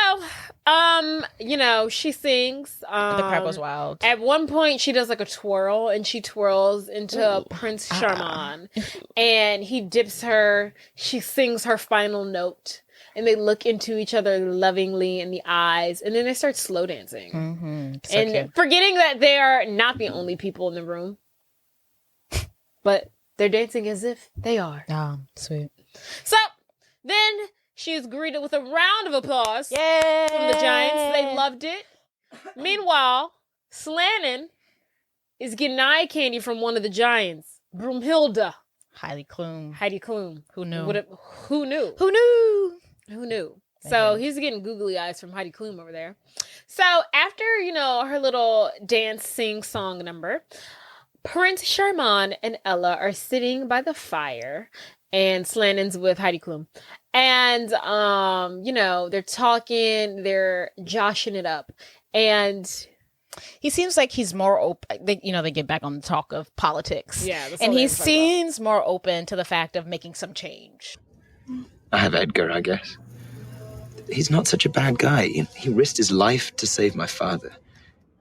you know, she sings. The crowd goes wild. At one point, she does like a twirl, and she twirls into Prince Charmont, and he dips her. She sings her final note, and they look into each other lovingly in the eyes, and then they start slow dancing. Mm-hmm. So and cute. Forgetting that they are not the only people in the room, but they're dancing as if they are. Oh, sweet. So then she is greeted with a round of applause from Yay! the Giants. They loved it. Meanwhile, Slannon is getting eye candy from one of the Giants, Broomhilda. Heidi Klum. Who knew? Who knew? So he's getting googly eyes from Heidi Klum over there. So after, you know, her little dance, sing, song number, Prince Charmont and Ella are sitting by the fire, and Slannon's with Heidi Klum. And, you know, they're talking, they're joshing it up. And he seems like he's more open. They get back on the talk of politics. Yeah. And he seems more open to the fact of making some change. I have Edgar, I guess. He's not such a bad guy. He risked his life to save my father.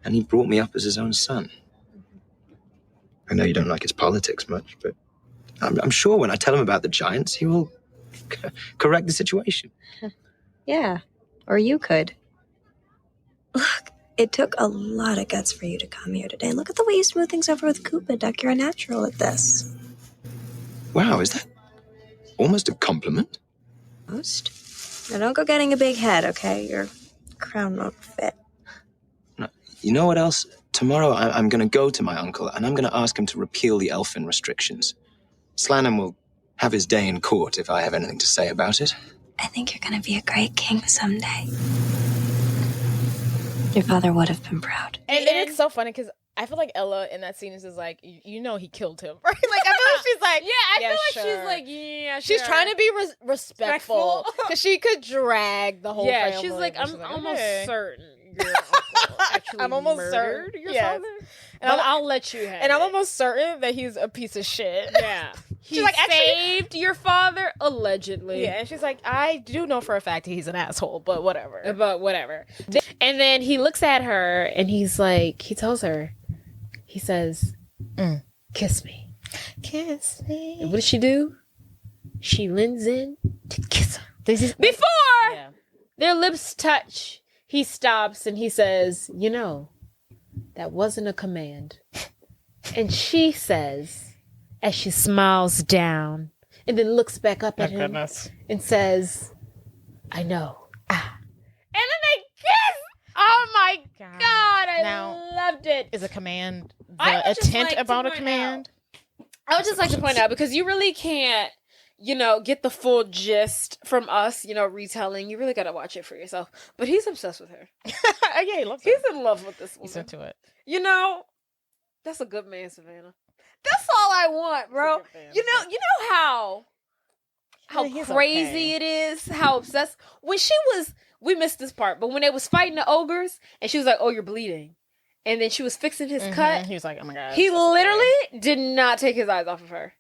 And he brought me up as his own son. I know you don't like his politics much, but I'm sure when I tell him about the giants, he will correct the situation. Yeah, or you could. Look, it took a lot of guts for you to come here today. Look at the way you smooth things over with Koopa Duck. You're a natural at this. Wow, is that almost a compliment? Most? Now don't go getting a big head, okay? Your crown won't fit. No, you know what else? Tomorrow I'm going to go to my uncle and I'm going to ask him to repeal the elfin restrictions. Slanham will have his day in court if I have anything to say about it. I think you're going to be a great king someday. Your father would have been proud. And it's so funny because I feel like Ella in that scene is just like, you know, he killed him, right? Like, I feel like she's like, I feel like sure. she's like, yeah, she's sure. trying to be respectful because she could drag the whole family. She's like, I'm almost certain your uncle actually I'm almost murdered certain. your Yes. father. And I'll let you have and it. I'm almost certain that he's a piece of shit. Yeah. He like, saved your father, allegedly. Yeah, and she's like, I do know for a fact he's an asshole, but whatever. And then he looks at her and he's like, he tells her, he says, kiss me. Kiss me. And what does she do? She leans in to kiss her. Before their lips touch, he stops and he says, you know, that wasn't a command. And she says, as she smiles down and then looks back up at him and says, I know. Ah. And then they kiss. Oh my God. I loved it. Is a command the intent about a command? I would just like to point out, because you really can't, get the full gist from us, retelling. You really got to watch it for yourself. But he's obsessed with her. Yeah, he loves her. He's in love with this woman. He's into it. That's a good man, Savannah. That's all I want, bro. You know how crazy it is, how obsessed. When we missed this part, but when they was fighting the ogres, and she was like, "Oh, you're bleeding," and then she was fixing his cut. He was like, "Oh my God." He literally did not take his eyes off of her.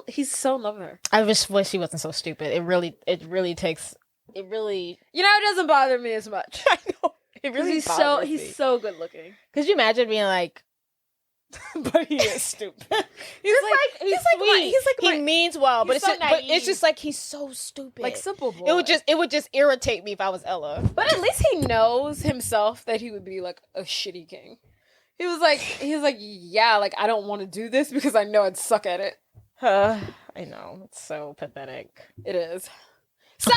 He's so in love with her. I just wish he wasn't so stupid. It really takes. It really. It doesn't bother me as much. I know. It really he's so good looking. Could you imagine being like? But he is stupid. He's sweet. He means well, but it's just like he's so stupid. Like simple boy. It would just irritate me if I was Ella. But at least he knows himself that he would be like a shitty king. He was like, yeah, like I don't want to do this because I know I'd suck at it. I know. It's so pathetic. It is. So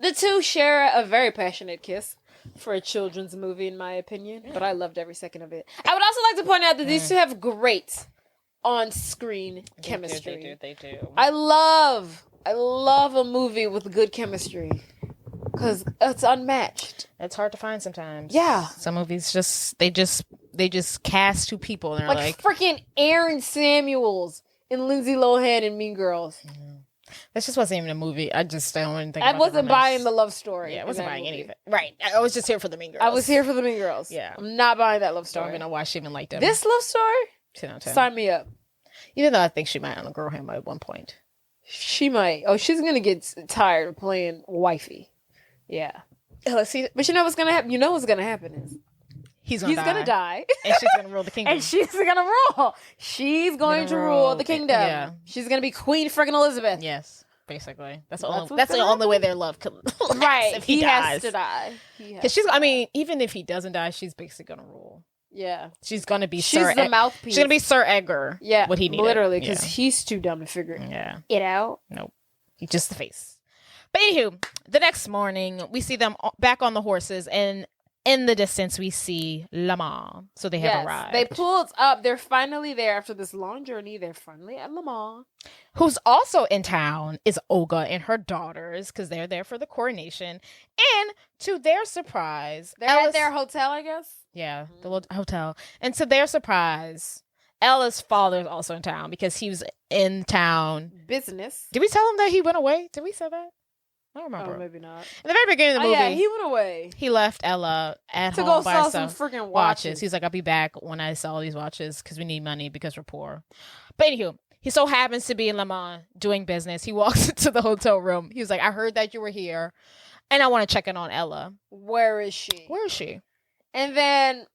the two share a very passionate kiss. For a children's movie, in my opinion, but I loved every second of it. I would also like to point out that these two have great on-screen chemistry. They do. I love a movie with good chemistry because it's unmatched. It's hard to find sometimes. Yeah, some movies they just cast two people and they're like freaking Aaron Samuels and Lindsay Lohan in Mean Girls. Mm-hmm. This just wasn't even a movie. I don't think I wasn't buying the love story. Yeah, I wasn't buying anything. Right. I was just here for the Mean Girls. I was here for the Mean Girls. Yeah. I'm not buying that love story. Don't even know why she even liked him. This love story? 10 out of 10. Sign me up. Even though I think she might outgrow him at one point. She might. Oh, she's going to get tired of playing wifey. Yeah. Let's see. But you know what's going to happen? You know what's going to happen is he's going to die. And she's going to rule the kingdom. And she's going to rule. She's going to rule the kingdom. Yeah. She's going to be Queen friggin' Elizabeth. Yes. Basically, that's the only way their love could last. Right, if he dies. Has to die. Because even if he doesn't die, she's basically gonna rule. Yeah, she's gonna be. She's the mouthpiece. She's gonna be Sir Edgar. Yeah, what he needed. Literally, because he's too dumb to figure it out. Nope, he's just the face. But anywho, the next morning we see them back on the horses, and in the distance we see Lamar. So they have arrived. They pulled up. They're finally there after this long journey. They're finally at Lamar. Who's also in town is Olga and her daughters, because they're there for the coronation. And to their surprise, they're at their hotel, I guess. Yeah, the little hotel. And to their surprise, Ella's father is also in town because he was in town. Business. Did we tell him that he went away? Did we say that? I don't remember. Oh, maybe not. In the very beginning of the movie, yeah, he went away. He left Ella at home to go by sell herself. Some freaking watches. He's like, I'll be back when I sell all these watches because we need money because we're poor. But anywho, he so happens to be in Le Mans doing business. He walks into the hotel room. He was like, I heard that you were here, and I want to check in on Ella. Where is she? Where is she? And then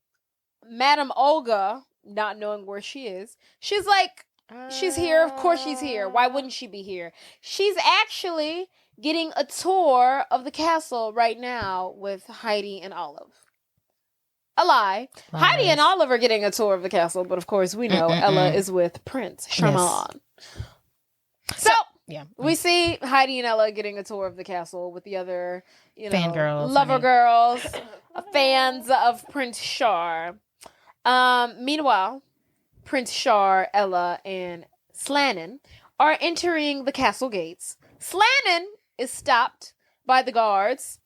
Madame Olga, not knowing where she is, she's like, She's here. Of course she's here. Why wouldn't she be here? She's actually getting a tour of the castle right now with Heidi and Olive. A lie. Lies. Heidi and Olive are getting a tour of the castle, but of course we know Ella is with Prince Charmont. Yes. So yeah, we see Heidi and Ella getting a tour of the castle with the other, fangirls, lover girls, fans of Prince Char. Meanwhile, Prince Char, Ella, and Slannon are entering the castle gates. Slannon is stopped by the guards,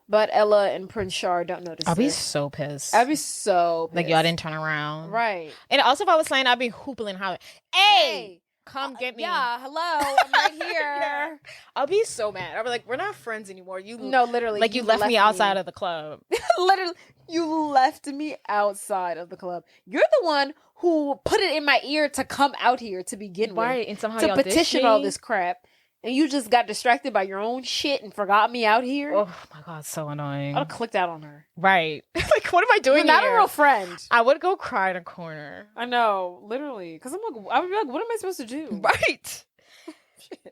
but Ella and Prince Char don't notice. I'll be so pissed. I'd be so pissed. Like, y'all didn't turn around. Right. And also, if I was Slannon, I'd be hooping and hollering, hey! Come get me. Yeah, hello. I'm right here. Yeah. I'll be so mad. I'll be like, we're not friends anymore. No, literally. Like, you left me outside of the club. Literally, you left me outside of the club. You're the one who put it in my ear to come out here to begin with. Right, and somehow to petition all this crap. And you just got distracted by your own shit and forgot me out here. Oh my God, so annoying. I'd have clicked out on her. Right. Like, what am I doing You're here? not a real friend. I would go cry in a corner. I know, literally. Because I would be like, what am I supposed to do? Right.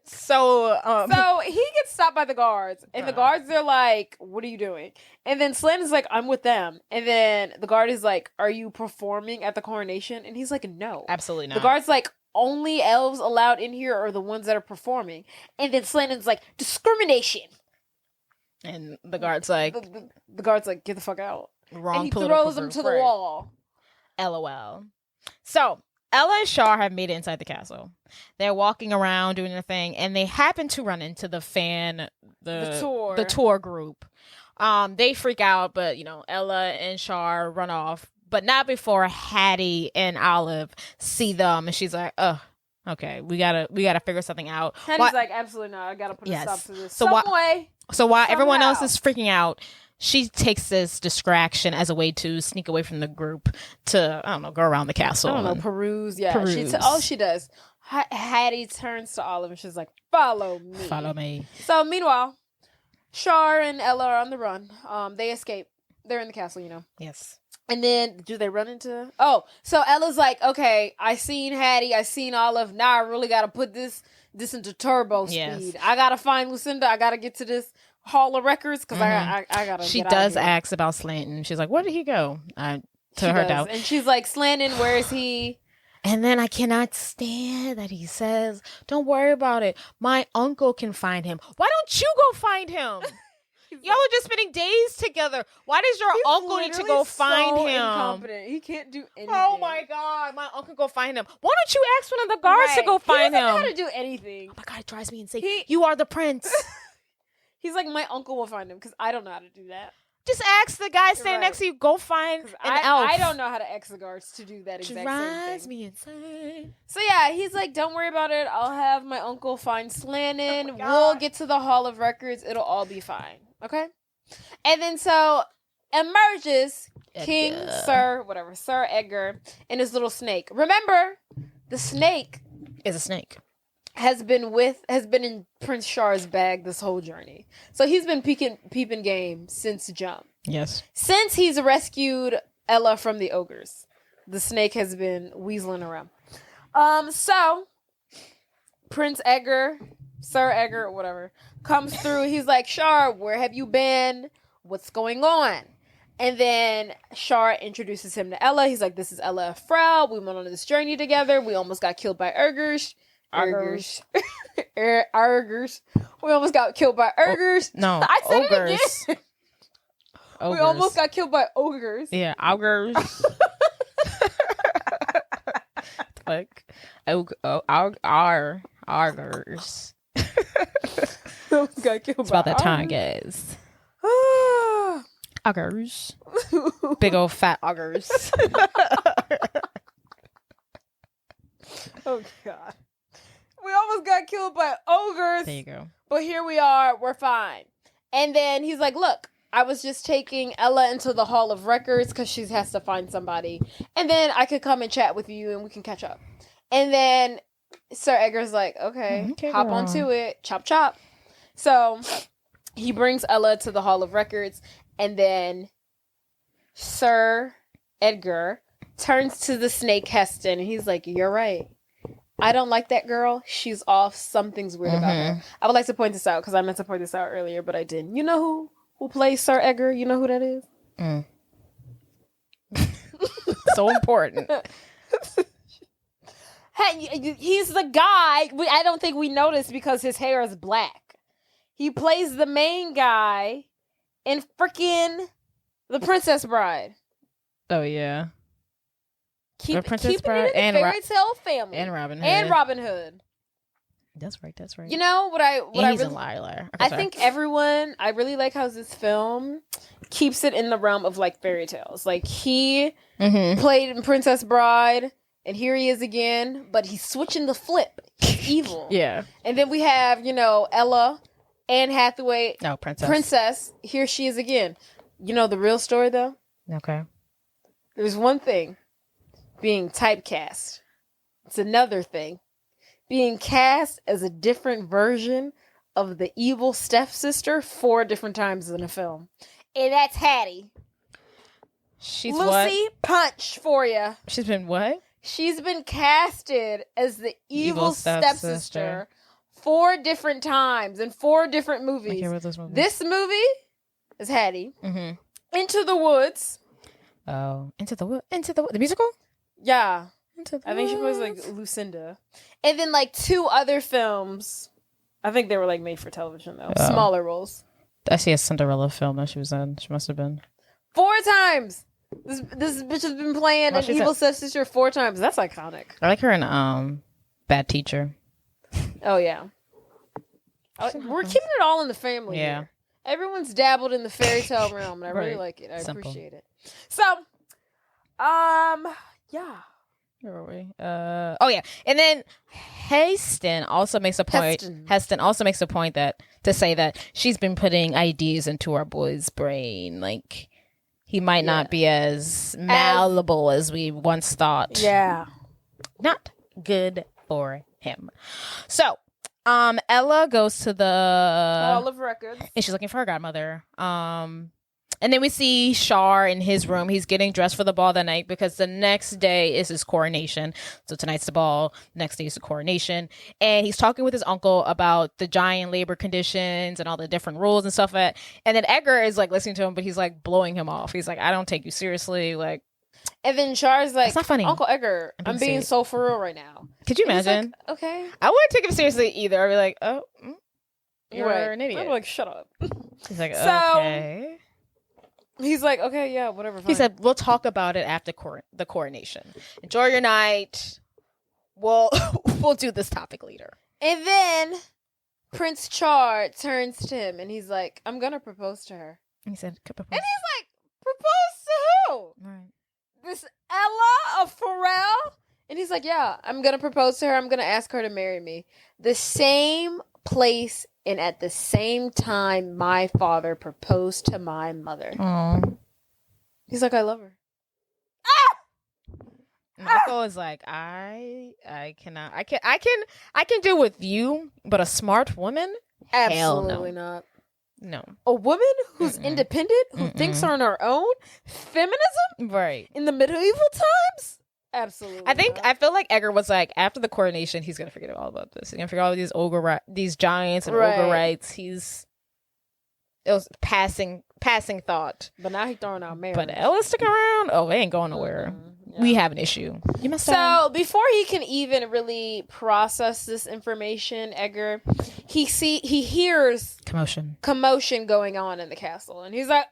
So he gets stopped by the guards. And the guards are like, what are you doing? And then Slan is like, I'm with them. And then the guard is like, are you performing at the coronation? And he's like, no. Absolutely not. The guard's like, only elves allowed in here are the ones that are performing. And then Slannon's like, discrimination. And the guard's like... The guard's like, get the fuck out. Wrong. And he throws him to the wall. LOL. So, Ella and Char have made it inside the castle. They're walking around doing their thing, and they happen to run into the tour group. They freak out, but, Ella and Char run off. But not before Hattie and Olive see them, and she's like, "Oh, okay, we gotta figure something out." Hattie's like, "Absolutely not. I gotta put a stop to this." So while everyone else is freaking out, she takes this distraction as a way to sneak away from the group to, I don't know, go around the castle. I don't know, peruse. Yeah, all she does. Hattie turns to Olive and she's like, "Follow me." Follow me. So meanwhile, Char and Ella are on the run. They escape. They're in the castle, Yes. And then, do they run into... Oh, so Ella's like, okay, I seen Hattie, I seen Olive, now I really got to put this into turbo speed. I got to find Lucinda, I got to get to this Hall of Records, because I got to She does ask about Slanton. She's like, where did he go? To her doubt. And she's like, Slanton, where is he? And then I cannot stand that he says, don't worry about it. My uncle can find him. Why don't you go find him? Y'all are just spending days together. Why does your uncle need to go find him? Incompetent. He can't do anything. Oh my God, my uncle go find him. Why don't you ask one of the guards to go find him? He doesn't know how to do anything. Oh my God, it drives me insane. You are the prince. He's like, my uncle will find him because I don't know how to do that. Just ask the guy standing next to you. Go find an elf. I don't know how to ask the guards to do that exact same thing. Drives me insane. So yeah, he's like, don't worry about it. I'll have my uncle find Slannon. We'll get to the Hall of Records. It'll all be fine. Okay? And then so emerges King Sir Edgar and his little snake. Remember, the snake is a snake. Has been in Prince Char's bag this whole journey. So he's been peeping game since jump. Yes. Since he's rescued Ella from the ogres, the snake has been weaseling around. So Prince Edgar, Sir Edgar, whatever, comes through. He's like, Char, where have you been? What's going on? And then Char introduces him to Ella. He's like, this is Ella Frau. We went on this journey together. We almost got killed by ogres. Ogres. We almost got killed by ogres. No, I said ogres. It again. Ogres. We almost got killed by ogres. Yeah, ogres. Like, ogres. Got killed it's about that time, guys. Ogres. Big old fat ogres. Oh, God. We almost got killed by ogres. There you go. But here we are. We're fine. And then he's like, look, I was just taking Ella into the Hall of Records because she has to find somebody. And then I could come and chat with you and we can catch up. And then Sir Edgar's like, okay hop onto it. Chop, chop. So he brings Ella to the Hall of Records. And then Sir Edgar turns to the snake Heston. And he's like, you're right. I don't like that girl. She's off. Something's weird about her. I would like to point this out because I meant to point this out earlier, but I didn't. You know who plays Sir Edgar? You know who that is? So important. Hey, he's the guy. I don't think we noticed because his hair is black. He plays the main guy in freaking The Princess Bride. Oh yeah. The Princess Bride and Fairy Tale Family and Robin Hood. That's right. You know what I he's a liar. I think everyone. I really like how this film keeps it in the realm of like fairy tales. Like he played in Princess Bride, and here he is again, but he's switching the flip. He's evil. Yeah. And then we have Ella, Anne Hathaway. No, Princess. Here she is again. You know the real story though. Okay. There's one thing. Being typecast. It's another thing. Being cast as a different version of the evil stepsister 4 different times in a film. And that's Hattie. She's Lucy what? Punch for you. She's been what? She's been casted as the evil stepsister 4 different times in 4 different movies. I can't read those movies. This movie is Hattie. Into the Woods. Oh, Into the musical? Yeah. I think she plays like Lucinda. And then like 2 other films. I think they were like made for television though. Oh. Smaller roles. I see a Cinderella film that she was in. She must have been 4 times. This bitch has been playing an evil stepsister 4 times. That's iconic. I like her in Bad Teacher. Oh yeah. We're keeping it all in the family. Yeah. Here. Everyone's dabbled in the fairy tale realm, and I really like it. I appreciate it. So, yeah. Where were we? Oh yeah, and then Heston also makes a point. Heston also makes a point to say that she's been putting ideas into our boy's brain. Like he might not be as malleable as we once thought. Yeah, not good for him. So, Ella goes to the Hall of Records, and she's looking for her godmother. And then we see Char in his room. He's getting dressed for the ball that night because the next day is his coronation. So tonight's the ball. Next day is the coronation. And he's talking with his uncle about the giant labor conditions and all the different rules and stuff. And then Edgar is like listening to him, but he's like blowing him off. He's like, I don't take you seriously. Like, and then Char's like, it's not funny. Uncle Edgar, I'm being so for real right now. Could you imagine? Like, okay. I wouldn't take him seriously either. I'd be like, oh, you're an idiot. I'm like, shut up. He's like, okay. He's like, okay, yeah, whatever. Fine. He said, we'll talk about it after the coronation. Enjoy your night. We'll do this topic later. And then Prince Char turns to him and he's like, I'm going to propose to her. And he said, propose. And he's like, propose to who? Right. This Ella of Pharrell? And he's like, yeah, I'm going to propose to her. I'm going to ask her to marry me. The same place and at the same time my father proposed to my mother. Aww. He's like, I love her. Michael is like, I cannot. I can do with you, but a smart woman? Absolutely not. No. A woman who's independent, who thinks on her own? Feminism? Right. In the medieval times? Absolutely. I feel like Edgar was like, after the coronation, he's gonna forget all about this. He's gonna forget all these giants and ogre rights. It was passing thought. But now he's throwing out marriage. But Ella's sticking around. Oh, they ain't going nowhere. Yeah. We have an issue. You must So before he can even really process this information, Edgar, he hears commotion going on in the castle, and he's like,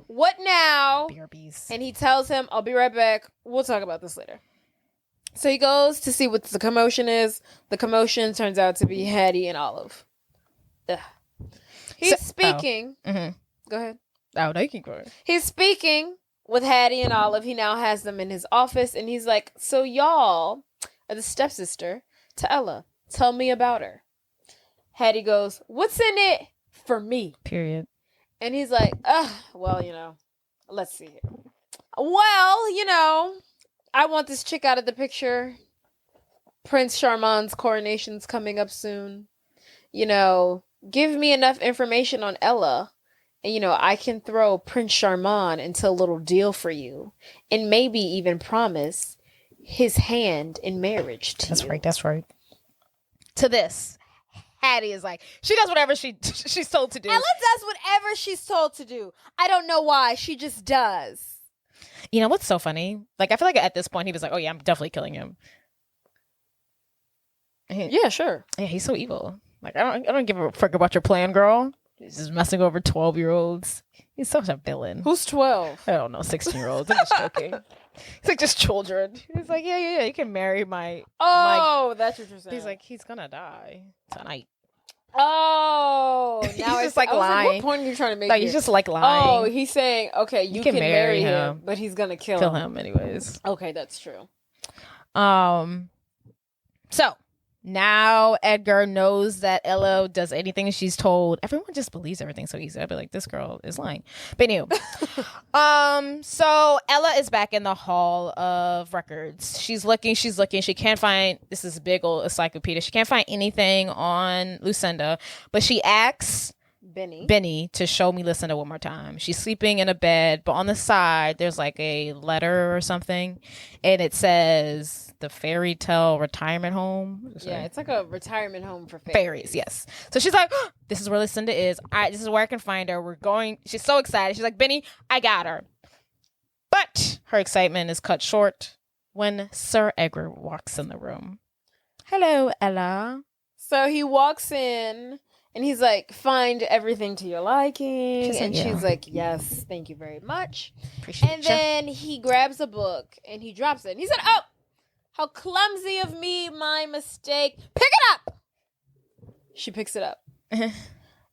what now? BRBs. And he tells him, I'll be right back. We'll talk about this later. So he goes to see what the commotion is. The commotion turns out to be Hattie and Olive. Ugh. He's speaking. Oh. Mm-hmm. Go ahead. Oh, no, you can go. He's speaking with Hattie and Olive. He now has them in his office, and he's like, so y'all are the stepsister to Ella. Tell me about her. Hattie goes, what's in it for me? Period. And he's like, well, let's see here. Well, I want this chick out of the picture. Prince Charmant's coronation's coming up soon. Give me enough information on Ella. And, I can throw Prince Charmant into a little deal for you. And maybe even promise his hand in marriage to you. That's right. To this, Hattie is like, she does whatever she's told to do. Ella does whatever she's told to do. I don't know why. She just does. You know what's so funny? Like, I feel like at this point he was like, oh yeah, I'm definitely killing him. Yeah, sure. Yeah, he's so evil. Like, I don't give a frick about your plan, girl. He's just messing over 12-year-olds. He's such a villain. Who's 12? I don't know, 16-year-olds. I'm just joking. He's like, just children. He's like, yeah, you can marry my... that's what you're saying. He's like, he's gonna die tonight. Oh, now he's just like lying. Like, what point are you trying to make? Like, he's just like lying. Oh, he's saying, okay, you can marry him, but he's gonna kill him anyways. Okay, that's true. So now Edgar knows that Ella does anything she's told. Everyone just believes everything so easy. I'd be like, this girl is lying. But anyway, so Ella is back in the Hall of Records. She's looking. She can't find, this is a big old encyclopedia. She can't find anything on Lucinda, but she asks Benny to show me Lucinda one more time. She's sleeping in a bed, but on the side there's like a letter or something, and it says the fairy tale retirement home. Yeah, it's like a retirement home for fairies. Yes. So she's like, oh, this is where Lucinda is. This is where I can find her. We're going. She's so excited. She's like, Benny, I got her. But her excitement is cut short when Sir Edgar walks in the room. Hello, Ella. So he walks in and he's like, find everything to your liking. She's like, yes, thank you very much. Appreciate you. Then he grabs a book and he drops it. And he said, oh, how clumsy of me, my mistake. Pick it up. She picks it up.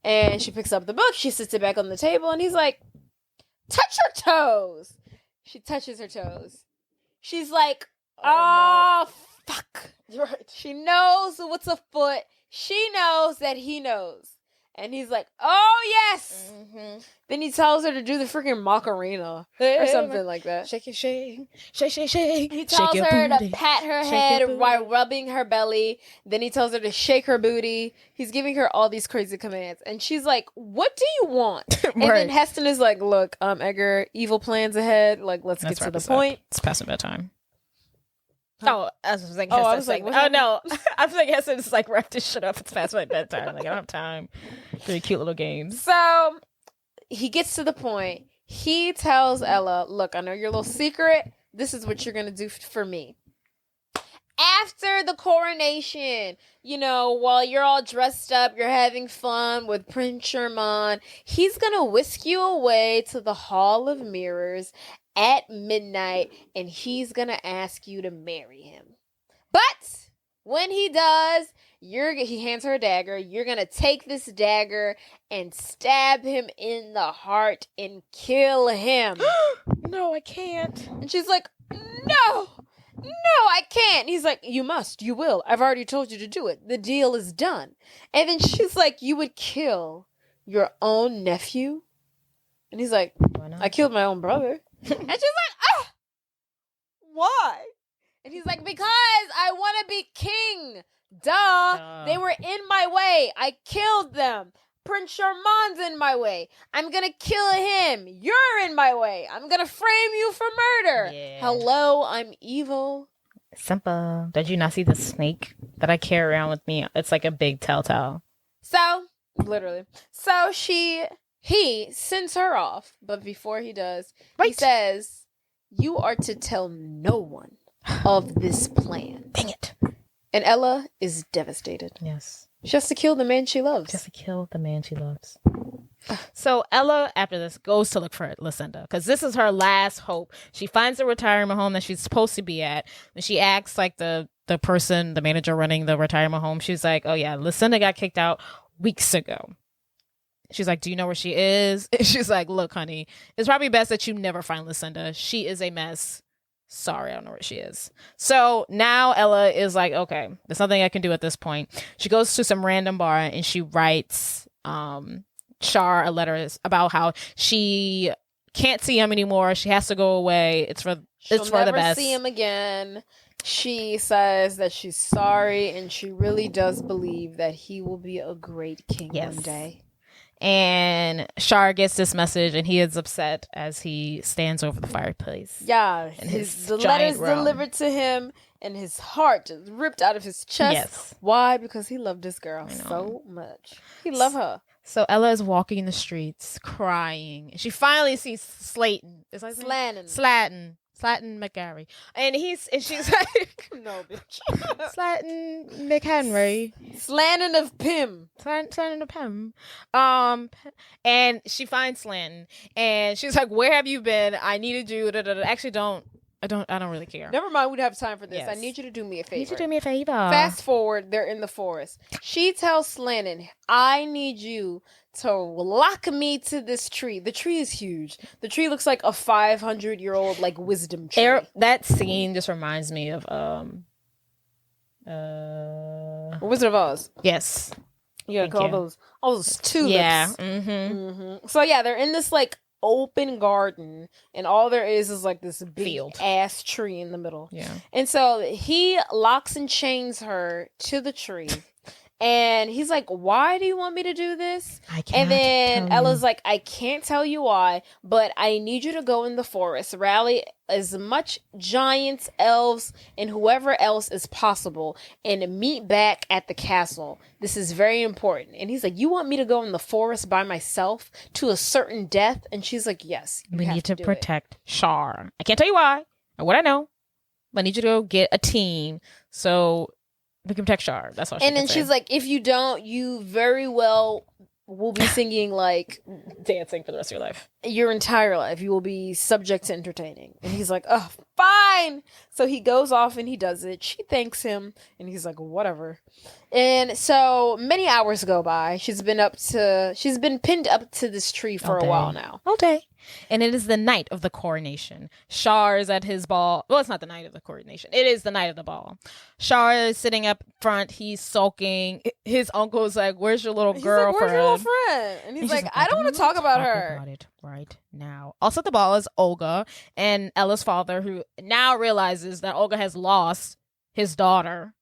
And she picks up the book. She sits it back on the table and he's like, touch your toes. She touches her toes. She's like, oh, no. Fuck. You're right. She knows what's a foot. She knows that he knows. And he's like, oh, yes. Mm-hmm. Then he tells her to do the freaking Macarena or something like that. Shake it, shake. Shake, shake, shake. He tells her to pat her head while rubbing her belly. Then he tells her to shake her booty. He's giving her all these crazy commands. And she's like, what do you want? And then Heston is like, look, Edgar, evil plans ahead. Like, let's get to the point. It's past bedtime. Huh? Oh, I was like, oh no, I feel like Heston's like, wrap this shit up. It's past my bedtime. Like, I don't have time for your cute little games. So he gets to the point. He tells Ella, look, I know your little secret. This is what you're going to do for me. After the coronation, while you're all dressed up, you're having fun with Prince Charmont, he's going to whisk you away to the Hall of Mirrors at midnight, and he's gonna ask you to marry him. But when he does, he hands her a dagger. You're gonna take this dagger and stab him in the heart and kill him. No, I can't. And she's like, no, I can't. He's like, you must, you will. I've already told you to do it. The deal is done. And then she's like, you would kill your own nephew? And he's like, I killed my own brother. And she's like, why? And he's like, because I want to be king. Duh. They were in my way. I killed them. Prince Charmant's in my way. I'm going to kill him. You're in my way. I'm going to frame you for murder. Yeah. Hello, I'm evil. Simple. Did you not see the snake that I carry around with me? It's like a big telltale. So, literally. So he sends her off, but before he does, he says, you are to tell no one of this plan. Dang it. And Ella is devastated. Yes. She has to kill the man she loves. Just to kill the man she loves. So Ella, after this, goes to look for Lucinda, because this is her last hope. She finds the retirement home that she's supposed to be at. And she asks, like, the person, the manager running the retirement home, she's like, oh yeah, Lucinda got kicked out weeks ago. She's like, do you know where she is? And she's like, look, honey, it's probably best that you never find Lucinda. She is a mess. Sorry, I don't know where she is. So now Ella is like, okay, there's nothing I can do at this point. She goes to some random bar and she writes Char a letter about how she can't see him anymore. She has to go away. It's for the best. She'll never see him again. She says that she's sorry and she really does believe that he will be a great king one day. And Char gets this message, and he is upset as he stands over the fireplace. Yeah, the letters delivered to him, and his heart just ripped out of his chest. Yes. Why? Because he loved this girl so much. He loved her. So Ella is walking in the streets, crying. She finally sees Slayton. Is that Slatton McGarry. And she's like, no, bitch. Slatton McHenry. Slanton of Pym. Slanton of Pym. And she finds Slanton, and she's like, "Where have you been? I needed you." Actually, I don't really care. Never mind, we don't have time for this. Yes. I need you to do me a favor. I need you to do me a favor. Fast forward, they're in the forest. She tells Slanton, I need you to lock me to this tree. The tree is huge. The tree looks like a 500-year-old like wisdom tree. That scene just reminds me of Wizard of Oz. Yes. Yeah, call those tulips. Yeah. So yeah, they're in this like open garden, and all there is like this big ass tree in the middle. Yeah. And so he locks and chains her to the tree. And he's like, why do you want me to do this? And then Ella's like, I can't tell you why, but I need you to go in the forest, rally as much giants, elves, and whoever else is possible, and meet back at the castle. This is very important. And he's like, you want me to go in the forest by myself to a certain death? And she's like, yes. We need to protect Char. I can't tell you why or what I know, but I need you to go get a team so we can protect Char. That's all she And then she's like, if you don't, you very well will be singing like dancing for the rest of your life. Your entire life. You will be subject to entertaining. And he's like, oh, fine. So he goes off and he does it. She thanks him. And he's like, whatever. And so many hours go by. She's been pinned up to this tree for a while now. All day. And it is the night of the coronation. Char is at his ball. Well, it's not the night of the coronation. It is the night of the ball. Char is sitting up front. He's sulking. His uncle's like, where's your little girlfriend? Like, where's your little friend? And he's like, I don't want to talk about her. About it right now. Also at the ball is Olga and Ella's father, who now realizes that Olga has lost his daughter.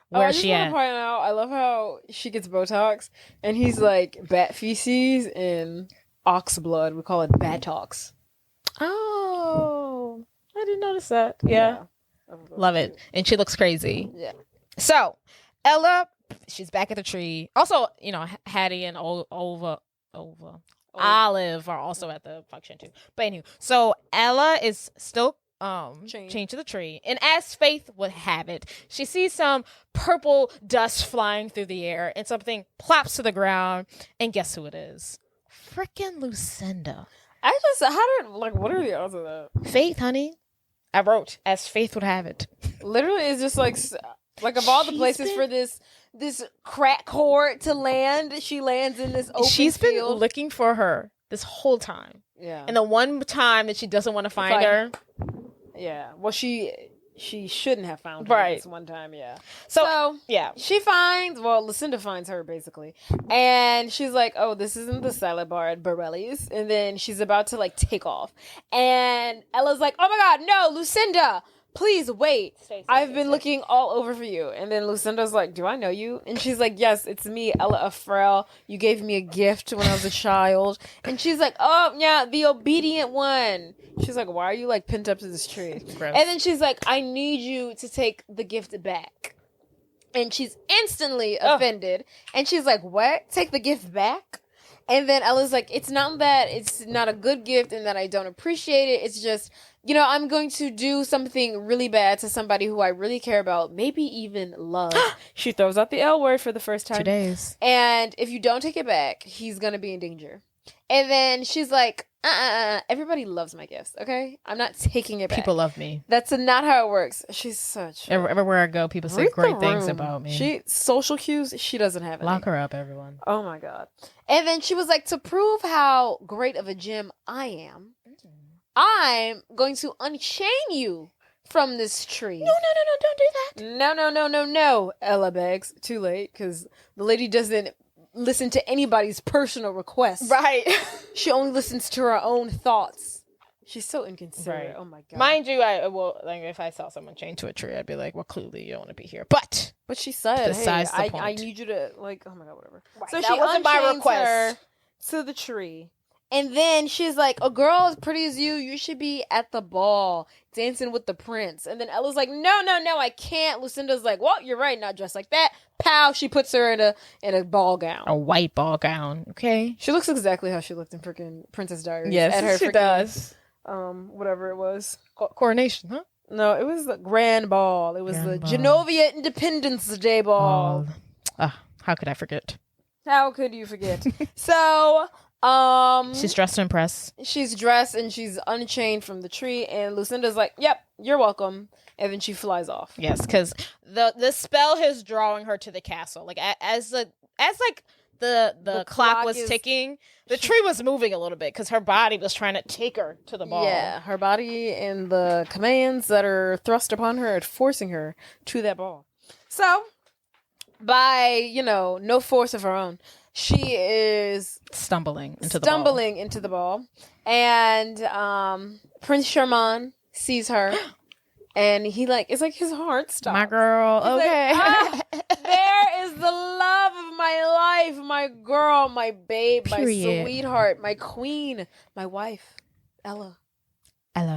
Where's she at? I love how she gets Botox and he's like bat feces and ox blood. We call it Batox. Oh, I didn't notice that. Yeah. Love it. And she looks crazy. Yeah. So Ella, she's back at the tree. Also, Hattie and Olive are also at the function too. But anyway, so Ella is still chained to the tree, and as Faith would have it, she sees some purple dust flying through the air, and something plops to the ground, and guess who it is? Frickin' Lucinda. What are the odds of that? Faith, honey. I wrote, as Faith would have it. Literally, it's just like of all the places for this crack whore to land, she lands in this open She's field. Been looking for her this whole time. Yeah. And the one time that she doesn't want to find her. Yeah. Well, she shouldn't have found her this one time, yeah. So yeah. Lucinda finds her, basically. And she's like, oh, this isn't the salad bar at Borelli's. And then she's about to, take off. And Ella's like, oh my God, no, Lucinda! Please wait. I've been looking all over for you. And then Lucinda's like, do I know you? And she's like, yes, it's me, Ella Enchanted. You gave me a gift when I was a child. And she's like, oh, yeah, the obedient one. She's like, why are you pinned up to this tree? Gross. And then she's like, I need you to take the gift back. And she's instantly offended. And she's like, what? Take the gift back? And then Ella's like, it's not that it's not a good gift and that I don't appreciate it. It's just, I'm going to do something really bad to somebody who I really care about, maybe even love. She throws out the L word for the first time. 2 days. And if you don't take it back, he's going to be in danger. And then she's like, everybody loves my gifts, okay? I'm not taking it back. People love me. That's not how it works. She's such... Everywhere I go, people say great things about me. Social cues, she doesn't have any. Lock her up, everyone. Oh my God. And then she was like, to prove how great of a gem I am, I'm going to unchain you from this tree. No, don't do that. No. Ella begs. Too late, because the lady doesn't listen to anybody's personal requests. Right. She only listens to her own thoughts. She's so inconsiderate. Right. Oh my God. Mind you, if I saw someone chained to a tree, I'd be like, well, clearly you don't want to be here. But she said, hey, I need you to, oh my God, whatever. Right. So that she wasn't my request. Her to the tree. And then she's like, a girl as pretty as you should be at the ball dancing with the prince. And then Ella's like, no, I can't. Lucinda's like, well, you're right, not dressed like that. Pow, she puts her in a ball gown. A white ball gown. Okay. She looks exactly how she looked in freaking Princess Diaries. Yes, at her she does. Whatever it was. Coronation, huh? No, it was the Grand Ball. It was the Genovia Independence Day Ball. How could I forget? How could you forget? So... she's dressed to impress. She's dressed and she's unchained from the tree, and Lucinda's like, "Yep, you're welcome." And then she flies off. Yes, because the spell is drawing her to the castle. Like as the clock was ticking, the tree was moving a little bit because her body was trying to take her to the ball. Yeah, her body and the commands that are thrust upon her are forcing her to that ball. So, by no force of her own, she is stumbling into the ball, and Prince Charmont sees her, and it's like his heart stops. My girl, He's okay. Like, there is the love of my life, my girl, my babe, Period. My sweetheart, my queen, my wife, Ella,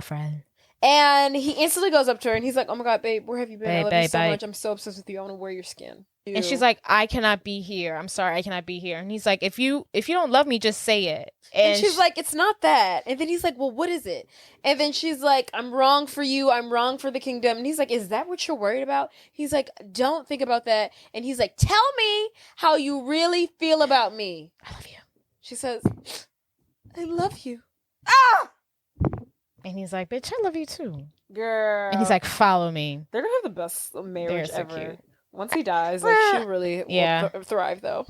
friend. And he instantly goes up to her, and he's like, "Oh my God, babe, where have you been? I love you so babe. much. I'm so obsessed with you. I want to wear your skin." And she's like, I cannot be here. I'm sorry, I cannot be here. And he's like, if you don't love me, just say it. And she's like, it's not that. And then he's like, well, what is it? And then she's like, I'm wrong for you. I'm wrong for the kingdom. And he's like, is that what you're worried about? He's like, don't think about that. And he's like, tell me how you really feel about me. I love you. She says, I love you. Ah! And he's like, bitch, I love you too. Girl. And he's like, follow me. They're going to have the best marriage so ever. cute. Once he dies, she really will thrive, though.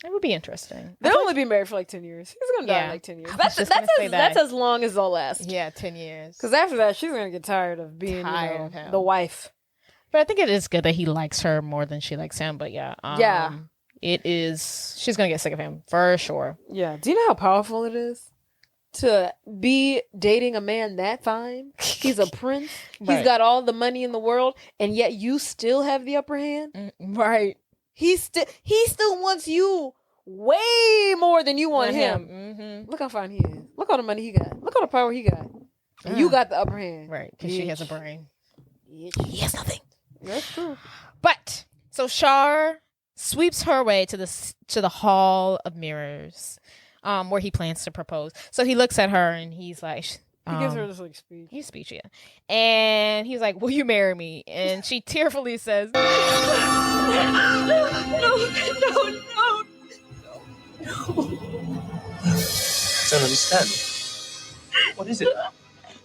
It would be interesting. They'll only be married for like 10 years. He's going to die in like 10 years. That's as long as they'll last. Yeah, 10 years. Because after that, she's going to get tired of being the wife. But I think it is good that he likes her more than she likes him. But yeah. It is. She's going to get sick of him for sure. Yeah. Do you know how powerful it is to be dating a man that fine? He's a prince. Right. He's got all the money in the world, and yet you still have the upper hand. Right. He still wants you way more than you want him. Mm-hmm. Look how fine he is. Look all the money he got. Look all the power he got. And you got the upper hand. Right. Because she has a brain. He has nothing. That's true. But so Char sweeps her way to the Hall of Mirrors. Where he plans to propose. So he looks at her and he's like, he gives her this like speech. He's speech, yeah. And he's like, will you marry me? And she tearfully says, No. I don't understand. What is it?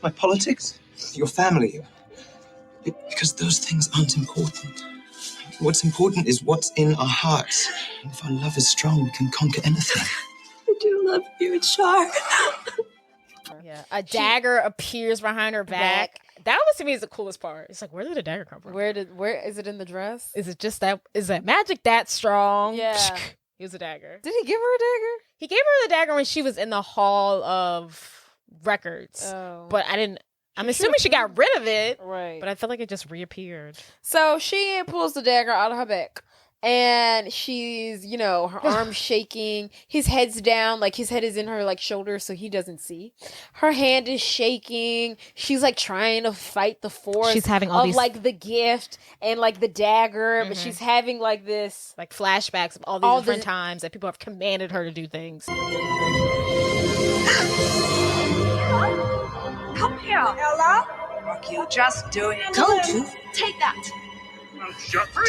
My politics? Your family? Because those things aren't important. What's important is what's in our hearts. And if our love is strong, we can conquer anything. I do love you, Char. Yeah, a dagger appears behind her back. That was to me is the coolest part. It's like, where did the dagger come from? Where is it in the dress? Is it just that? Is that magic that strong? Yeah, it was a dagger. Did he give her a dagger? He gave her the dagger when she was in the Hall of Records. Oh, but I didn't. I'm assuming she got rid of it, right? But I feel like it just reappeared. So she pulls the dagger out of her back. And she's, her arm's shaking. His head's down, like his head is in her like shoulder, so he doesn't see. Her hand is shaking. She's like trying to fight the force. She's having all of these like the gift and like the dagger, but she's having like this like flashbacks of all these different times that people have commanded her to do things. Come here, Ella. What are you just doing? Don't Take that.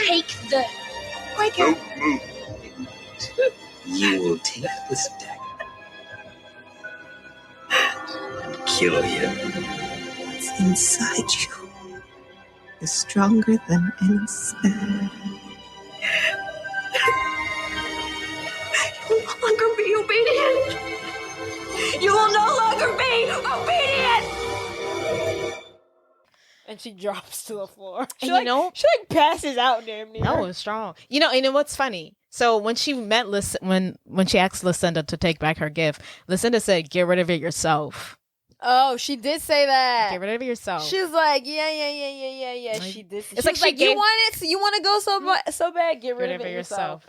take the. Don't move. You will take this dagger and kill him. What's inside you is stronger than any spell. You will no longer be obedient. You will no longer be obedient. and she drops to the floor. She she passes out damn near. No, it's strong. And then what's funny? So when she met when she asked Lucinda to take back her gift, Lucinda said, "Get rid of it yourself." Oh, she did say that. Get rid of it yourself. She's like, yeah. Like, she did. It's like she you want it. You want to go so bad. Get rid of it yourself.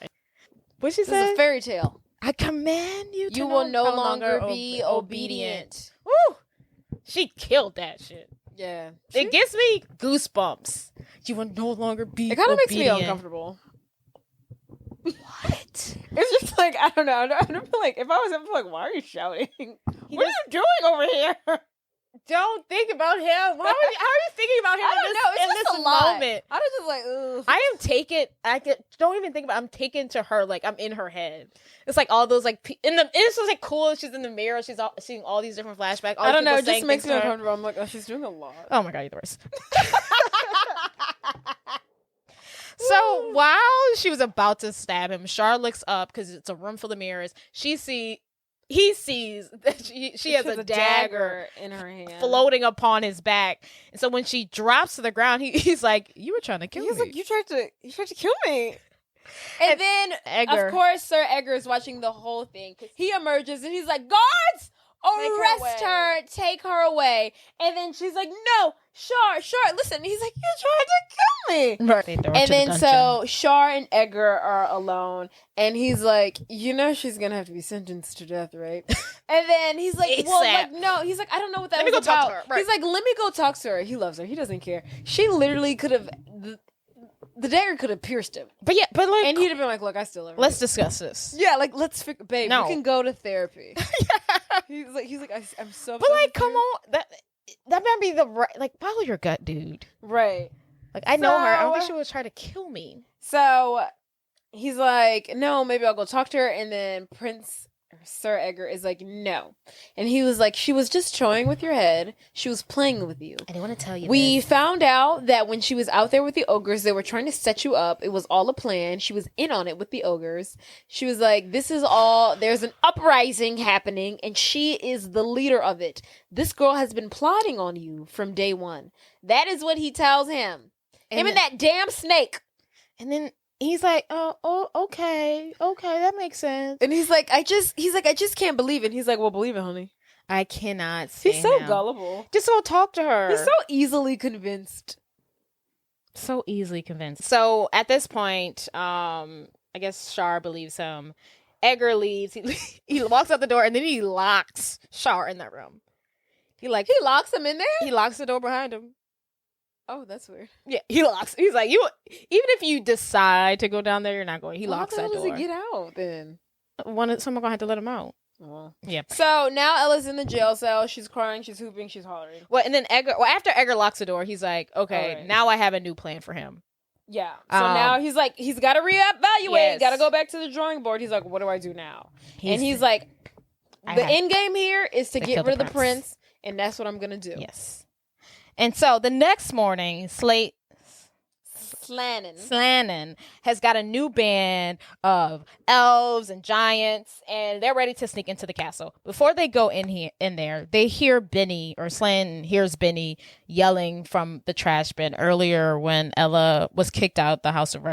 What she This say? is a fairy tale. I command you to you will no longer be obedient. Woo! She killed that shit. Yeah. It gives me goosebumps. You will no longer be It kind of makes obedient. me uncomfortable. What? It's just like, I don't know. I don't feel like, if I was him, I'd be like, why are you shouting? What are you doing over here? Don't think about him. How are you thinking about him in this moment? I was just like, ugh. I am taken. Don't even think about it. I'm taken to her. Like, I'm in her head. It's like all those, like, it's just like cool. She's in the mirror. She's seeing all these different flashbacks. I don't know. It just makes me uncomfortable. I'm like, oh, she's doing a lot. Oh my God, you're the worst. So while she was about to stab him, Char looks up because it's a room full of mirrors. He sees that she has a dagger in her hand, floating upon his back. And so when she drops to the ground, he's like, "You were trying to kill me." He's like, "You tried to kill me." And then, Edgar, of course, Sir Edgar is watching the whole thing. He emerges and he's like, "Guards, arrest her, take her away." And then she's like, "No, Char, listen." He's like, "You tried to kill me." Right. And then so Char and Edgar are alone, and he's like, "You know she's gonna have to be sentenced to death, right?" And then he's like, "Well, like, no." He's like, "I don't know what that was about." Talk to her. Right. He's like, "Let me go talk to her." He loves her. He doesn't care. She literally could have. The dagger could have pierced him. But like, and he'd have been like, "Look, I still love her." Let's discuss this. Yeah, like, let's figure, babe. No. We can go to therapy. He's like, I'm so. But like, come on, that might be the right. Like, follow your gut, dude. Right. Like, I know her. I don't think she would try to kill me. So he's like, "No, maybe I'll go talk to her." And then Sir Edgar is like, "No." And he was like, "She was just toying with your head. She was playing with you. I didn't want to tell you We found out that when she was out there with the ogres, they were trying to set you up. It was all a plan. She was in on it with the ogres. She was like, this is all, there's an uprising happening, and she is the leader of it. This girl has been plotting on you from day one." That is what he tells him. Him and that damn snake. And then he's like, oh, okay, that makes sense. And he's like, I just can't believe it. And he's like, well, believe it, honey. I cannot stand He's so him. gullible. Just go talk to her. He's so easily convinced. So at this point, I guess Char believes him. Edgar leaves. He walks out the door and then he locks Char in that room. He locks him in there? He locks the door behind him. Oh, that's weird. Yeah, he locks. He's like, even if you decide to go down there, you're not going. He locks that door. How does he get out then? Someone gonna have to let him out. Oh. Yeah. So now Ella's in the jail cell. She's crying. She's hooping. She's hollering. Well, and then after Edgar locks the door, he's like, okay, right. Now I have a new plan for him. Yeah. So now he's like, he's got to reevaluate. Yes. Got to go back to the drawing board. He's like, what do I do now? He's like, the end game here is to get rid of the prince, and that's what I'm gonna do. Yes. And so the next morning, Slannon has got a new band of elves and giants, and they're ready to sneak into the castle. Before they go in there, they hear Benny, or Slannon hears Benny yelling from the trash bin earlier when Ella was kicked out the Hall of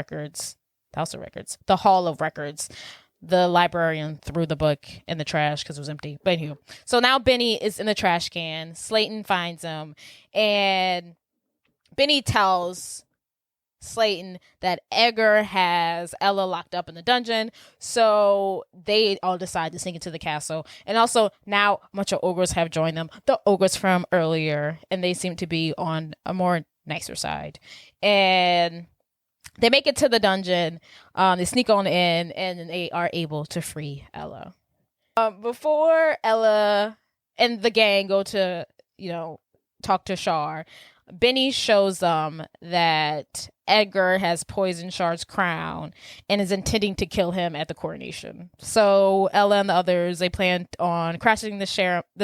Records. The librarian threw the book in the trash because it was empty. But anyway, so now Benny is in the trash can. Slayton finds him, and Benny tells Slayton that Edgar has Ella locked up in the dungeon, so they all decide to sneak into the castle. And also now a bunch of ogres have joined them, the ogres from earlier, and they seem to be on a more nicer side. And they make it to the dungeon. They sneak on in, and they are able to free Ella. Before Ella and the gang go to, talk to Char, Benny shows them that Edgar has poisoned Char's crown and is intending to kill him at the coronation. So Ella and the others, they plan on crashing the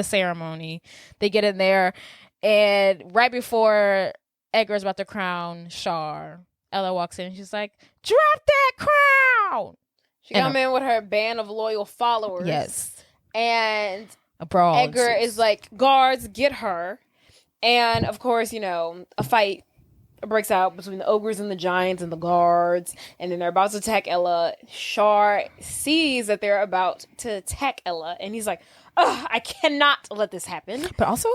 ceremony. They get in there, and right before Edgar's about to crown Char, Ella walks in and she's like, "Drop that crown!" She come in with her band of loyal followers. Yes. And a brawl Edgar is like, "Guards, get her." And of course, a fight breaks out between the ogres and the giants and the guards. And then they're about to attack Ella. Char sees that they're about to attack Ella. And he's like, "Ugh, I cannot let this happen." But also,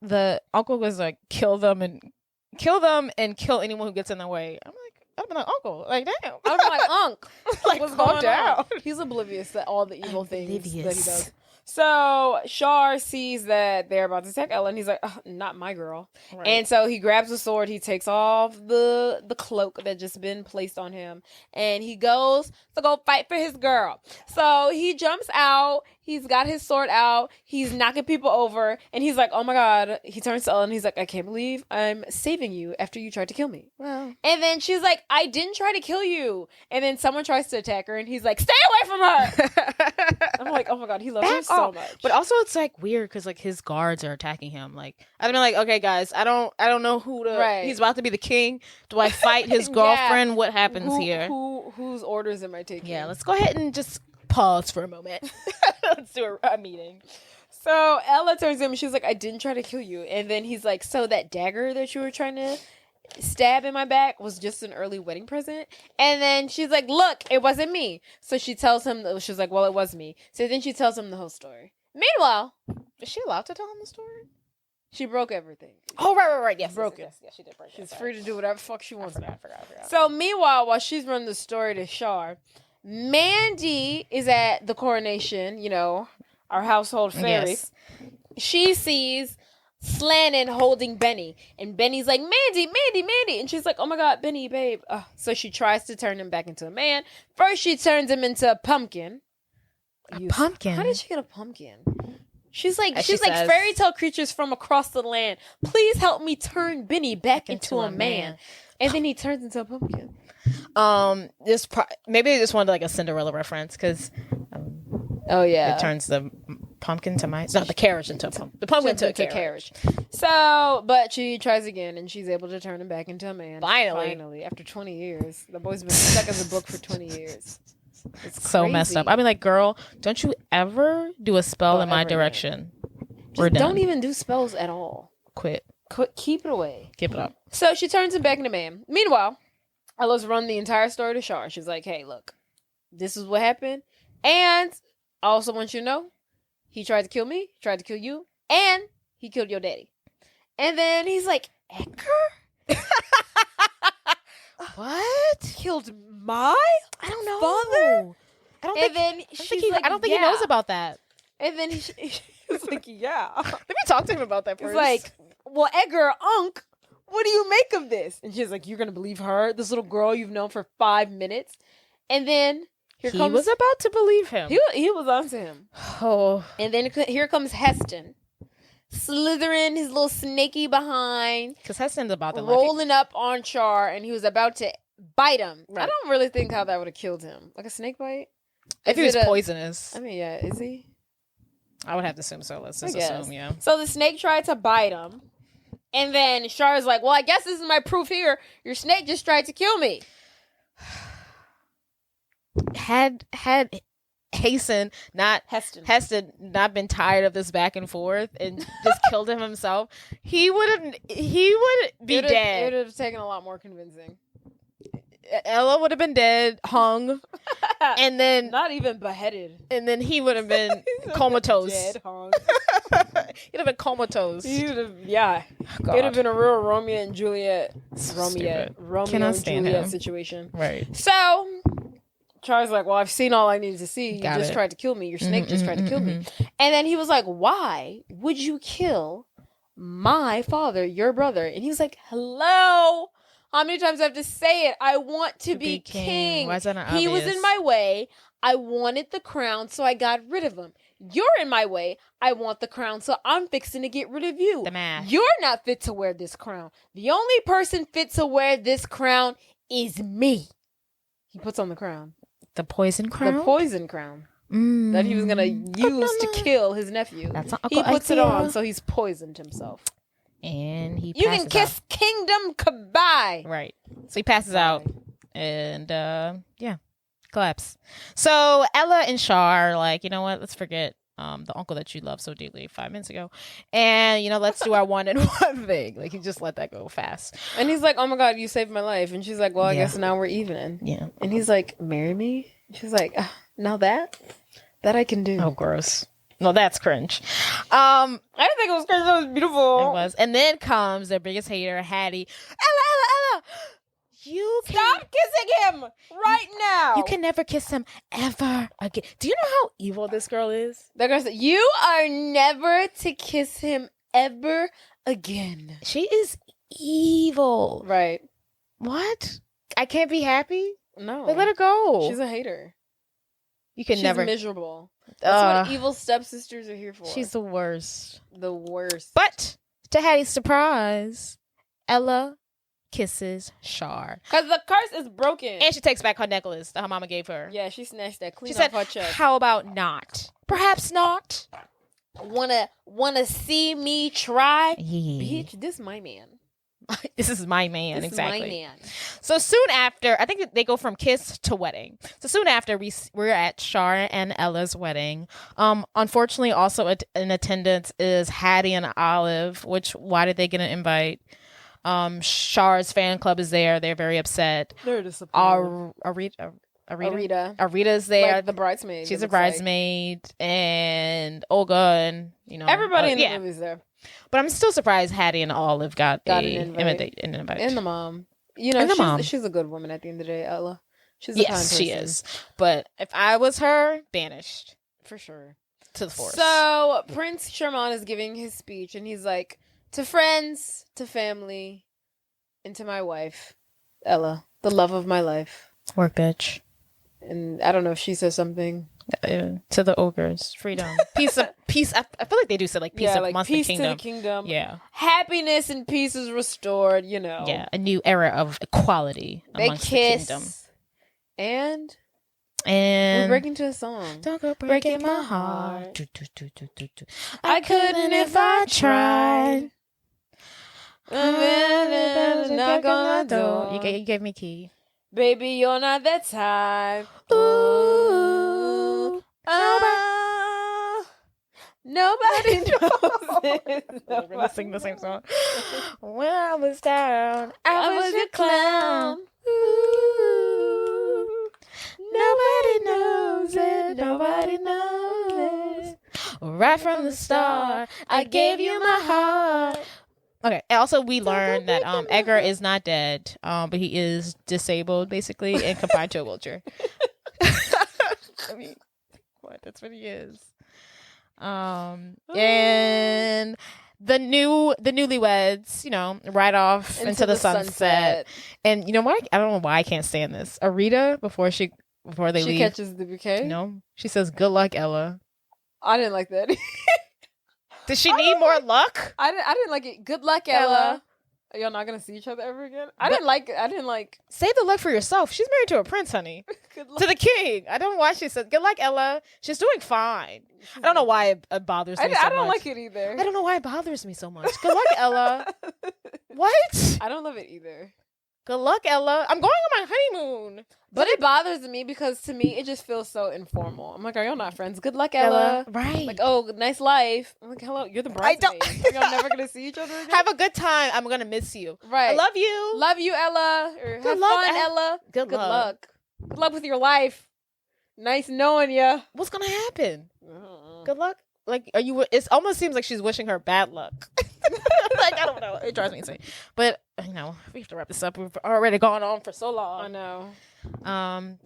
the uncle was like, kill them and kill anyone who gets in the way. I'm like, I've been like, uncle, like damn. I'm like, Unc, like what's calm going down. on? He's oblivious to all the evil things that he does. So Char sees that they're about to attack Ella, and he's like, not my girl. Right. And so he grabs a sword, he takes off the cloak that just been placed on him, and he goes to go fight for his girl. So he jumps out, he's got his sword out, he's knocking people over, and he's like, oh my God. He turns to Ella and he's like, I can't believe I'm saving you after you tried to kill me. Wow. And then she's like, I didn't try to kill you. And then someone tries to attack her, and he's like, stay away from her. I'm like, oh my God, he loves her so much. But also it's like weird because like his guards are attacking him. Like I've been like, okay guys, I don't know who to. Right. He's about to be the king. Do I fight his girlfriend? Yeah. What happens here? Whose orders am I taking? Yeah, let's go ahead and just pause for a moment. Let's do a meeting. So Ella turns to him and she's like, I didn't try to kill you. And then he's like, so that dagger that you were trying to stab in my back was just an early wedding present? And then she's like, look, it wasn't me. So she tells him, she's like, well, it was me. So then she tells him the whole story. Meanwhile, is she allowed to tell him the story? She broke everything. Oh, right. Yes, broke it. Yes, she did break it. She's free to do whatever the fuck she wants. I forgot. So meanwhile, while she's running the story to Char, Mandy is at the coronation, our household fairy. Yes. She sees Slannon holding Benny, and Benny's like, Mandy, and she's like, oh my God, Benny, babe. So she tries to turn him back into a man. First, she turns him into a pumpkin. Pumpkin? How did she get a pumpkin? She's like fairy tale creatures from across the land. Please help me turn Benny back into a man. And then he turns into a pumpkin. Maybe they just wanted like a Cinderella reference because. Oh yeah, it turns the pumpkin to mice. Not the carriage into a pumpkin. The pumpkin into a carriage. So, but she tries again, and she's able to turn him back into a man. Finally, after 20 years, the boy's been stuck as a book for 20 years. It's so messed up. I mean, like, girl, don't you ever do a spell in my direction? We're done. Don't even do spells at all. Quit. Keep it away. Keep it up. So she turns him back into man. Meanwhile, Ella's run the entire story to Char. She's like, hey, look, this is what happened, and I also want you to know, he tried to kill me, tried to kill you, and he killed your daddy. And then he's like, Edgar? What? Killed my I don't know. father? I don't think he knows about that. And then he's like, yeah. Let me talk to him about that first. He's like, well, Edgar, Unc, what do you make of this? And she's like, you're going to believe her? This little girl you've known for 5 minutes? And then he was about to believe him. He was onto him. Oh. And then here comes Heston, slithering his little snaky behind. Because Heston's about to rolling up on Char, and he was about to bite him. Right. I don't really think how that would have killed him. Like a snake bite? If he was poisonous. I mean, yeah, is he? I would have to assume so. Let's just assume, yeah. So the snake tried to bite him. And then Char's like, well, I guess this is my proof here. Your snake just tried to kill me. Had Heston not been tired of this back and forth and just killed him himself, he would be dead. It would have taken a lot more convincing. Ella would have been dead, hung, and then not even beheaded. And then he would have been comatose. Dead, hung. He'd have been comatose. Yeah. It would have been a real Romeo and Juliet situation. Right. So Char's like, well, I've seen all I needed to see. You just tried to kill me. Your snake just tried to kill me. And then he was like, why would you kill my father, your brother? And he was like, hello? How many times do I have to say it? I want to be king. Why is that not obvious? He was in my way. I wanted the crown, so I got rid of him. You're in my way. I want the crown, so I'm fixing to get rid of you. The math. You're not fit to wear this crown. The only person fit to wear this crown is me. He puts on the crown. The poison crown? The poison crown. That he was going to use to kill his nephew. He puts it on, so he's poisoned himself. And he passes You can kiss out. kingdom goodbye. Right. So he passes out. And, collapse. So Ella and Char are like, you know what? Let's forget the uncle that you loved so deeply 5 minutes ago. And, let's do our one and one thing. Like, he just let that go fast. And he's like, oh my God, you saved my life. And she's like, well, I guess now we're even. Yeah. And he's like, marry me? She's like, now that I can do. Oh, gross. No, that's cringe. I didn't think it was cringe. That was beautiful. It was. And then comes their biggest hater, Hattie. Ella. Stop kissing him right now. You can never kiss him ever again. Do you know how evil this girl is? That girl said, you are never to kiss him ever again. She is evil. Right. What? I can't be happy? No. Like, let her go. She's a hater. She's never miserable. That's what evil stepsisters are here for. She's the worst. The worst. But to Hattie's surprise, Ella kisses Char. Because the curse is broken. And she takes back her necklace that her mama gave her. Yeah, she snatched that clean She said, off her chest. how about not? Perhaps not. Wanna see me try? Yeah. Bitch, this my man. This is my man, this exactly. Is my man. So soon after, I think they go from kiss to wedding. So soon after, we're at Char and Ella's wedding. Unfortunately, also in attendance is Hattie and Olive. Why did they get an invite? Char's fan club is there. They're very upset. They're disappointed. Arita's there. Like the bridesmaid. She's a bridesmaid, and Olga, and everybody in the movie's there. But I'm still surprised Hattie and Olive got an invite. And the mom. She's a good woman at the end of the day, Ella. She's a kind person. She is. But if I was her, banished. For sure. To the forest. So Prince Charmont is giving his speech, and he's like, to friends, to family, and to my wife, Ella, the love of my life. Work, bitch. And I don't know if she says something. To the ogres, freedom, peace. I feel like they do say like peace amongst peace the kingdom. To the kingdom. Yeah, happiness and peace is restored. Yeah, a new era of equality amongst the kingdom. And we're breaking to a song. Don't go breaking my heart. I couldn't if I tried. Knock on the door. You gave me key. Baby, you're not that type. Ooh, nobody knows it. We're gonna sing the same song. When I was down, I was your clown. Ooh, nobody knows it. Nobody knows it. Right from the start, I gave you my heart. Okay. Also, we learned that Edgar is not dead, but he is disabled, basically, and confined to a wheelchair. I mean, what? That's what he is. And the newlyweds, ride off into the sunset. And you know what? I don't know why I can't stand this. Arita, before they leave, she catches the bouquet. She says, "Good luck, Ella." I didn't like that. Did she need more luck? I didn't like it. Good luck, Ella. Are y'all not gonna see each other ever again? I didn't like. Save the luck for yourself. She's married to a prince, honey. Good luck. To the king. I don't know why she said good luck, Ella. She's doing fine. I don't know why it bothers me so much. I don't like it either. I don't know why it bothers me so much. Good luck, Ella. What? I don't love it either. Good luck, Ella. I'm going on my honeymoon. But it bothers me because to me, it just feels so informal. I'm like, are y'all not friends? Good luck, Ella. Right. Like, oh, nice life. I'm like, hello, you're the bridesmaid. Are y'all never going to see each other again? Have a good time. I'm going to miss you. Right. I love you. Love you, Ella. Or have fun, Ella. Good luck. Good luck with your life. Nice knowing you. What's going to happen? Good luck. Like, it almost seems like she's wishing her bad luck. Like, I don't know. It drives me insane. But, we have to wrap this up. We've already gone on for so long. I know.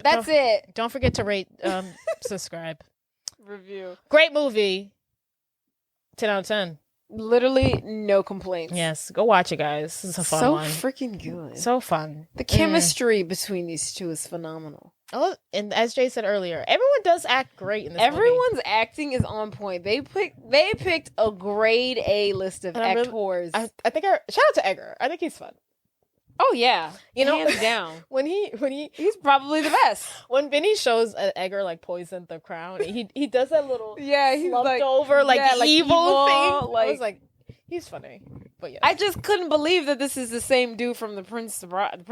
That's it. Don't forget to rate, subscribe. Review. Great movie. 10 out of 10. Literally no complaints. Yes. Go watch it, guys. This is a fun one. So freaking good. So fun. The chemistry between these two is phenomenal. Oh, and as Jay said earlier, everyone does act great in this Everyone's movie. acting is on point. They picked a grade A list of actors. I think shout out to Edgar. I think he's fun. Oh yeah, hands down. when he's probably the best. When Vinny shows Edgar like poisoned the crown, he does that little he's slumped over like evil thing. I was like, he's funny. But yeah, I just couldn't believe that this is the same dude from the Princess Bride,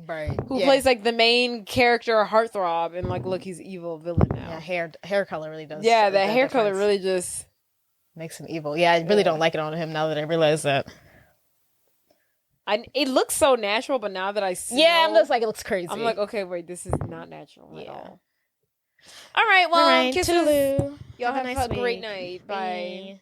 right? Who plays like the main character heartthrob, and like, look, he's evil villain now. Yeah, hair color really does. Yeah, the hair color really just makes him evil. Yeah, I really don't like it on him now that I realize that. It looks so natural, but now that I see, I'm just like, it looks crazy. I'm like, okay, wait, this is not natural at all. All right, well, kisses. Toodaloo. Y'all have a great night. Bye.